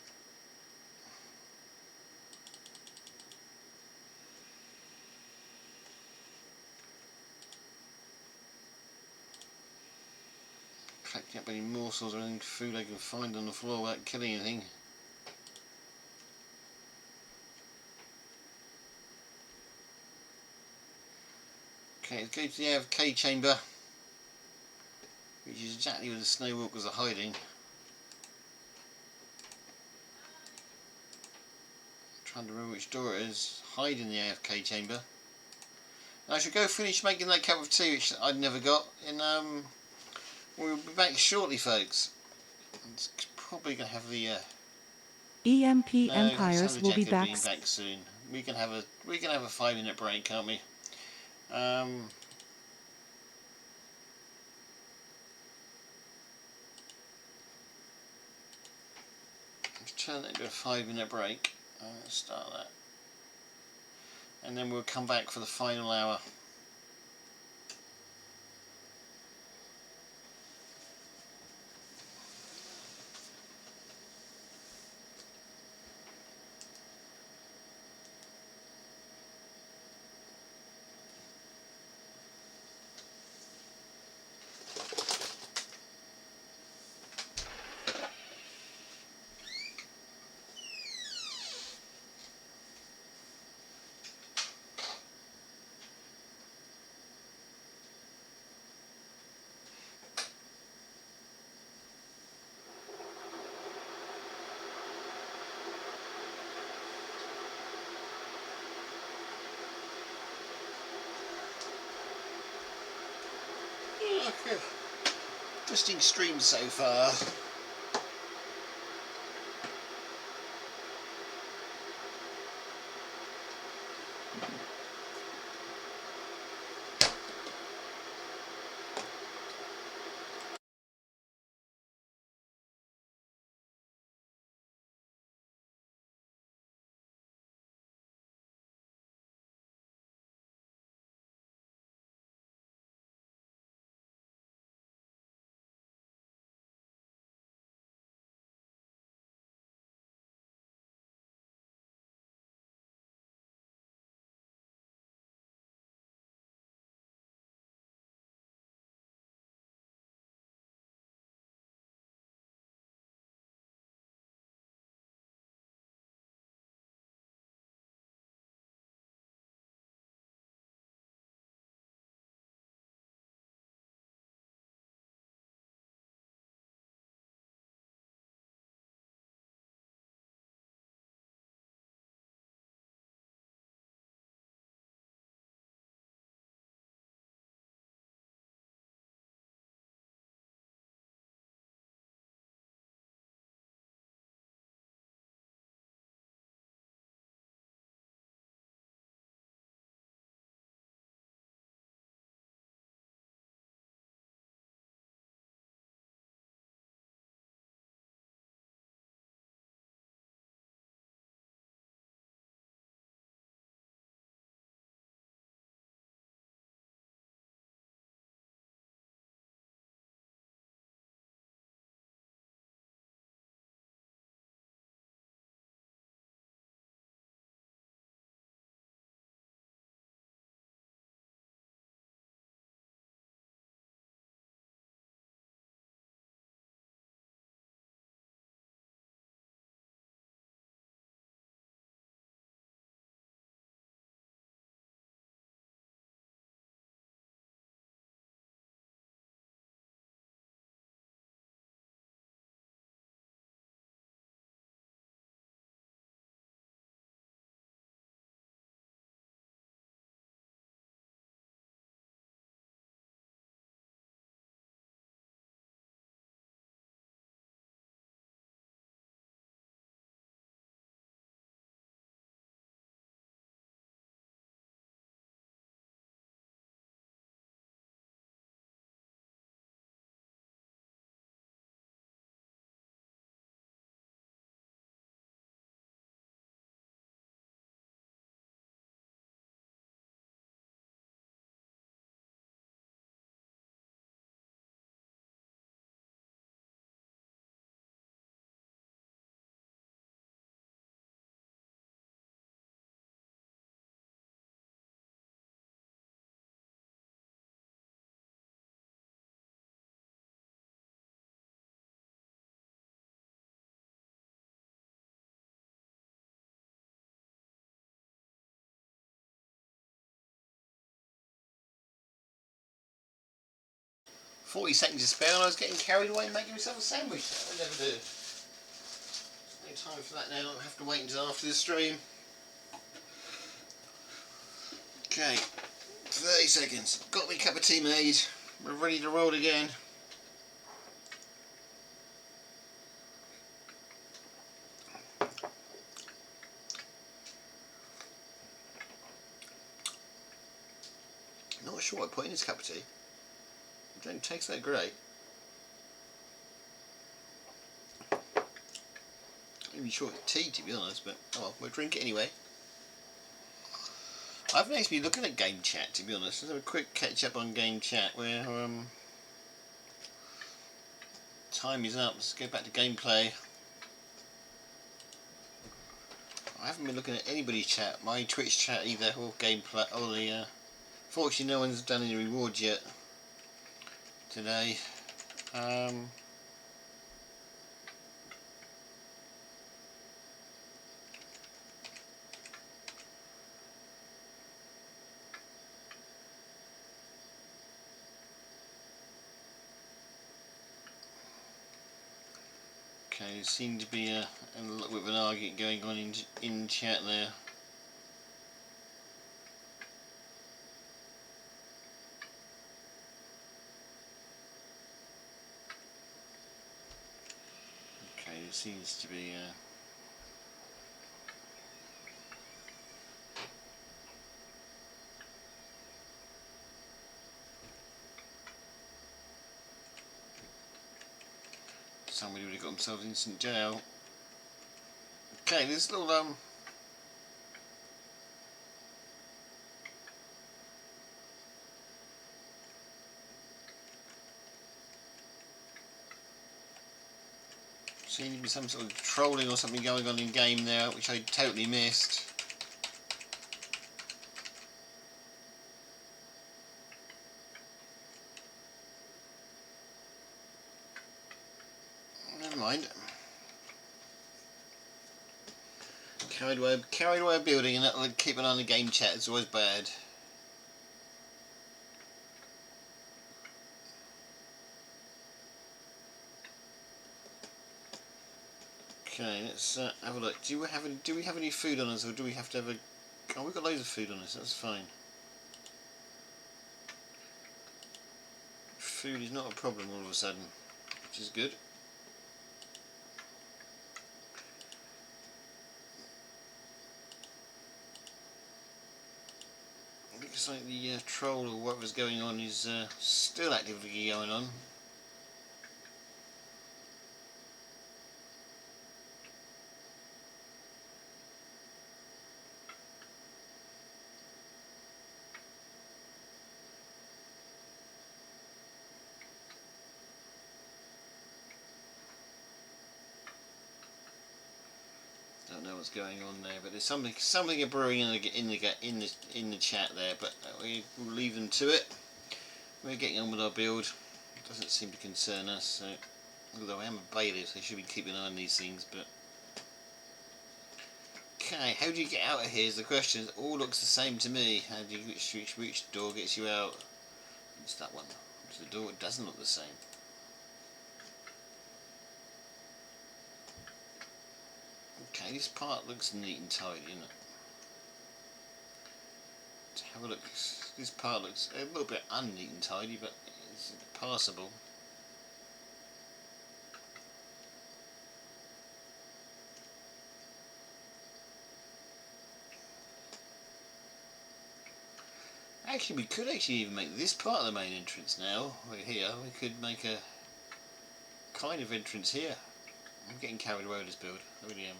Collecting up any morsels or any food I can find on the floor without killing anything. Okay, let's go to the AFK chamber, which is exactly where the snowwalkers are hiding. Trying to remember which door it is. Hide in the AFK chamber. And I should go finish making that cup of tea, which I'd never got. And we'll be back shortly, folks. It's probably gonna have the EMP no, Empires will be back. being back soon. We can have a 5-minute break, can't we? Let's turn that into a 5-minute break. Let's start that, and then we'll come back for the final hour. Interesting stream so far. 40 seconds to spare and I was getting carried away making myself a sandwich. That I never do. No time for that now, I'll have to wait until after the stream. Okay, 30 seconds. Got me a cup of tea made. We're ready to roll again. Not sure what I put in this cup of tea. It don't taste that great. Not even sure it's tea, to be honest, but oh well, we'll drink it anyway. I haven't actually been looking at game chat, to be honest. Let's have a quick catch up on game chat where time is up. Let's go back to gameplay. I haven't been looking at anybody's chat, my Twitch chat either, or gameplay, or the fortunately no one's done any rewards yet today. Okay, there seemed to be a little bit of an argument going on in chat there. Okay, there seems to be somebody would have got themselves in instant jail. Okay, this little seems to be some sort of trolling or something going on in game there, which I totally missed. Never mind. Carried away a building, and that'll keep an eye on the game chat. It's always bad. Okay, let's have a look. Do we have any food on us, or do we have to have a? Oh, we've got loads of food on us. That's fine. Food is not a problem all of a sudden, which is good. Looks like the troll or whatever's going on is still actively going on. Don't know what's going on there, but there's something brewing in the chat there. But we'll leave them to it. We're getting on with our build. It doesn't seem to concern us. So, although I am a bailiff, so I should be keeping an eye on these things. But okay, how do you get out of here? Is the question. It all looks the same to me. How do you which door gets you out? It's that one. It's the door. It doesn't look the same. Okay, this part looks neat and tidy, isn't it? To have a look, this part looks a little bit unneat and tidy, but it's passable. Actually, we could even make this part of the main entrance now. We're here, we could make a kind of entrance here. I'm getting carried away with this build, I really am.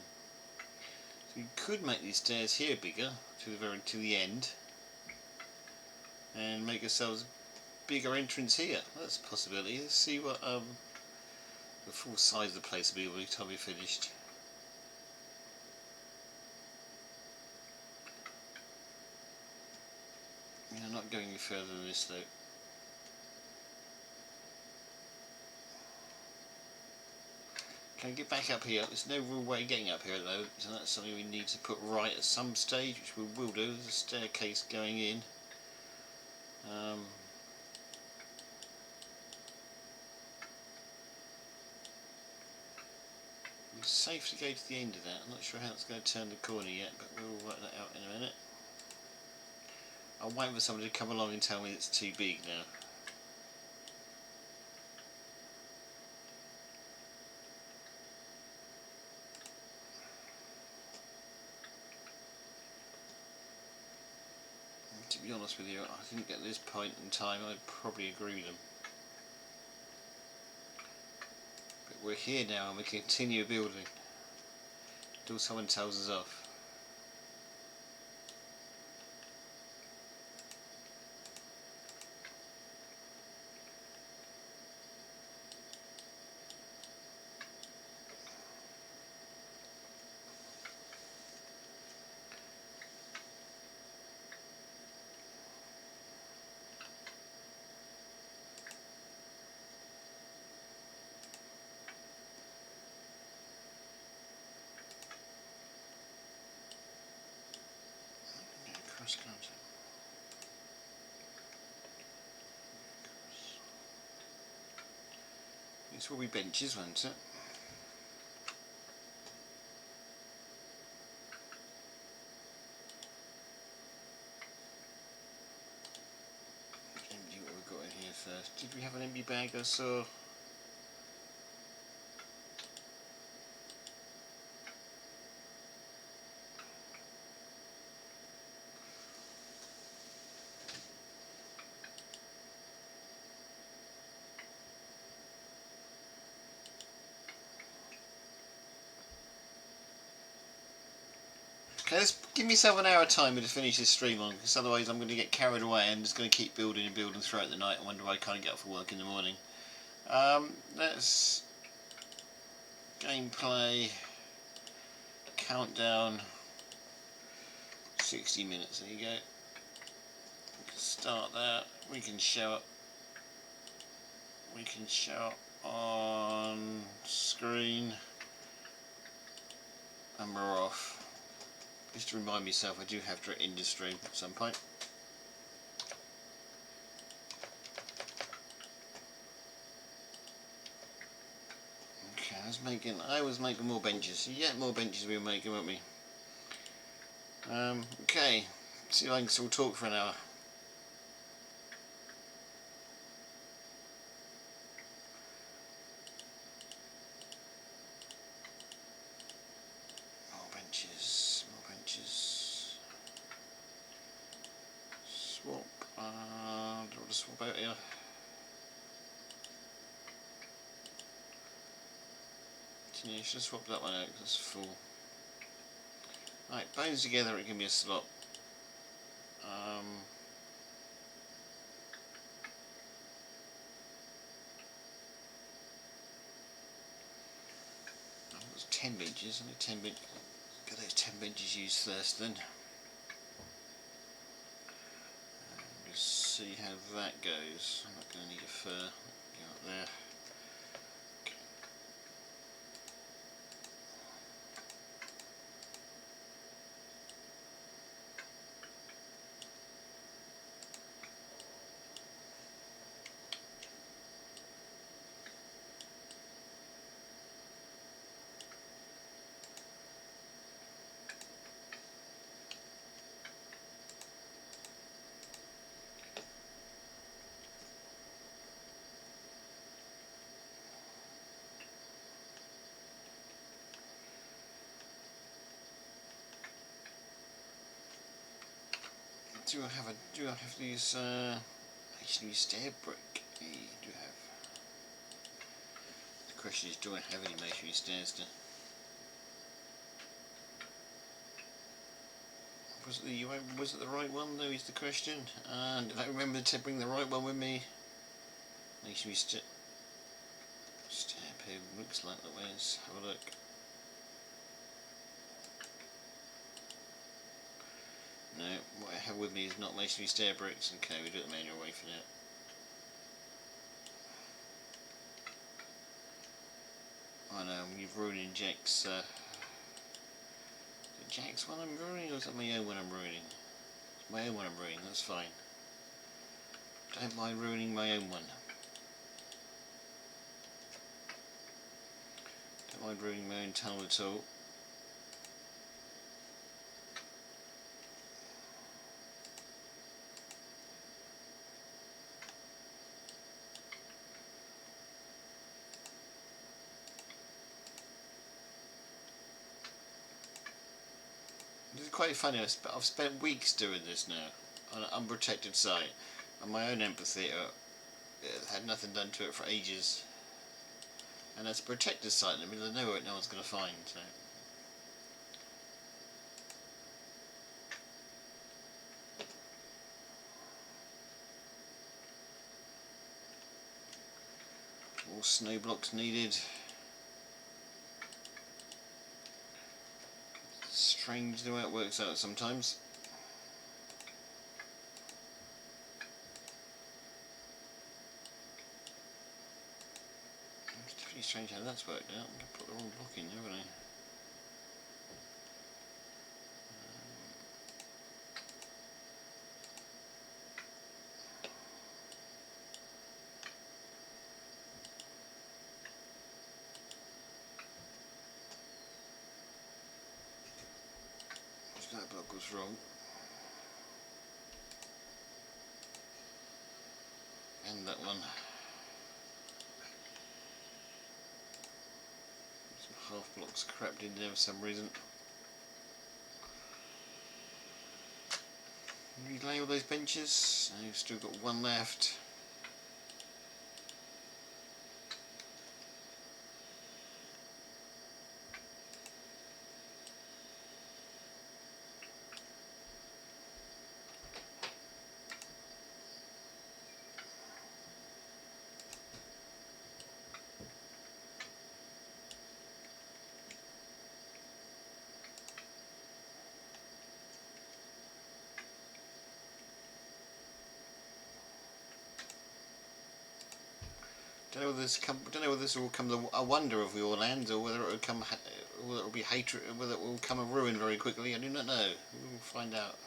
So we could make these stairs here bigger to the end, and make ourselves a bigger entrance here. That's a possibility. Let's see what the full size of the place will be by the time we're finished. I'm not going any further than this though. Can I get back up here? There's no real way of getting up here though, so that's something we need to put right at some stage, which we will do. There's a staircase going in. It's safe to go to the end of that. I'm not sure how it's going to turn the corner yet, but we'll work that out in a minute. I'll wait for somebody to come along and tell me it's too big now. And to be honest with you, I think at this point in time I'd probably agree with them. But we're here now and we continue building until someone tells us off. Cross country. This will be benches, won't it? Empty what we've got in here first. Did we have an empty bag I saw? Okay, let's give myself an hour time to finish this stream on, because otherwise I'm going to get carried away and just going to keep building and building throughout the night and wonder why I can't get up for work in the morning. Let's gameplay countdown 60 minutes. There you go. We can start that. We can show up. We can show up on screen, and we're off. Just to remind myself, I do have to end the stream at some point. Okay, I was making more benches. Yeah, more benches we were making, weren't we? Okay, see if I can still talk for an hour. More benches. Swap. Do I want to swap out here? Yeah, should have swapped that one out because it's full. Right, bones together, it can be a slot. There's 10 benches, only 10 benches. Get those 10 benches used first then. Just see how that goes. I'm not going to need a fur. Go up there. Do I have these actually stair brick? I do have. The question is, do I have any masonry stairs to? Was it the right one though is the question? And did I remember to bring the right one with me? Masonry stair pair looks like that way. Let's have a look. No, what I have with me is not masonry stair bricks. Okay, we do it the manual way for now. I know, you've ruining Jack's. Is it Jack's one I'm ruining, or is it my own one I'm ruining? It's my own one I'm ruining, that's fine. Don't mind ruining my own one. mind ruining my own tunnel at all. This is quite funny. I've spent weeks doing this now on an unprotected site on my own amphitheater. It had nothing done to it for ages, and that's a protected site in the middle of nowhere no one's going to find. So. More snow blocks needed. Strange the way it works out sometimes. It's pretty strange how that's worked out. I put the wrong block in there, haven't I? That block was wrong. And that one. Some half blocks crapped in there for some reason. Relay all those benches. Now you've still got one left. Don't know whether this will come a wonder of your land, or whether it will come, whether it will be hatred, whether it will come a ruin very quickly. I do not know. We will find out.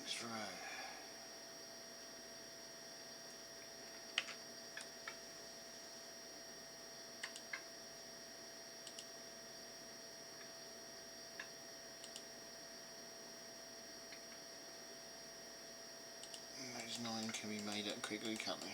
That's right. Those 9 can be made up quickly, can't they?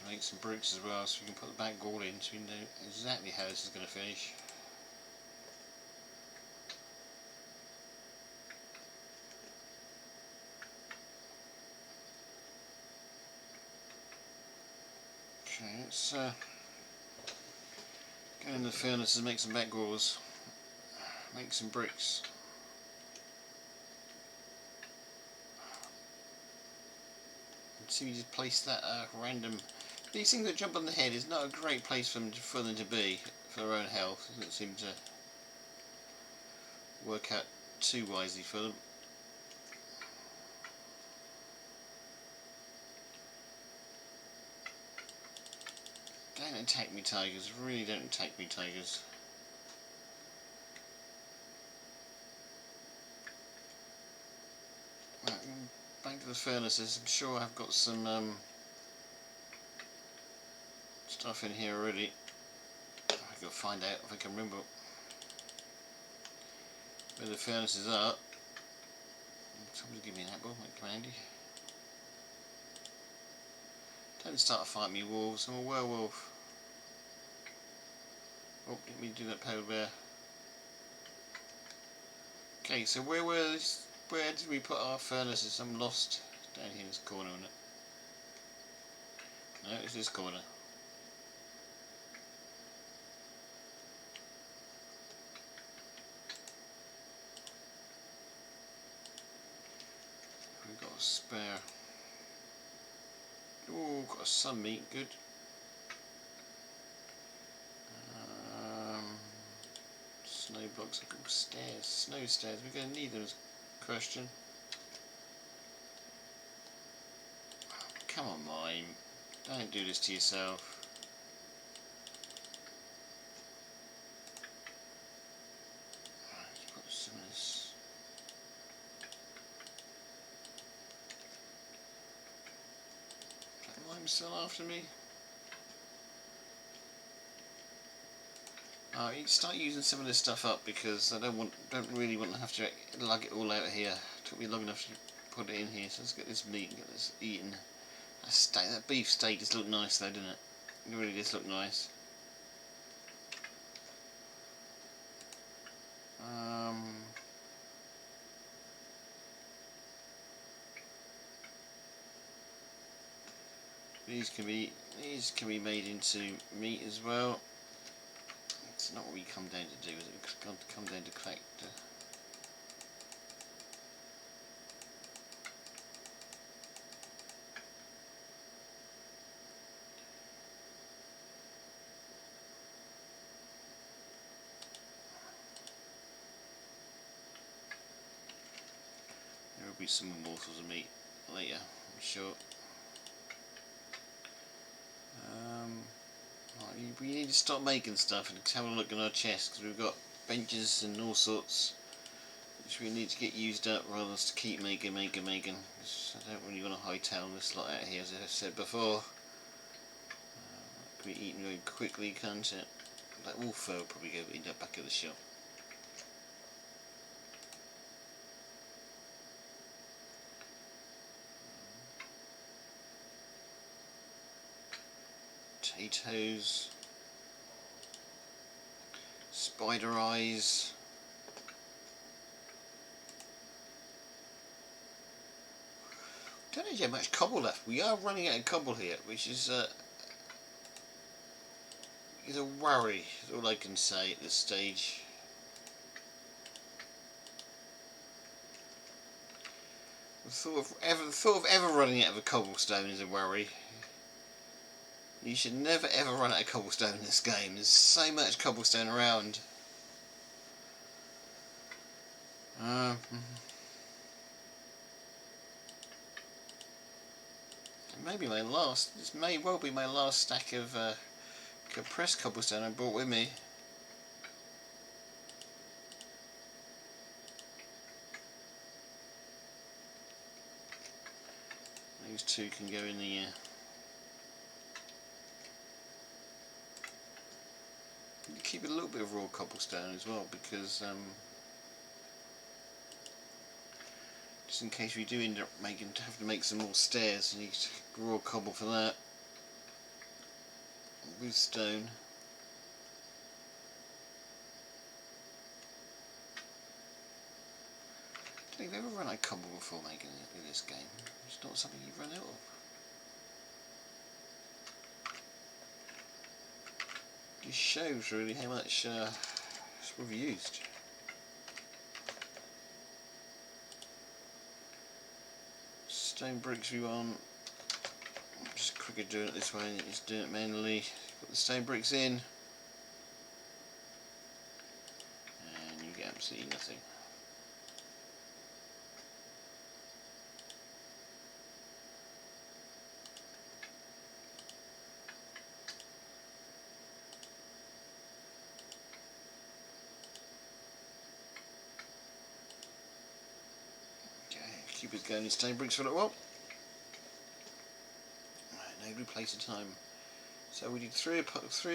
Make some bricks as well, so we can put the back wall in, so we know exactly how this is going to finish. Okay, let's go in the furnace and make some back walls, make some bricks. See, we just place that random. These things that jump on the head is not a great place for them to be, for their own health. It doesn't seem to work out too wisely for them. Don't attack me, tigers. Really don't attack me, tigers. Right, back to the furnaces. I'm sure I've got some stuff in here already. I've got to find out if I can remember where the furnaces are. Somebody give me an apple, might come handy. Don't start to fight me, wolves. I'm a werewolf. Oh, let me do that polar bear. Okay, so where did we put our furnaces? I'm lost down here in this corner, isn't it? No, it's this corner. We've got a spare. Oh, got some meat, good. Snow blocks, I've got stairs, snow stairs. We're going to need them as a question. Come on, Mime. Don't do this to yourself. Let's put some of this. Is that Mime still after me? You start using some of this stuff up because I don't really want to have to lug it all out here. It took me long enough to put it in here, so let's get this meat and get this eaten. That beef steak does look nice though, doesn't it? It really does look nice. These can be made into meat as well. It's not what we come down to do, is it? We've come down to collect. There will be some more morsels of meat later, I'm sure. We need to stop making stuff and have a look in our chest because we've got benches and all sorts which we need to get used up rather than to keep making. I don't really want to hightail this lot out here, as I said before. It can be eaten very quickly, can't it? That wolf fur will probably go in the back of the shop. Potatoes. Spider eyes. Don't know how much cobble left. We are running out of cobble here, which is a worry. Is all I can say at this stage. The thought of ever running out of a cobblestone is a worry. You should never ever run out of cobblestone in this game. There's so much cobblestone around. This may well be my last stack of compressed cobblestone I brought with me. Those two can go in the keep a little bit of raw cobblestone as well, because just in case we do end up have to make some more stairs, you need raw cobble for that. With stone. I don't think I've ever run out of cobble before making it in this game. It's not something you run out of. It shows really how much we've used. Stone bricks we want. Just quicker doing it this way than just doing it manually. Put the stone bricks in, and you get absolutely nothing. Keep it going in stone bricks for a little while. Right, no replace the time. So we did three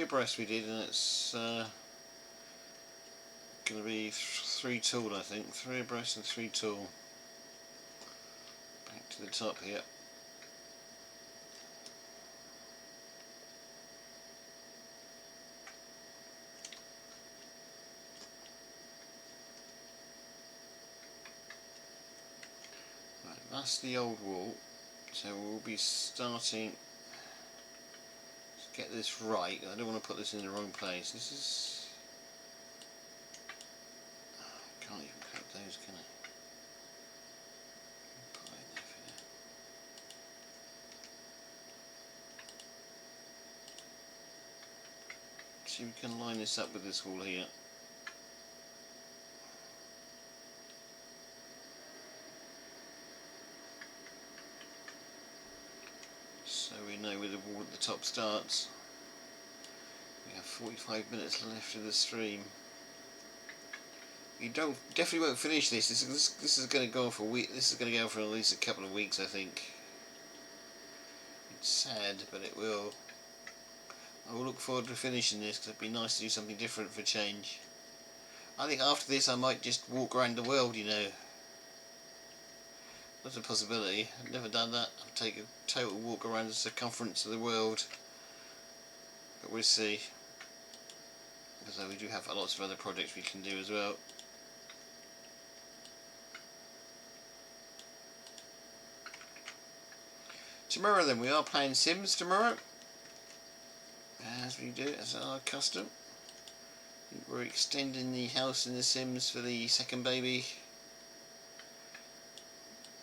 abreast we did, and it's going to be 3 tool, I think. 3 abreast and 3 tool. Back to the top here. That's the old wall, so we'll be starting to get this right. I don't want to put this in the wrong place. This is... can't even cut those, can I? Put that in there for now. See, we can line this up with this wall here. So we know where the wall at the top starts. We have 45 minutes left of the stream. You definitely won't finish this. This is going to go on for a week. This is going to go for at least a couple of weeks, I think. It's sad, but it will. I will look forward to finishing this because it'd be nice to do something different for change. I think after this I might just walk around the world, you know. That's a possibility. I've never done that. I'll take a total walk around the circumference of the world. But we'll see. Because we do have lots of other projects we can do as well. Tomorrow then, we are playing Sims tomorrow. As we do, as our custom. We're extending the house in the Sims for the second baby.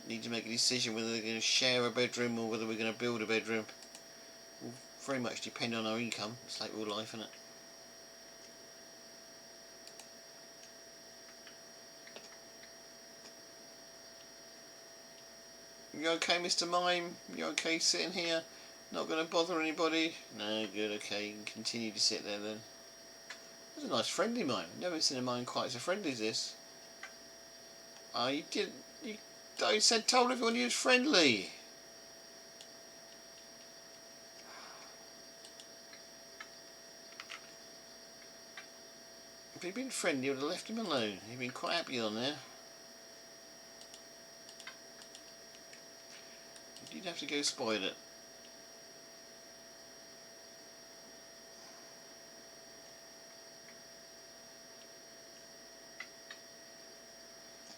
Need to make a decision whether they're going to share a bedroom or whether we're going to build a bedroom. Will very much depend on our income. It's like all life, isn't it? You okay, Mr. Mime? You okay sitting here? Not going to bother anybody? No, good, okay. You can continue to sit there then. That's a nice friendly mime. Never seen a mime quite so friendly as this. Oh, you did. You told everyone he was friendly. If he'd been friendly, you would have left him alone. He'd been quite happy on there. You did have to go spoil it.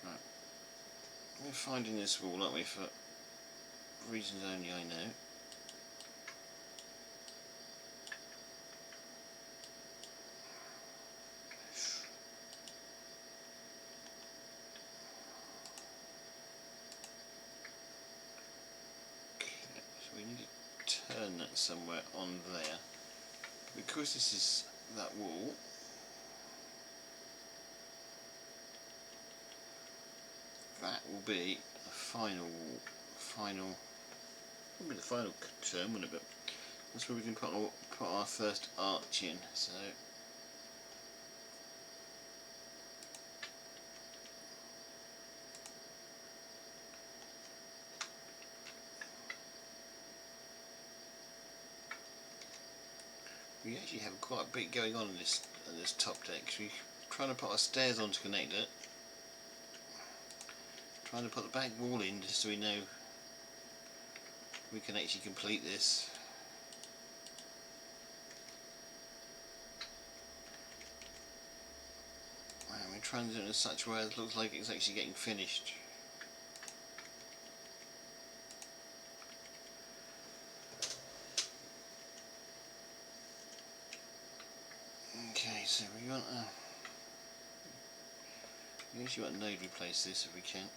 Right. We're finding this wall, aren't we, for reasons only I know. We need to turn that somewhere on there. Because this is that wall, that will be a final, probably the final turn, wouldn't it? That's where we can put our first arch in. So we actually have quite a bit going on in this top deck. We're trying to put our stairs on to connect it. Trying to put the back wall in just so we know we can actually complete this. And we're trying to do it in such a way that it looks like it's actually getting finished. Okay, so we want to... we actually want to node replace this if we can.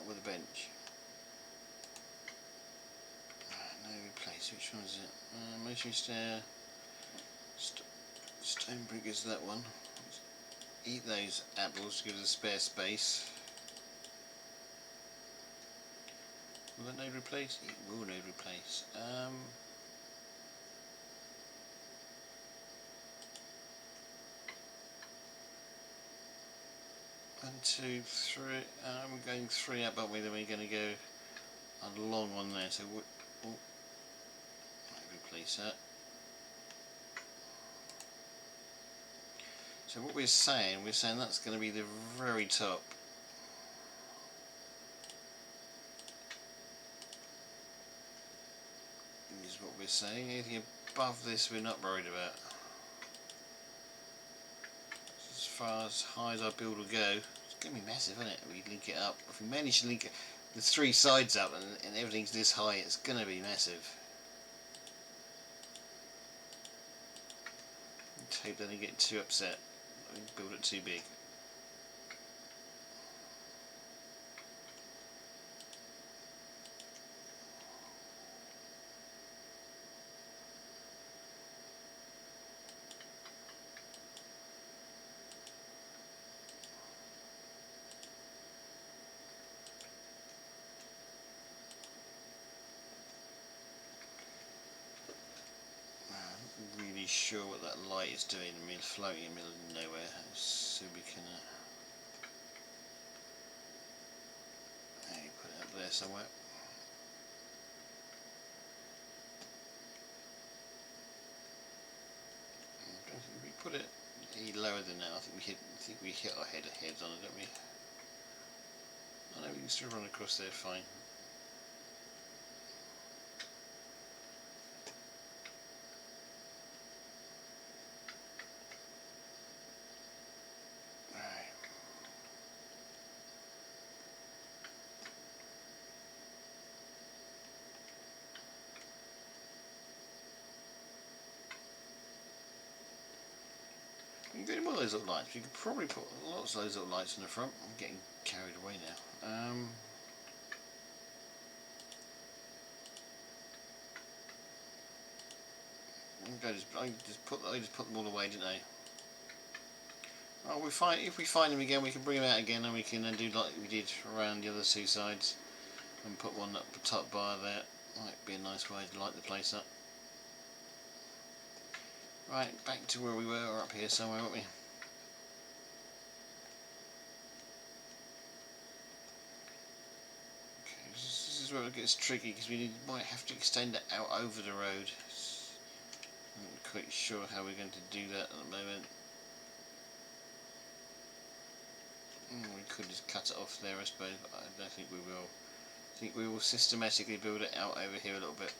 Up with a bench. No replace. Which one is it? Masonry stair. Stone brick is that one. Let's eat those apples to give us a spare space. Will that node replace? It will node replace. 1, 2, 3. We're going 3 up, aren't we? Then we're going to go a long one there. So we'll replace that. So what we're saying that's going to be the very top. Is what we're saying. Anything above this we're not worried about. As far as high as our build will go, it's going to be massive, isn't it? We link it up. If we manage to link the 3 sides up and everything's this high, it's going to be massive. Let's hope they don't get too upset. Build it too big. Really sure what that light is doing. I mean, floating in the middle of nowhere, so we can put it up there somewhere. I don't think we put it any lower than that. I think we hit our heads on it, don't we? I know we can still run across there fine. You can get one of those little lights. You could probably put lots of those little lights in the front. I'm getting carried away now. I just put them all away, didn't I? Oh, if we find them again, we can bring them out again, and we can do like we did around the other 2 sides, and put one up the top bar there. Might be a nice way to light the place up. Right, back to where we were, up here somewhere, weren't we? Okay, this is where it gets tricky, because we might have to extend it out over the road. I'm not quite sure how we're going to do that at the moment. We could just cut it off there, I suppose, but I don't think we will. I think we will systematically build it out over here a little bit.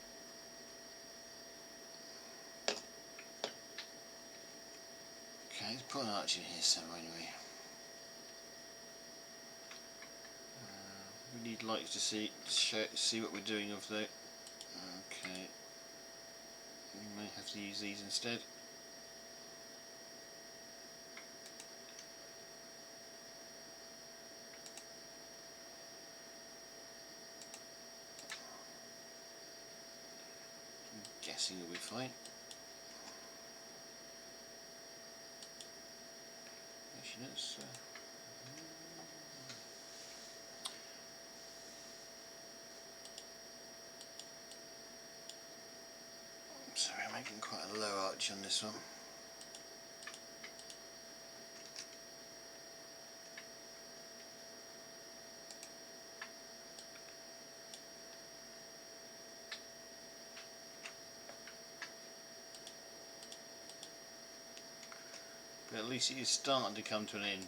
Okay, let's put an arch in here somewhere anyway. We need lights to see what we're doing of that. Okay, we may have to use these instead. I'm guessing it'll be fine. Actually, let's sorry, I'm making quite a low arch on this one. But at least it is starting to come to an end.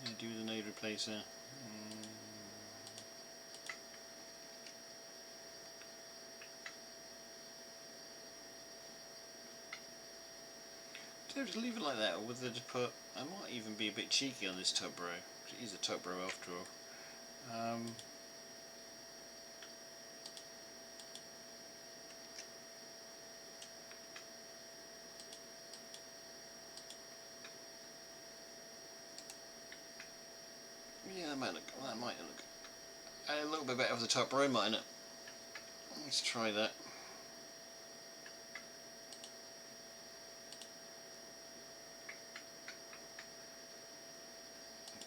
What do you do with the node replacer? Just leave it like that, or whether to put, I might even be a bit cheeky on this top row, because it is a top row after all. a little bit better for the top row, mightn't it? Let's try that.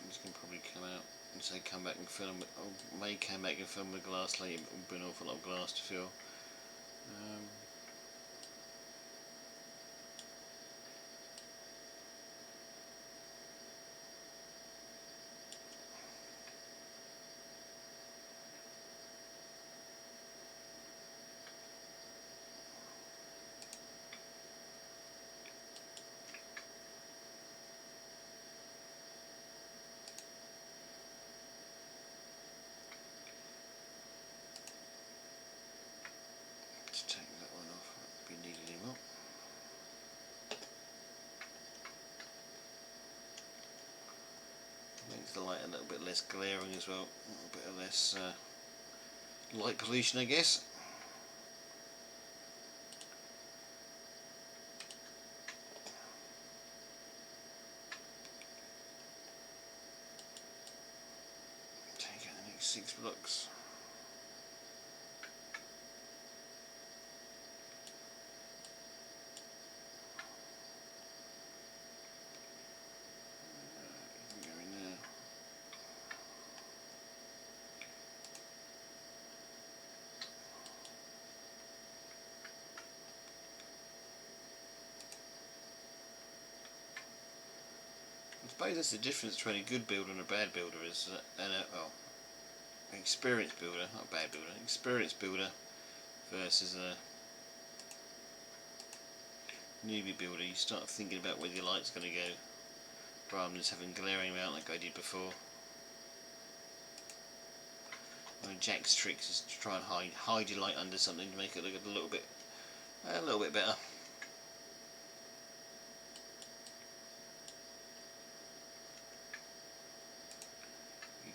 This can probably come out and say come back and film it. I may come back and film the glass later, but it will be an awful lot of glass to fill. Let's take that one off, won't be needed anymore. Makes the light a little bit less glaring as well, a little bit of less light pollution, I guess. Take out the next 6 blocks. I suppose that's the difference between a good builder and a bad builder, is an experienced builder, not a bad builder, an experienced builder versus a newbie builder. You start thinking about where your light's going to go, rather than just having glaring out like I did before. I mean, Jack's tricks is to try and hide your light under something to make it look a little bit better.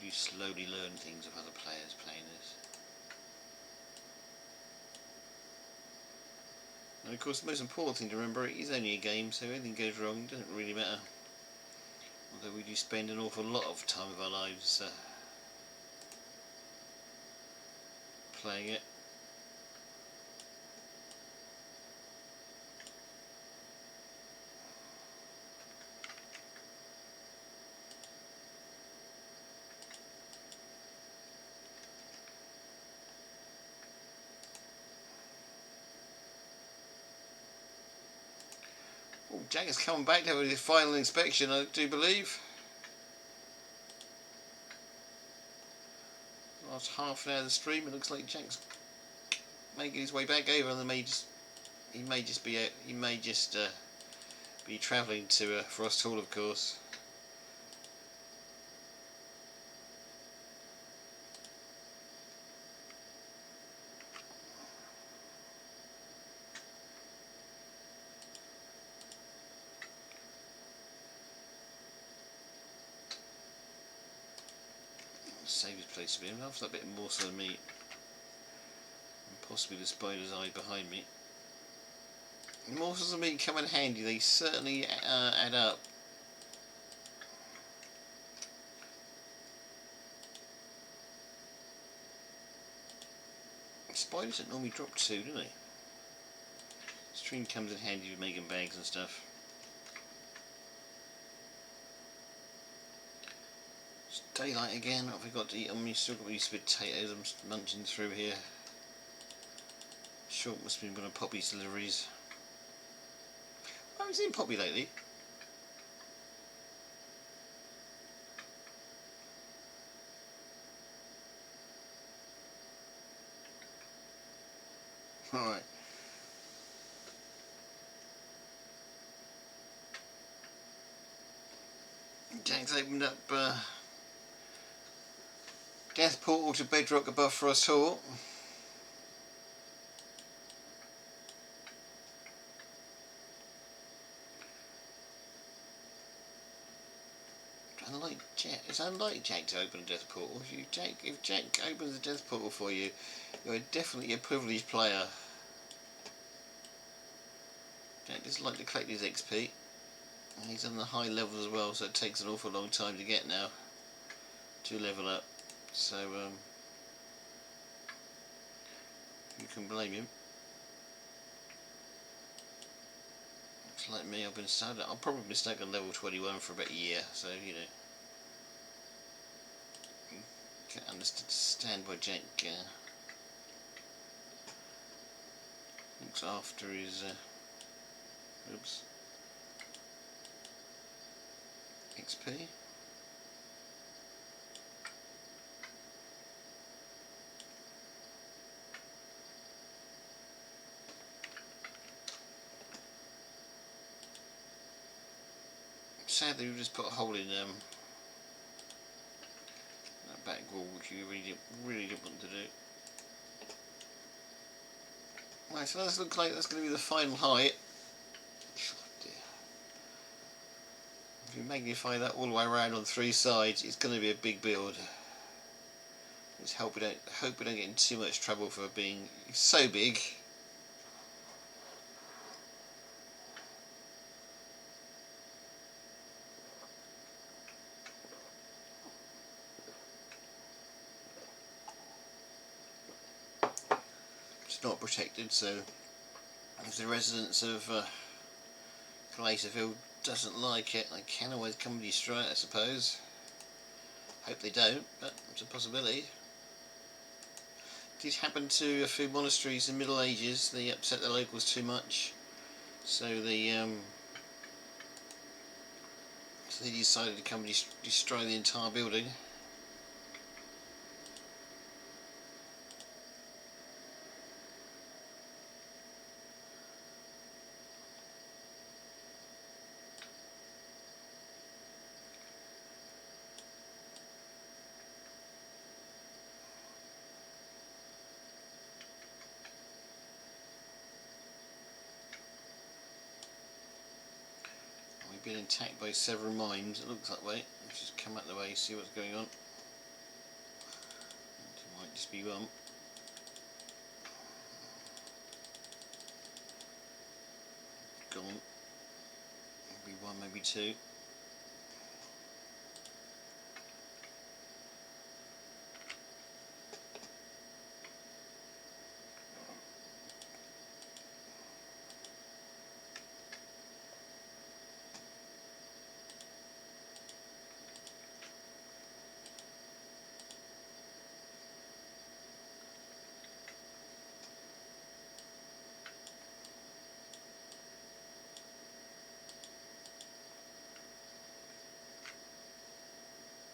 You slowly learn things of other players playing this. And of course the most important thing to remember, it is only a game, so if anything goes wrong, it doesn't really matter. Although we do spend an awful lot of time of our lives playing it. Oh, Jack is coming back now with his final inspection, I do believe. Last half an hour of the stream, it looks like Jack's making his way back over, and he may just be travelling to Frost Hall, of course. Save his place to be after that bit of morsel of meat, and possibly the spider's eye behind me. The morsels of meat come in handy, they certainly add up. Spiders don't normally drop 2, do they? String comes in handy with making bags and stuff. It's daylight again. What have we got to eat? I mean, still got these potatoes I'm munching through here. Sure, must have been one of Poppy's deliveries. I haven't seen Poppy lately. Alright. Jack's opened up death portal to bedrock above Frost Hall. It's unlike Jack to open a death portal. If Jack opens a death portal for you, you're definitely a privileged player. Jack does like to collect his XP. And he's on the high level as well, so it takes an awful long time to get now to level up. So You can blame him. It's like me, I've probably been stuck on level 21 for about a year, so you know. Can't understand why Jack looks after his XP. Sadly, we just put a hole in that back wall, which you really didn't want to do. Right, so that looks like that's going to be the final height. Oh dear. If you magnify that all the way around on 3 sides, it's going to be a big build. Let's hope we don't get in too much trouble for being so big. It's not protected, so if the residents of galaceville doesn't like it, they can always come and destroy it, I suppose. Hope they don't, but it's a possibility. It did happen to a few monasteries in the Middle Ages. They upset the locals too much, so they decided to come and destroy the entire building. Been attacked by several mimes, it looks that way. Let's just come out the way, see what's going on. It might just be one. Gone. Maybe one, maybe two.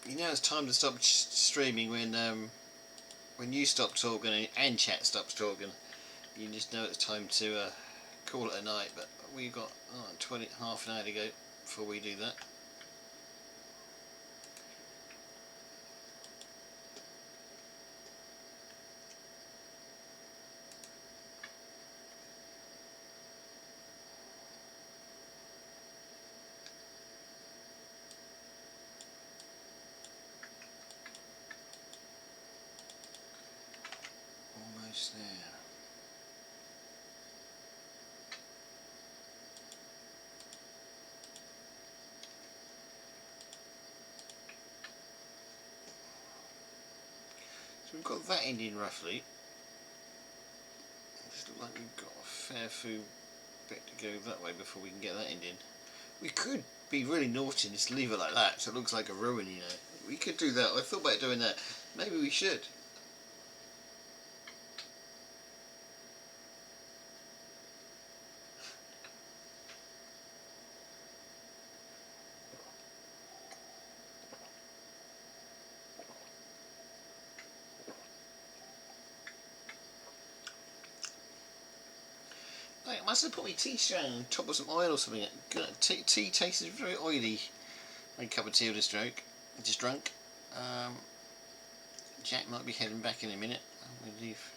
You know it's time to stop streaming when you stop talking and chat stops talking. You just know it's time to call it a night. But we've got half an hour to go before we do that. Almost there. So we've got that ending roughly. Just look like we've got a fair few bit to go that way before we can get that ending. We could be really naughty and just leave it like that so it looks like a ruin, you know. We could do that. I thought about doing that. Maybe we should. I must have put my tea straight on top of some oil or something. Tea tastes very oily. A cup of tea I just drunk. Jack might be heading back in a minute. I'm going to leave.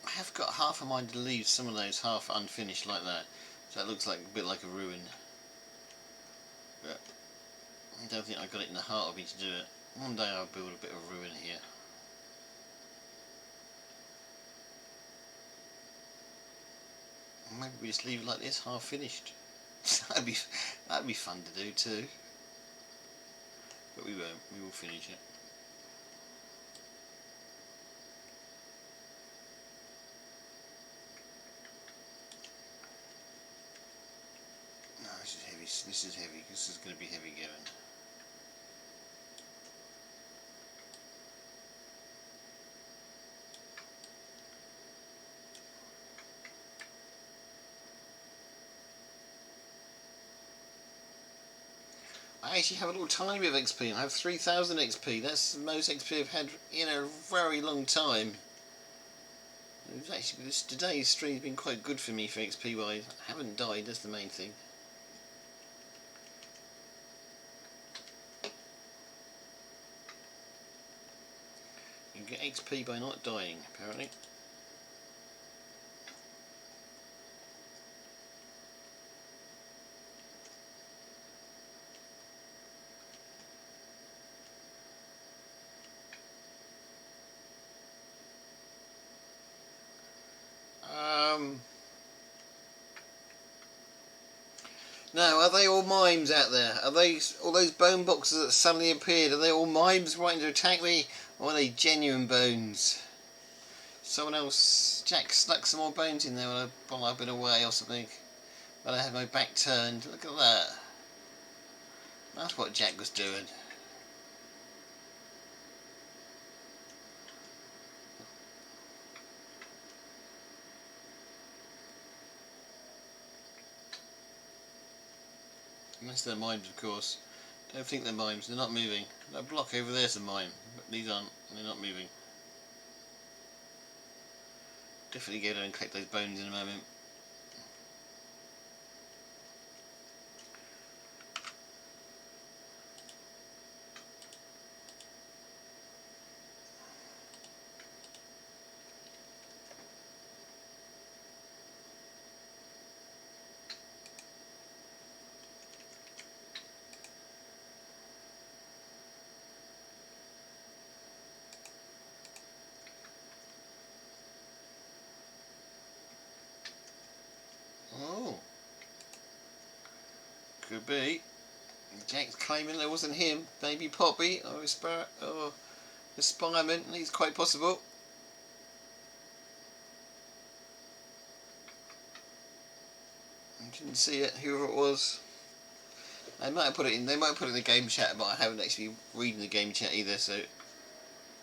I have got half a mind to leave some of those half unfinished like that. So it looks like a bit like a ruin. But I don't think I've got it in the heart of me to do it. One day I'll build a bit of ruin here. Maybe we just leave it like this, half finished. that'd be fun to do too. But we won't. We will finish it. This is heavy. This is going to be heavy going. I actually have a little tiny bit of XP. I have 3,000 XP. That's the most XP I've had in a very long time. Actually, today's stream's been quite good for me for XP wise. I haven't died, that's the main thing. You get XP by not dying, apparently. Now, are they all mimes out there? Are they all those bone boxes that suddenly appeared? Are they all mimes wanting to attack me, or are they genuine bones? Someone else, Jack, snuck some more bones in there while I've been away or something. When I had my back turned. Look at that. That's what Jack was doing. Unless they're mimes, of course. Don't think they're mimes. They're not moving. That block over there's a mime, but these aren't. They're not moving. Definitely go down and collect those bones in a moment. Oh, could be. Jack's claiming that wasn't him. Maybe Poppy or Experiment. It's quite possible. I didn't see it. Whoever it was, they might have put it in. They might have put it in the game chat, but I haven't actually reading the game chat either. So,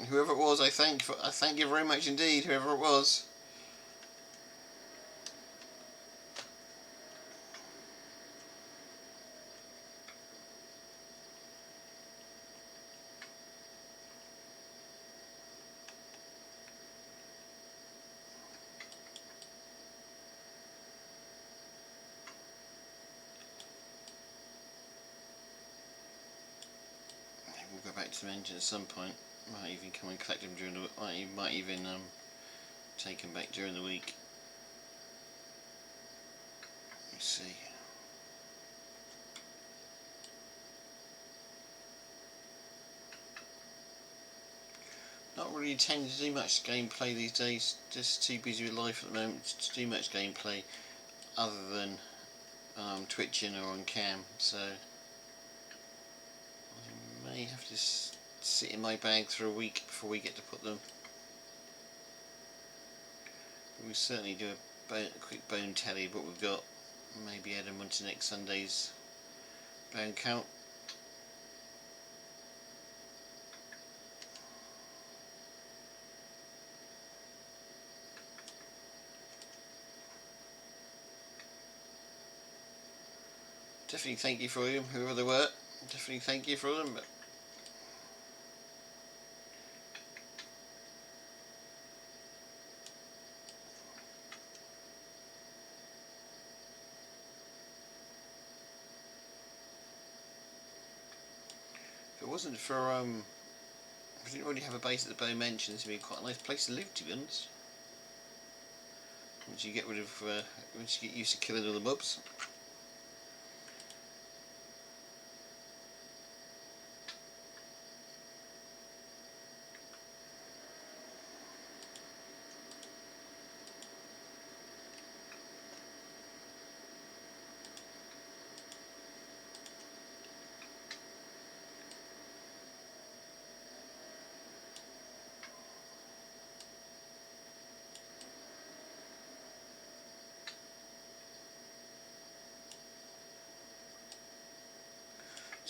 whoever it was, I thank you very much indeed. Whoever it was. We'll go back to the engine at some point. Might even come and collect them during the. Might even take them back during the week. Let's see. Not really intending to do much gameplay these days. Just too busy with life at the moment to do much gameplay, other than twitching or on cam. So I may have to sit in my bag for a week before we get to put them. We certainly do a quick bone tally of what we've got. Maybe add them onto next Sunday's bone count. Definitely thank you for them, whoever they were. Definitely thank you for them. But if it wasn't for if we didn't already have a base at the Bow Mansion, this would be quite a nice place to live, to be honest. Once you get rid of, once you get used to killing all the mobs.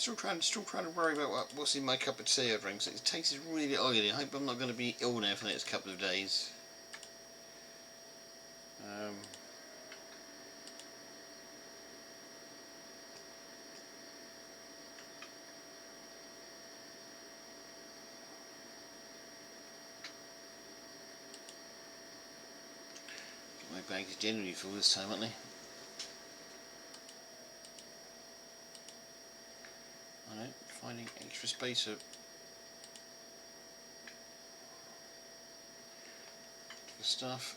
still trying to worry about what's in my cup of tea I drink. So it tastes really oily. I hope I'm not going to be ill now for the next couple of days. My bag is generally full this time, aren't they? Alright, finding extra space for stuff.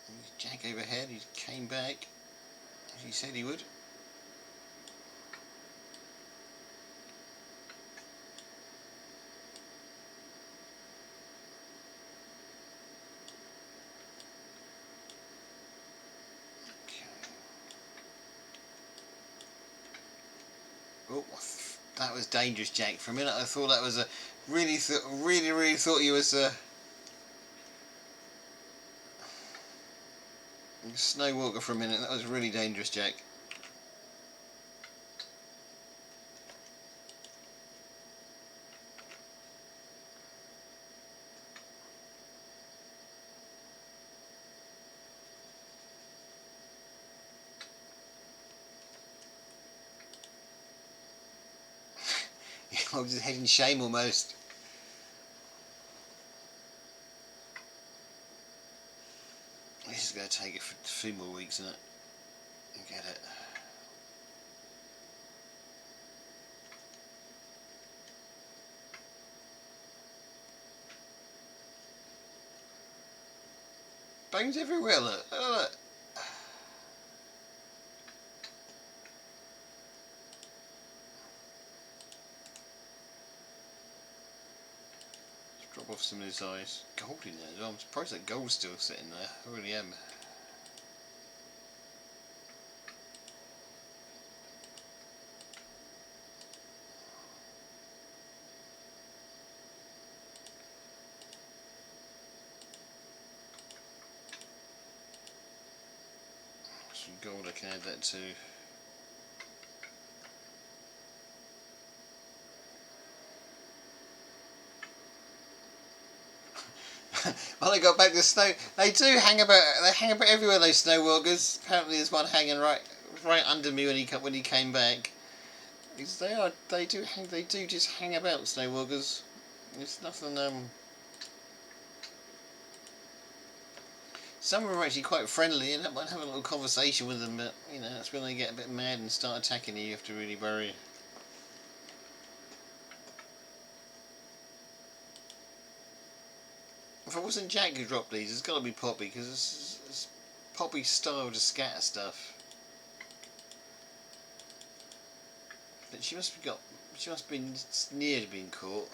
There's Jack overhead, he came back as he said he would. Oh, that was dangerous, Jack. For a minute, I thought that was a really thought he was a snow walker for a minute. That was really dangerous, Jack. I was just head in shame almost. This is going to take a few more weeks, isn't it? And get it. Bones everywhere, look. Look. Drop off some of his eyes. Gold in there as well. I'm surprised that gold's still sitting there. I really am. Some gold, I can add that to. Well, they got back to snow. They do hang about. They hang about everywhere. Those snow walkers. Apparently, there's one hanging right under me when he came back. They do hang. They do just hang about, snow walkers. It's nothing. Some of them are actually quite friendly, and I might have a little conversation with them. But you know, that's when they get a bit mad and start attacking you. You have to really worry. If it wasn't Jack who dropped these, it's got to be Poppy, because it's Poppy's style to scatter stuff. But she must have been near to being caught.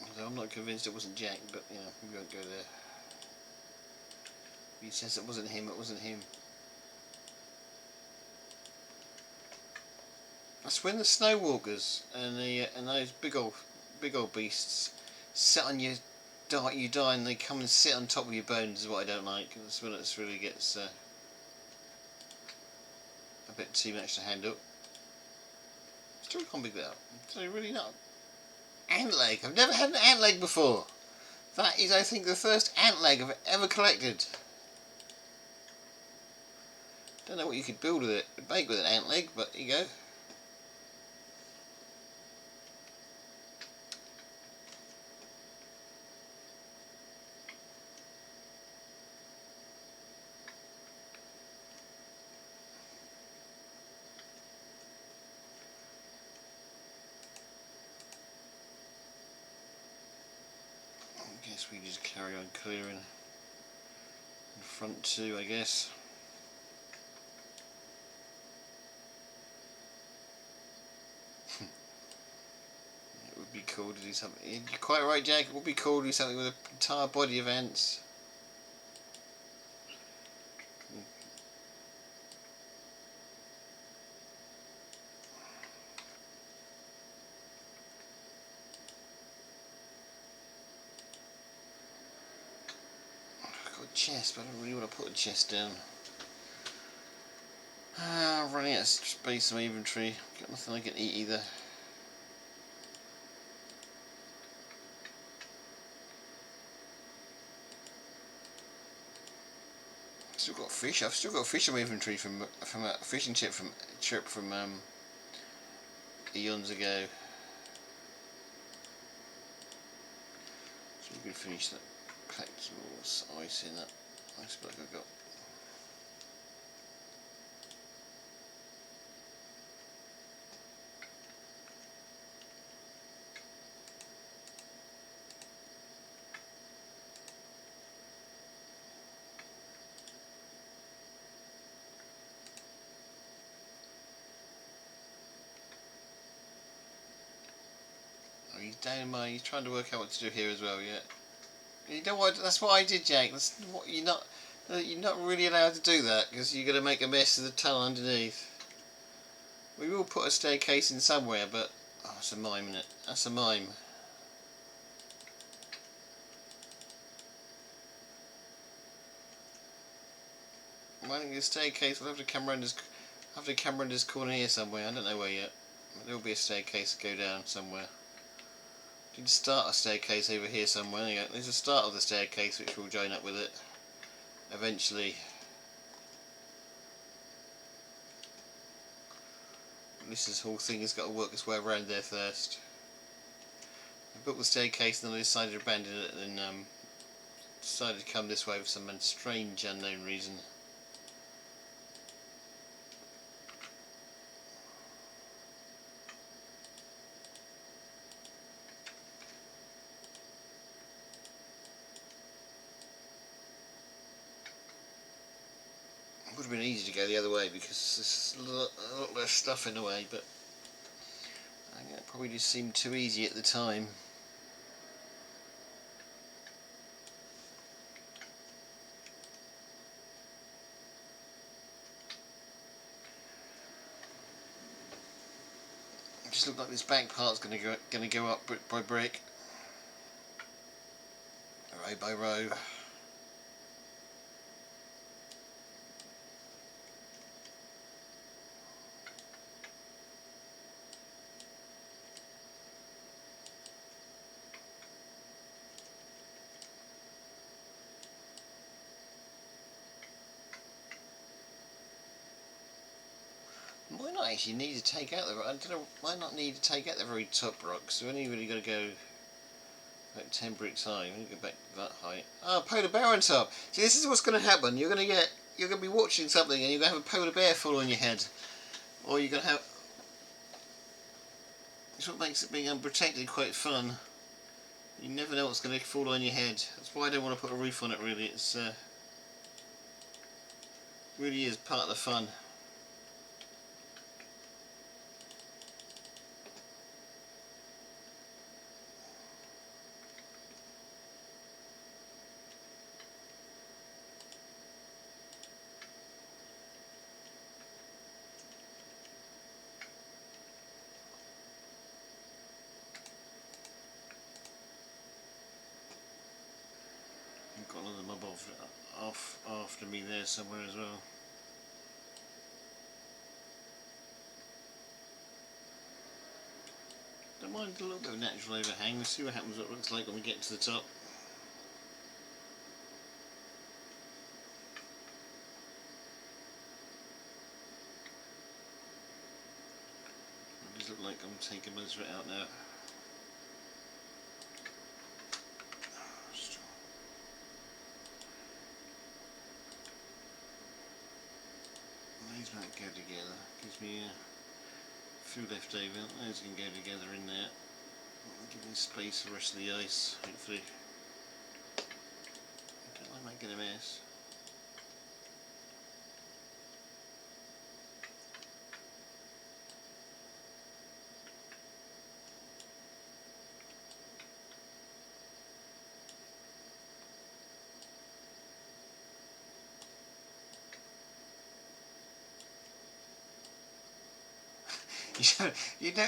Although I'm not convinced it wasn't Jack, but you know, we won't go there. He says it wasn't him. It wasn't him. That's when the snow walkers and those big old beasts sit on you die, and they come and sit on top of your bones. Is what I don't like. That's when it really gets a bit too much to handle. Still can't pick that up. So really not. Ant leg. I've never had an ant leg before. That is, I think, the first ant leg I've ever collected. Don't know what you could build with it, bake with an ant leg, but there you go. I guess we just carry on clearing in front too, I guess. It would be cool to do something. You're quite right, Jack. It would be cool to do something with an entire body of ants. chest, but I don't really want to put a chest down. I'm running out of space in my inventory. Got nothing I can eat either. Still got fish. I've still got fish in my inventory from a fishing trip from eons ago. So we can finish that collectibles ice in that ice block I've got. He's down my. He's trying to work out what to do here as well. Yeah. You know what? That's what I did, Jake. That's what you're not. You're not really allowed to do that because you're going to make a mess of the tunnel underneath. We will put a staircase in somewhere, but oh, it's a mime, isn't it? That's a mime. I think the staircase will have to come around this corner here somewhere. I don't know where yet. There will be a staircase to go down somewhere. You can start a staircase over here somewhere. There you go. There's a start of the staircase which will join up with it eventually. This whole thing has got to work its way around there first. I built the staircase and then I decided to abandon it and decided to come this way for some strange unknown reason. It would have been easy to go the other way because there's a lot less stuff in the way, but I think that probably just seemed too easy at the time. It just looked like this back part's going to go up brick by brick, row by row. Might not actually need to take out I don't know, might not need to take out the very top rocks, so we're only really going to go about 10 bricks high. We go back that height. Oh, polar bear on top. See, this is what's going to happen. You're going to be watching something and you're going to have a polar bear fall on your head, or you're going to have. It's what makes it being unprotected quite fun. You never know what's going to fall on your head. That's why I don't want to put a roof on it. Really, it's really is part of the fun. Got another mob off after me there somewhere as well. Don't mind a little bit of natural overhang. We'll see what happens. What it looks like when we get to the top. It does look like I'm taking most of it out now. These might go together. Gives me a few left over. Those can go together in there. Give me space for the rest of the ice, hopefully. I don't like making a mess.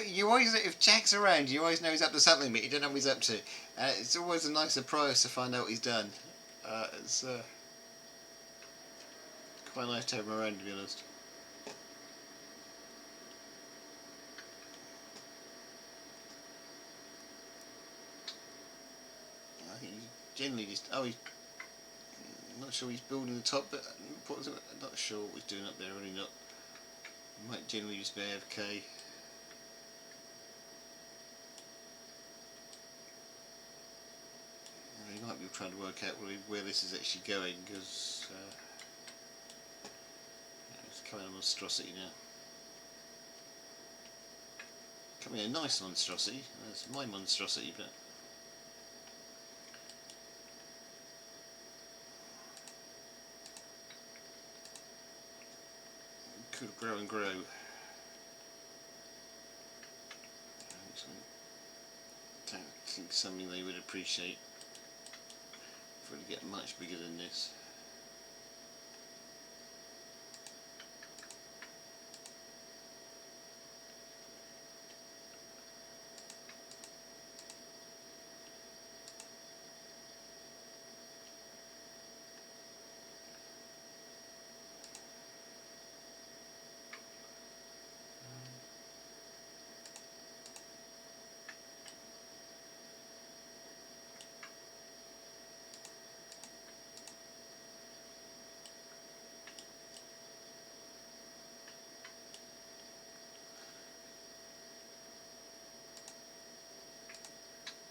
You always, if Jack's around, you always know he's up to something, but you don't know what he's up to. It's always a nice surprise to find out what he's done. Quite nice to have him around, to be honest. I think he's generally just... Oh, I'm not sure he's building the top bit. I'm not sure what he's doing up there, really not. He might generally just be AFK. He might be trying to work out where this is actually going, because it's coming a monstrosity now. Coming a nice monstrosity. That's my monstrosity, but it could grow and grow. I don't think something they would appreciate for it to get much bigger than this.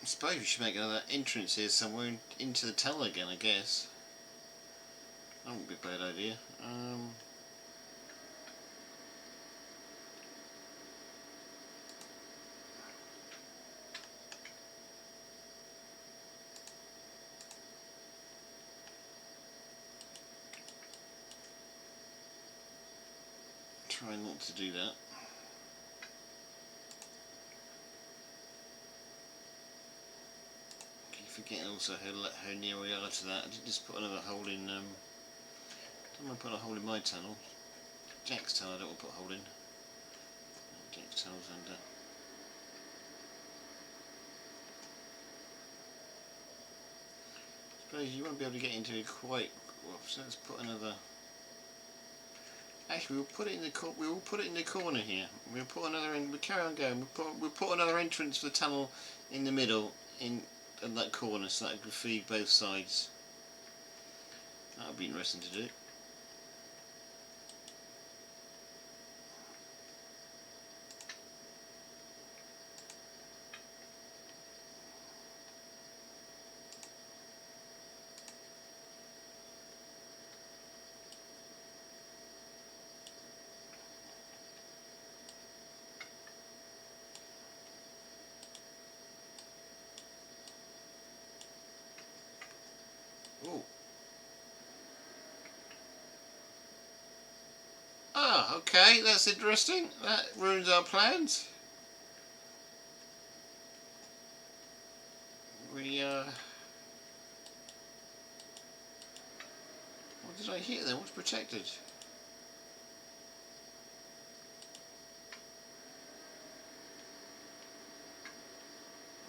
I suppose we should make another entrance here somewhere into the tunnel again, I guess. That wouldn't be a bad idea. Try not to do that. Forgetting also how near we are to that. I did just put another hole in. Don't want to put a hole in my tunnel. Jack's tunnel I don't want to put a hole in. Jack's tunnel's under. I suppose you won't be able to get into it quite well, so let's put another. Actually, we'll put it in the we will put it in the corner here. We'll put another in. We'll carry on going. We'll put another entrance for the tunnel in the middle in that corner, so that could feed both sides. That would be interesting to do. Ooh. Ah, okay, that's interesting. That ruins our plans. What did I hear then? What's protected?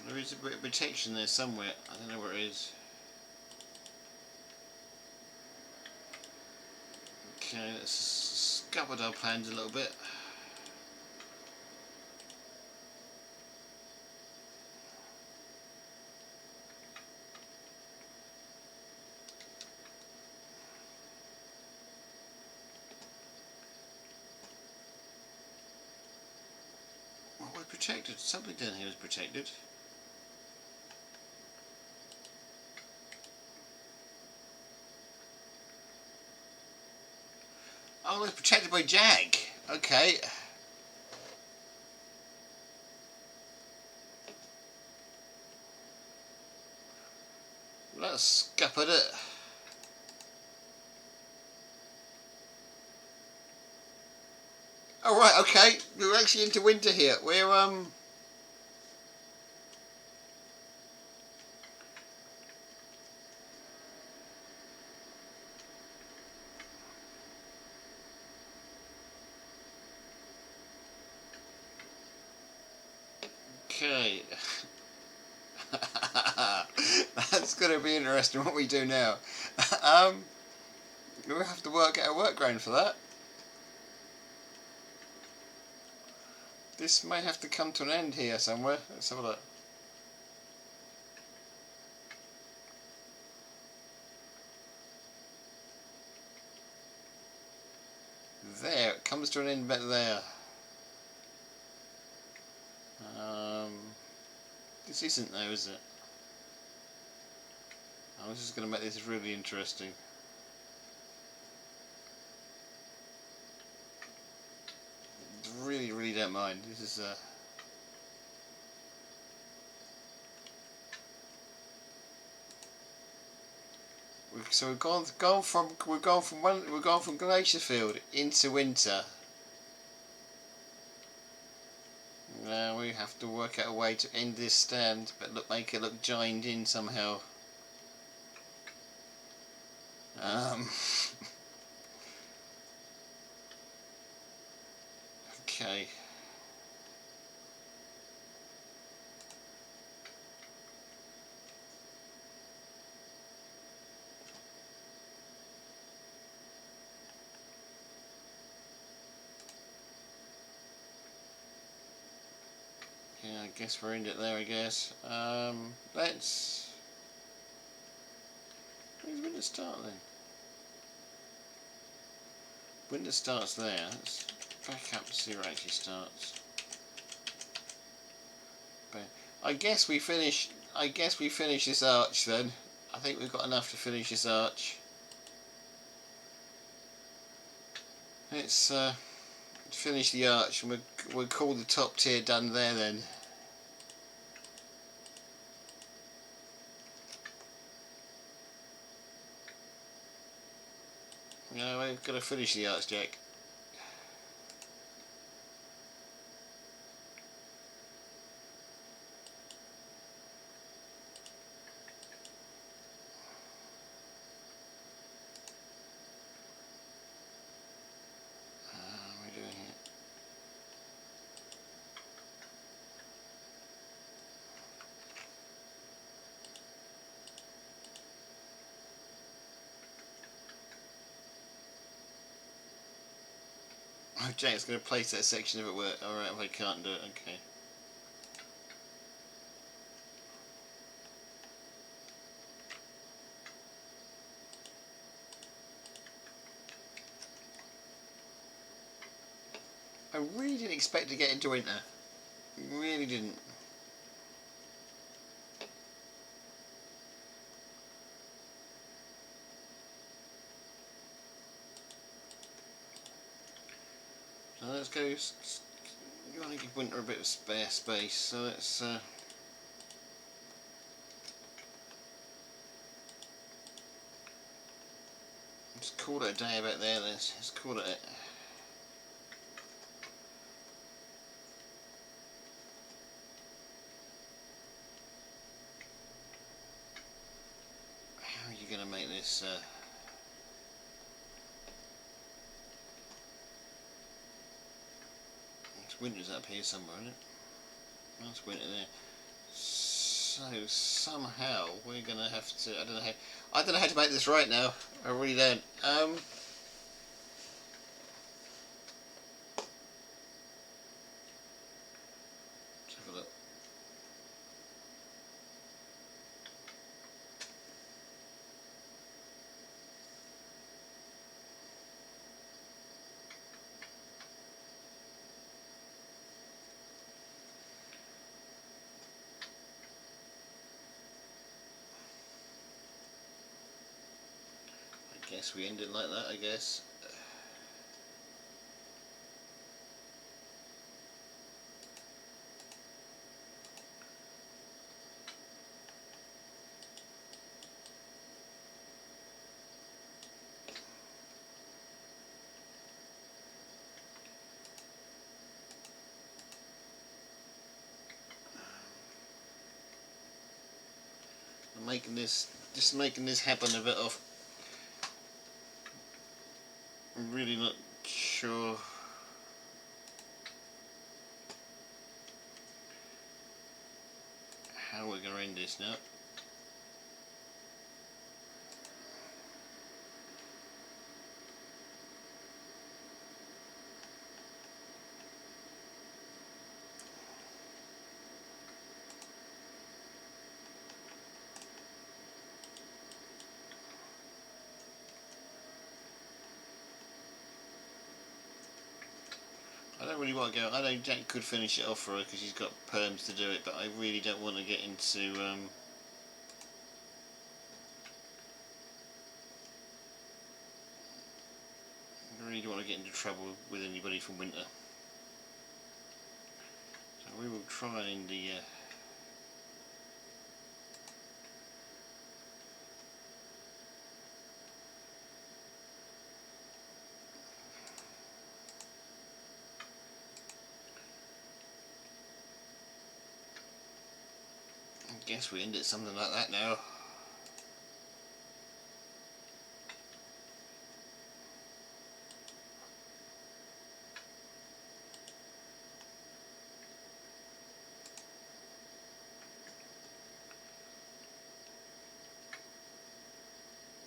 There is a bit of protection there somewhere. I don't know where it is. Okay, let's scuppered our plans a little bit. What was protected? Something down here was protected. Oh, it's protected by Jag. Okay. Let's scuppered it. Oh right, okay. We're actually into winter here. We're okay. That's gonna be interesting what we do now. We'll have to work out a workaround for that. This may have to come to an end here somewhere. Let's have a look. There, it comes to an end back there. This isn't though, is it? I was just going to make this really interesting. Really don't mind. This is so we've gone from Galaceville into winter. Now we have to work out a way to end this stand, but make it look joined in somehow. Okay. Yeah, I guess we're in it there, I guess. Let's... When's winter start then? Winter starts there. Let's back up to see where it actually starts. But I guess we finish this arch then. I think we've got enough to finish this arch. Let's finish the arch and we'll call the top tier done there then. No, we've got to finish the arch, Jack. What are we doing here? Oh, Jack's going to place that section if it works. Alright, if I can't do it, okay. I really didn't expect to get into winter. Really didn't. So let's go. You want to give winter a bit of spare space, so let's. Let's call it a day about there. Let's call it. How are you going to make this? Winter's up here somewhere, isn't it? That's winter there. So somehow we're gonna have to. I don't know how to make this right now. I really don't. Let's have a look. I guess we end it like that, I guess. I'm just making this happen a bit of. I'm really not sure how we're going to end this now. really want to go. I know Jack could finish it off for her because she's got perms to do it, but I really don't want to get into I really don't want to get into trouble with anybody from winter. So we will try and I guess we end it something like that now.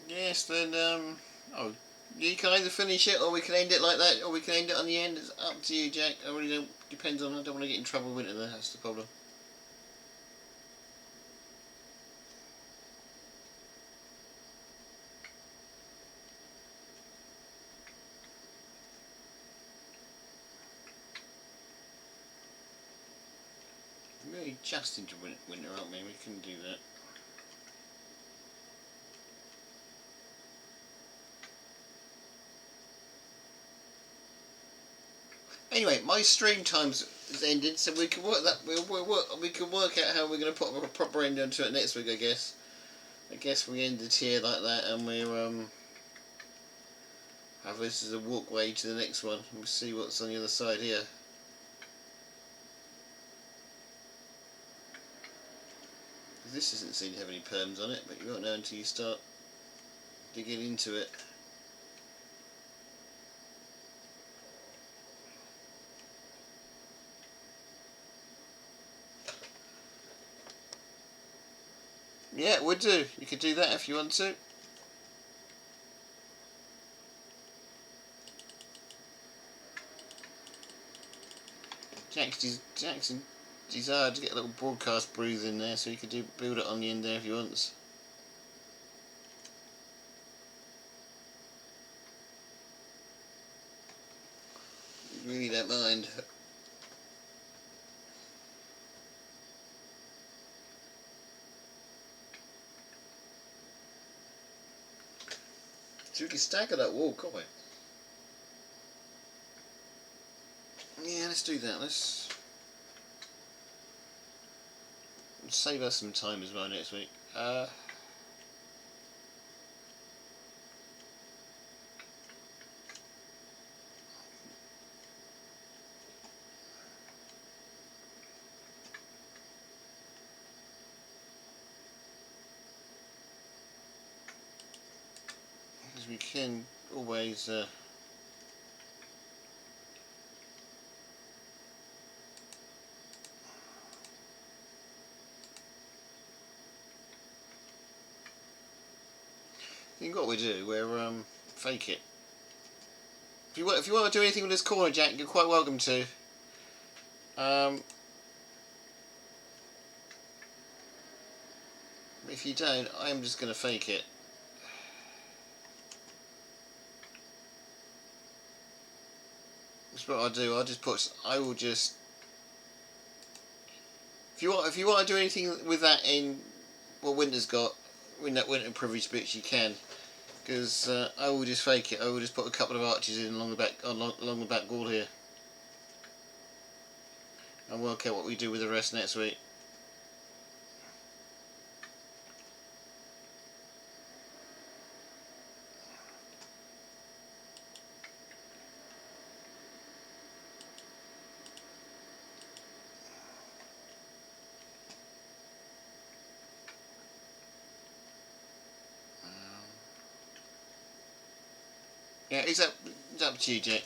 Yes, then oh, you can either finish it or we can end it like that, or we can end it on the end. It's up to you, Jack. I really don't. Depends on. I don't want to get in trouble with it. That's the problem. We're really just into winter, aren't we? We can do that. Anyway, my stream time's ended, so we can work that. We can work out how we're going to put a proper end onto it next week. I guess. I guess we end it here like that, and we have this as a walkway to the next one. We'll see what's on the other side here. This doesn't seem to have any perms on it, but you won't know until you start digging into it. Yeah, it would do. You could do that if you want to. Jackson desired to get a little broadcast breathe in there, so you could build it on the end there if you want. Really don't mind. So we can stagger that wall, can't we? Yeah, let's do that. Let's save us some time as well next week. Because we can always I think what we do, we're fake it. If you want to do anything with this corner, Jack, you're quite welcome to. If you don't, I'm just going to fake it. That's what I'll do. I will just. If you want to do anything with that in what Winter's got, in that Winter privilege bits, you can. Because I will just fake it. I will just put a couple of arches in along the back wall here, and work out what we do with the rest next week. Yeah, it's up to you, Jack.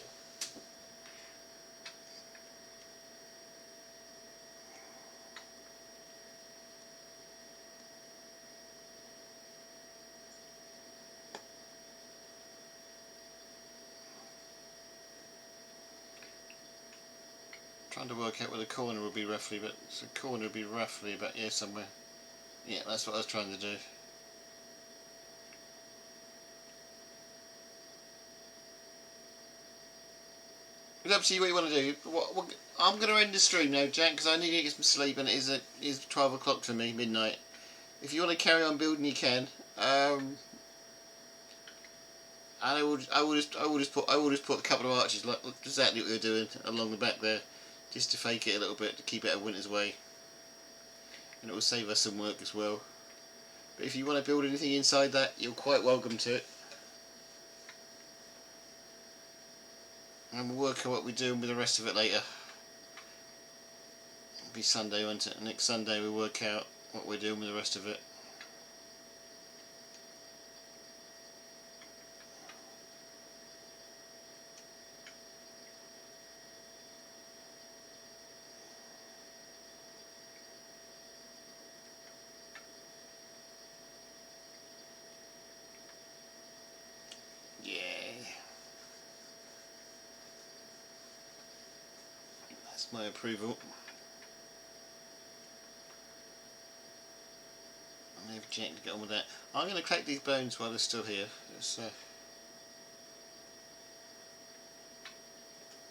Trying to work out where the corner will be roughly, but the corner will be roughly about here somewhere. Yeah, that's what I was trying to do. It's up to you what you want to do. I'm going to end the stream now, Jack, because I need to get some sleep, and it is 12 o'clock for me, midnight. If you want to carry on building, you can. And I will just put a couple of arches, like exactly what we're doing, along the back there, just to fake it a little bit, to keep it out of winter's way, and it will save us some work as well. But if you want to build anything inside that, you're quite welcome to it. And we'll work out what we're doing with the rest of it later. It'll be Sunday, won't it? Next Sunday we'll work out what we're doing with the rest of it. That's my approval. I'll leave Jack to get on with that. I'm going to collect these bones while they're still here. Let's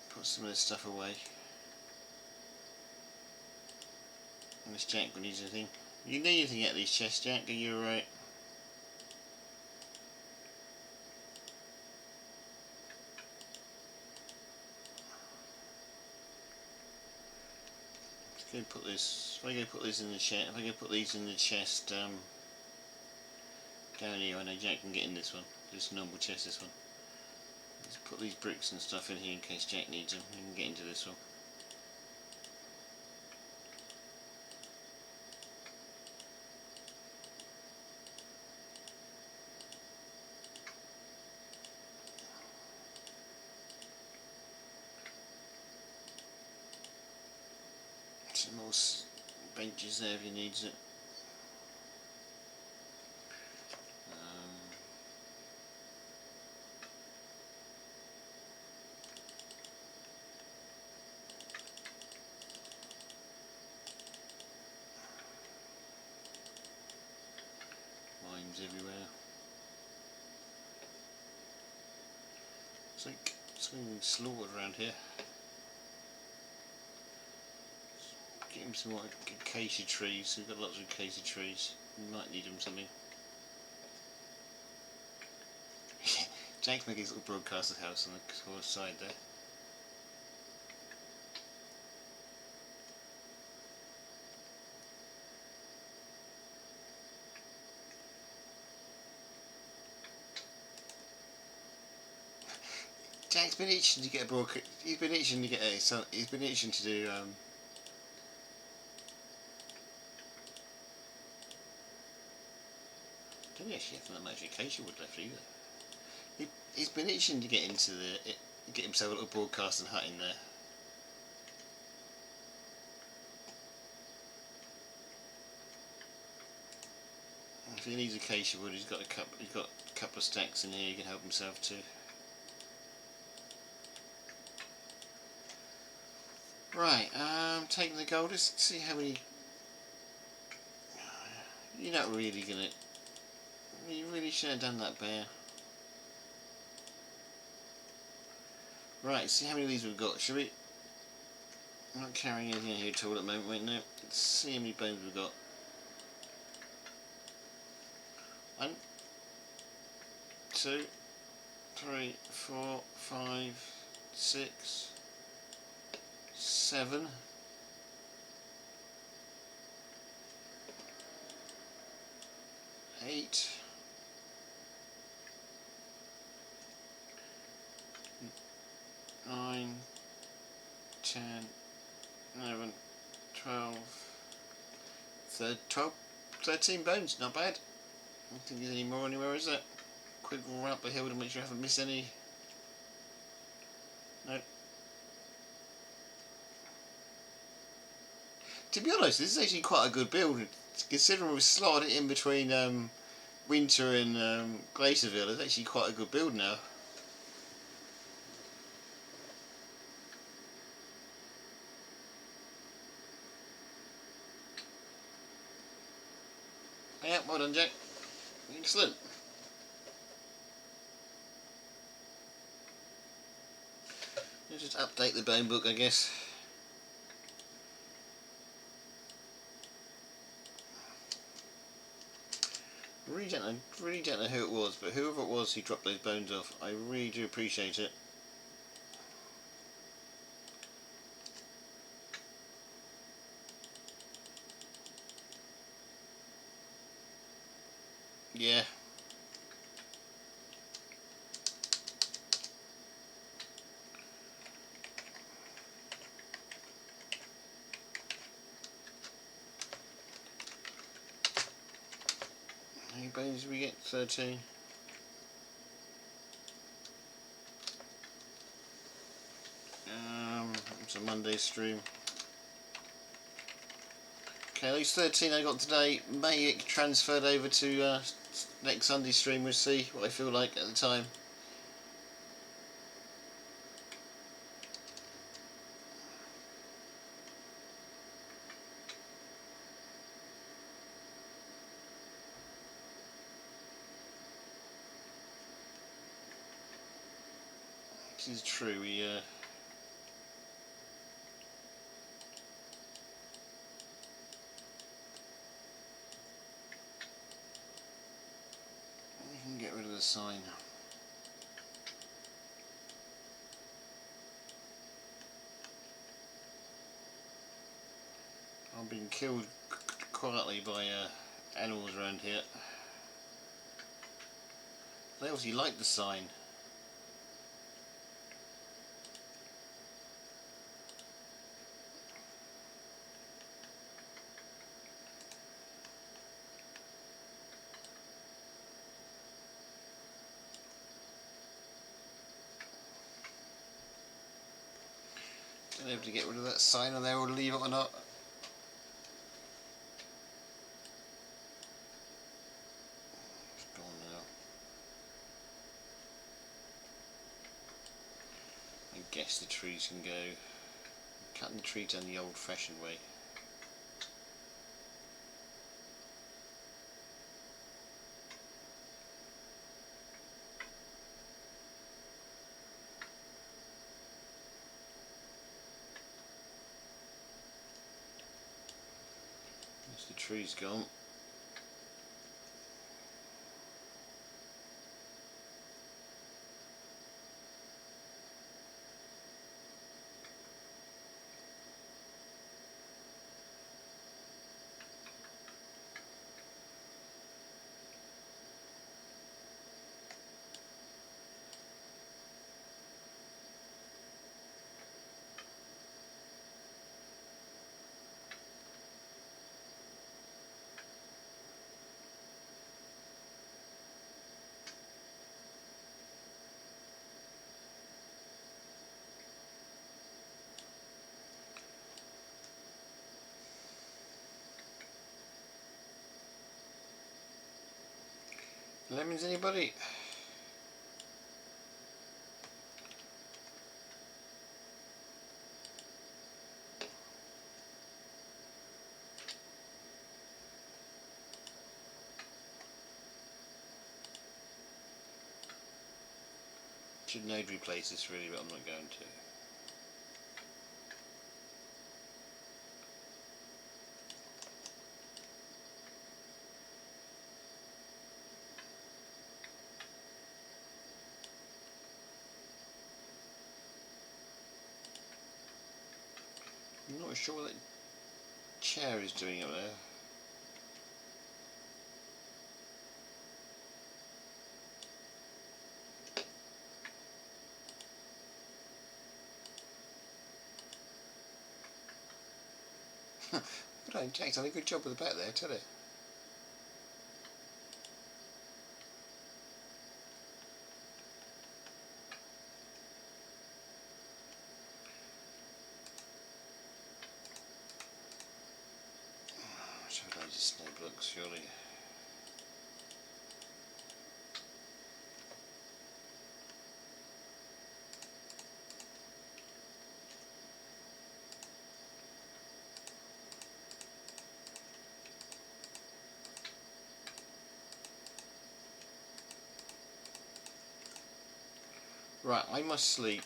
put some of this stuff away. Unless Jack needs anything. You need anything out of these chests, Jack? Are you alright? Go put this. If I go put this in the chest, if I go put these in the chest down here, I know Jack can get in this one. Just a normal chest, this one. Let's put these bricks and stuff in here in case Jack needs them. He can get into this one. Some more benches there if he needs it. Mines everywhere. It's like something slaughtered around here. Get him some more acacia trees. We've got lots of acacia trees. We might need them something. Jack's making his little broadcaster house on the side there. Jack's been itching to get a broadcast. He's been itching to get a. So he's been itching to do. Don't actually have that much acacia wood left either. He's been itching to get into get himself a little broadcasting hut in there. If he needs acacia wood, he's got a couple of stacks in here he can help himself to. Right, taking the gold. Let's see how many. You're not really gonna. You really shouldn't have done that, bear. Right, see how many of these we've got. Should we? I'm not carrying anything here at all at the moment. Wait, no. Let's see how many bones we've got. 1, 2, 3, 4, 5, 6, 7. 8. 9, 10, 11, 12, 13 bones, not bad. I don't think there's any more anywhere, is there? Quick run up the hill to make sure I haven't missed any. No. To be honest, this is actually quite a good build. Considering we've slotted it in between Winter and Galaceville, it's actually quite a good build now. Yeah, well done, Jack. Excellent. Let's just update the bone book, I guess. Really don't know who it was, but whoever it was who dropped those bones off, I really do appreciate it. Yeah. How many bones did we get? 13. It's a Monday stream. Okay, these 13 I got today may get transferred over to next Sunday stream. We'll see what I feel like at the time. This is true, we can get rid of the sign. I've been killed quietly by animals around here. They obviously like the sign. Don't know if to get rid of that sign on there or leave it or not. It's gone now. I guess the trees can go. Cutting the tree down the old-fashioned way. The tree's gone. Lemons, anybody? Should node replace this really, but I'm not going to. I'm not sure what that chair is doing up there. But Jack's done a good job with the back there, tell it. So loads of snow blocks, surely. Right, I must sleep.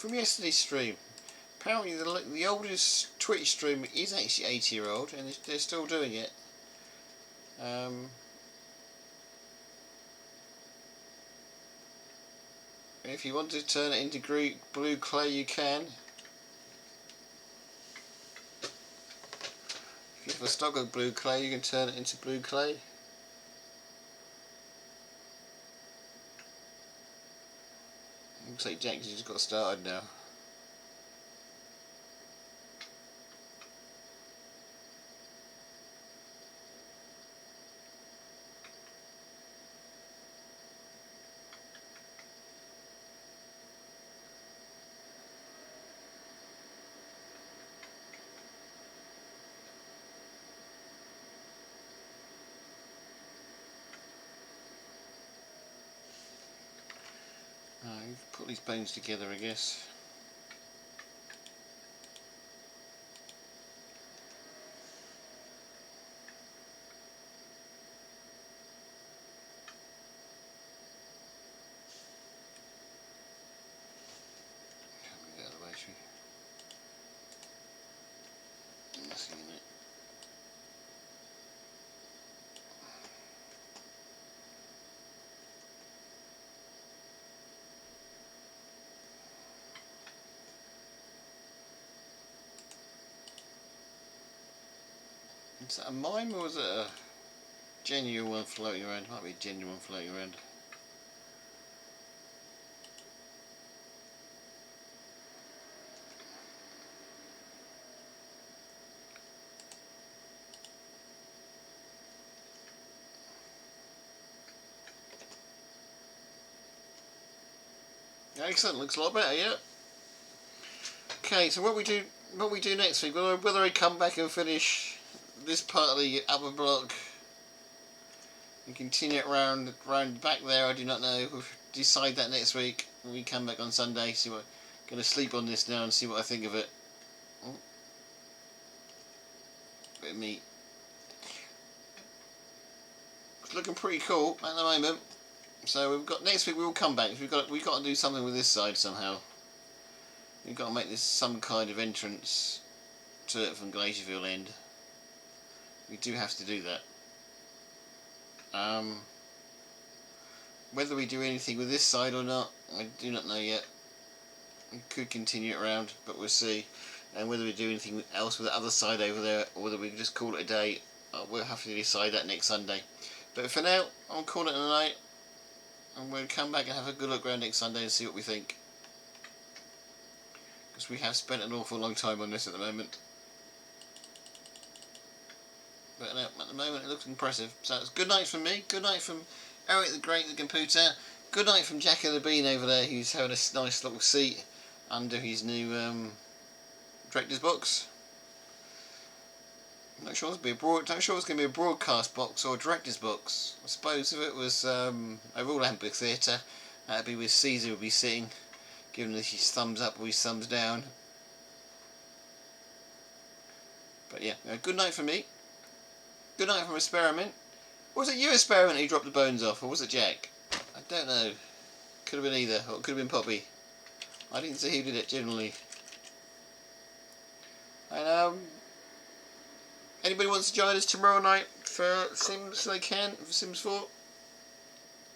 from yesterday's stream. Apparently the oldest Twitch stream is actually 80-year-old, and they're still doing it. If you want to turn it into blue clay, you can. If you have a stock of blue clay, you can turn it into blue clay. Looks like Jack's just got started now. Put these bones together, I guess. Get out of the way, shall we? Nothing in it. Is that a mime or is it a genuine one floating around? Might be a genuine one floating around. Excellent, looks a lot better, yeah. Okay, so what we do next week, whether I come back and finish this part of the upper block and continue it round back there, I do not know. We'll decide that next week when we come back on Sunday. See what, gonna sleep on this now and see what I think of it. Oh. Bit of meat. It's looking pretty cool at the moment. So we've got next week. We will come back. We've got to do something with this side somehow. We've got to make this some kind of entrance to it from Galaceville end. We do have to do that. Whether we do anything with this side or not, I do not know yet. We could continue it around, but we'll see. And whether we do anything else with the other side over there, or whether we can just call it a day, we'll have to decide that next Sunday. But for now, I'll call it a night. And we'll come back and have a good look around next Sunday and see what we think. Because we have spent an awful long time on this at the moment. But at the moment it looks impressive. So it's good night from me, good night from Eric the Great the Computer, good night from Jack of the Bean over there, who's having a nice little seat under his new director's box. I'm not sure it's going to be a broadcast box or a director's box. I suppose if it was overall Amphitheater, that'd be where Caesar would be sitting, giving us his thumbs up or his thumbs down. But yeah, good night from me. Good night from Experiment. Was it you, Experiment, who dropped the bones off, or was it Jack? I don't know. Could have been either, or it could have been Poppy. I didn't see who did it generally. And anybody wants to join us tomorrow night for Sims, they can, for Sims 4.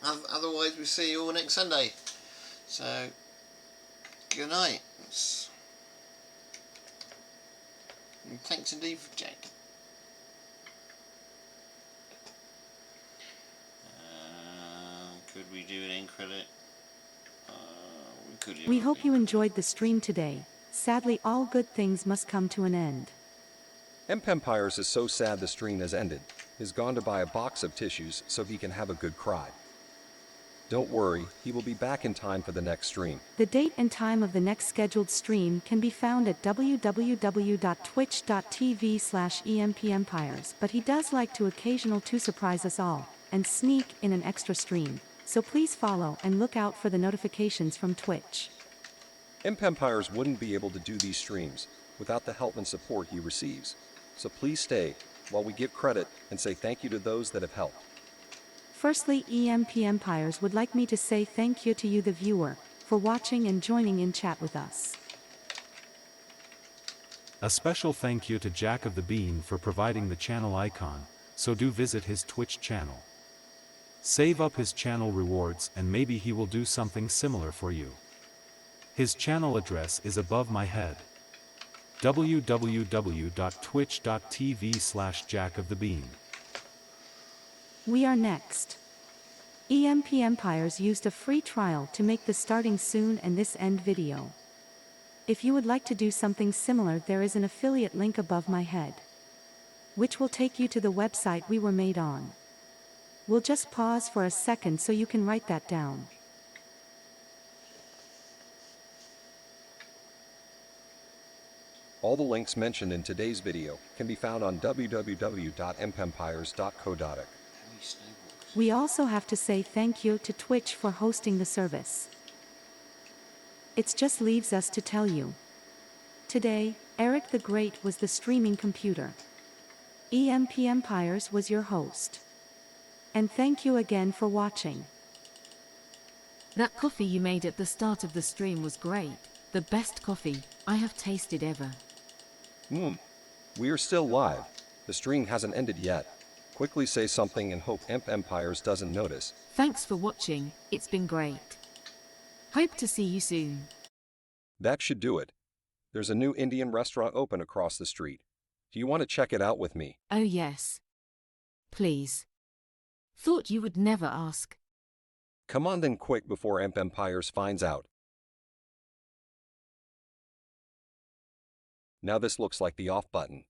Otherwise, we'll see you all next Sunday. So, good night. And thanks indeed for Jack. Could we do an end credit? We hope you enjoyed the stream today. Sadly, all good things must come to an end. Empires is so sad the stream has ended. He's gone to buy a box of tissues so he can have a good cry. Don't worry, he will be back in time for the next stream. The date and time of the next scheduled stream can be found at www.twitch.tv/empempires, but he does like to occasional to surprise us all, and sneak in an extra stream, so please follow and look out for the notifications from Twitch. Empires wouldn't be able to do these streams without the help and support he receives, so please stay while we give credit and say thank you to those that have helped. Firstly, EMP Empires would like me to say thank you to you the viewer, for watching and joining in chat with us. A special thank you to Jack of the Bean for providing the channel icon, so do visit his Twitch channel. Save up his channel rewards and maybe he will do something similar for you. His channel address is above my head. www.twitch.tv/jackofthebean. We are next. EMP Empires used a free trial to make the starting soon and this end video. If you would like to do something similar, there is an affiliate link above my head, which will take you to the website we were made on. We'll just pause for a second so you can write that down. All the links mentioned in today's video can be found on www.empempires.co.uk. We also have to say thank you to Twitch for hosting the service. It just leaves us to tell you. Today, Eric the Great was the streaming computer. EMP Empires was your host. And thank you again for watching. That coffee you made at the start of the stream was great, the best coffee I have tasted ever. We are still live. The stream hasn't ended yet. Quickly say something and hope Emp Empires doesn't notice. Thanks for watching, it's been great. Hope to see you soon. That should do it. There's a new Indian restaurant open across the street. Do you want to check it out with me? Oh yes. Please. Thought you would never ask. Come on then quick before Emp Empires finds out. Now this looks like the off button.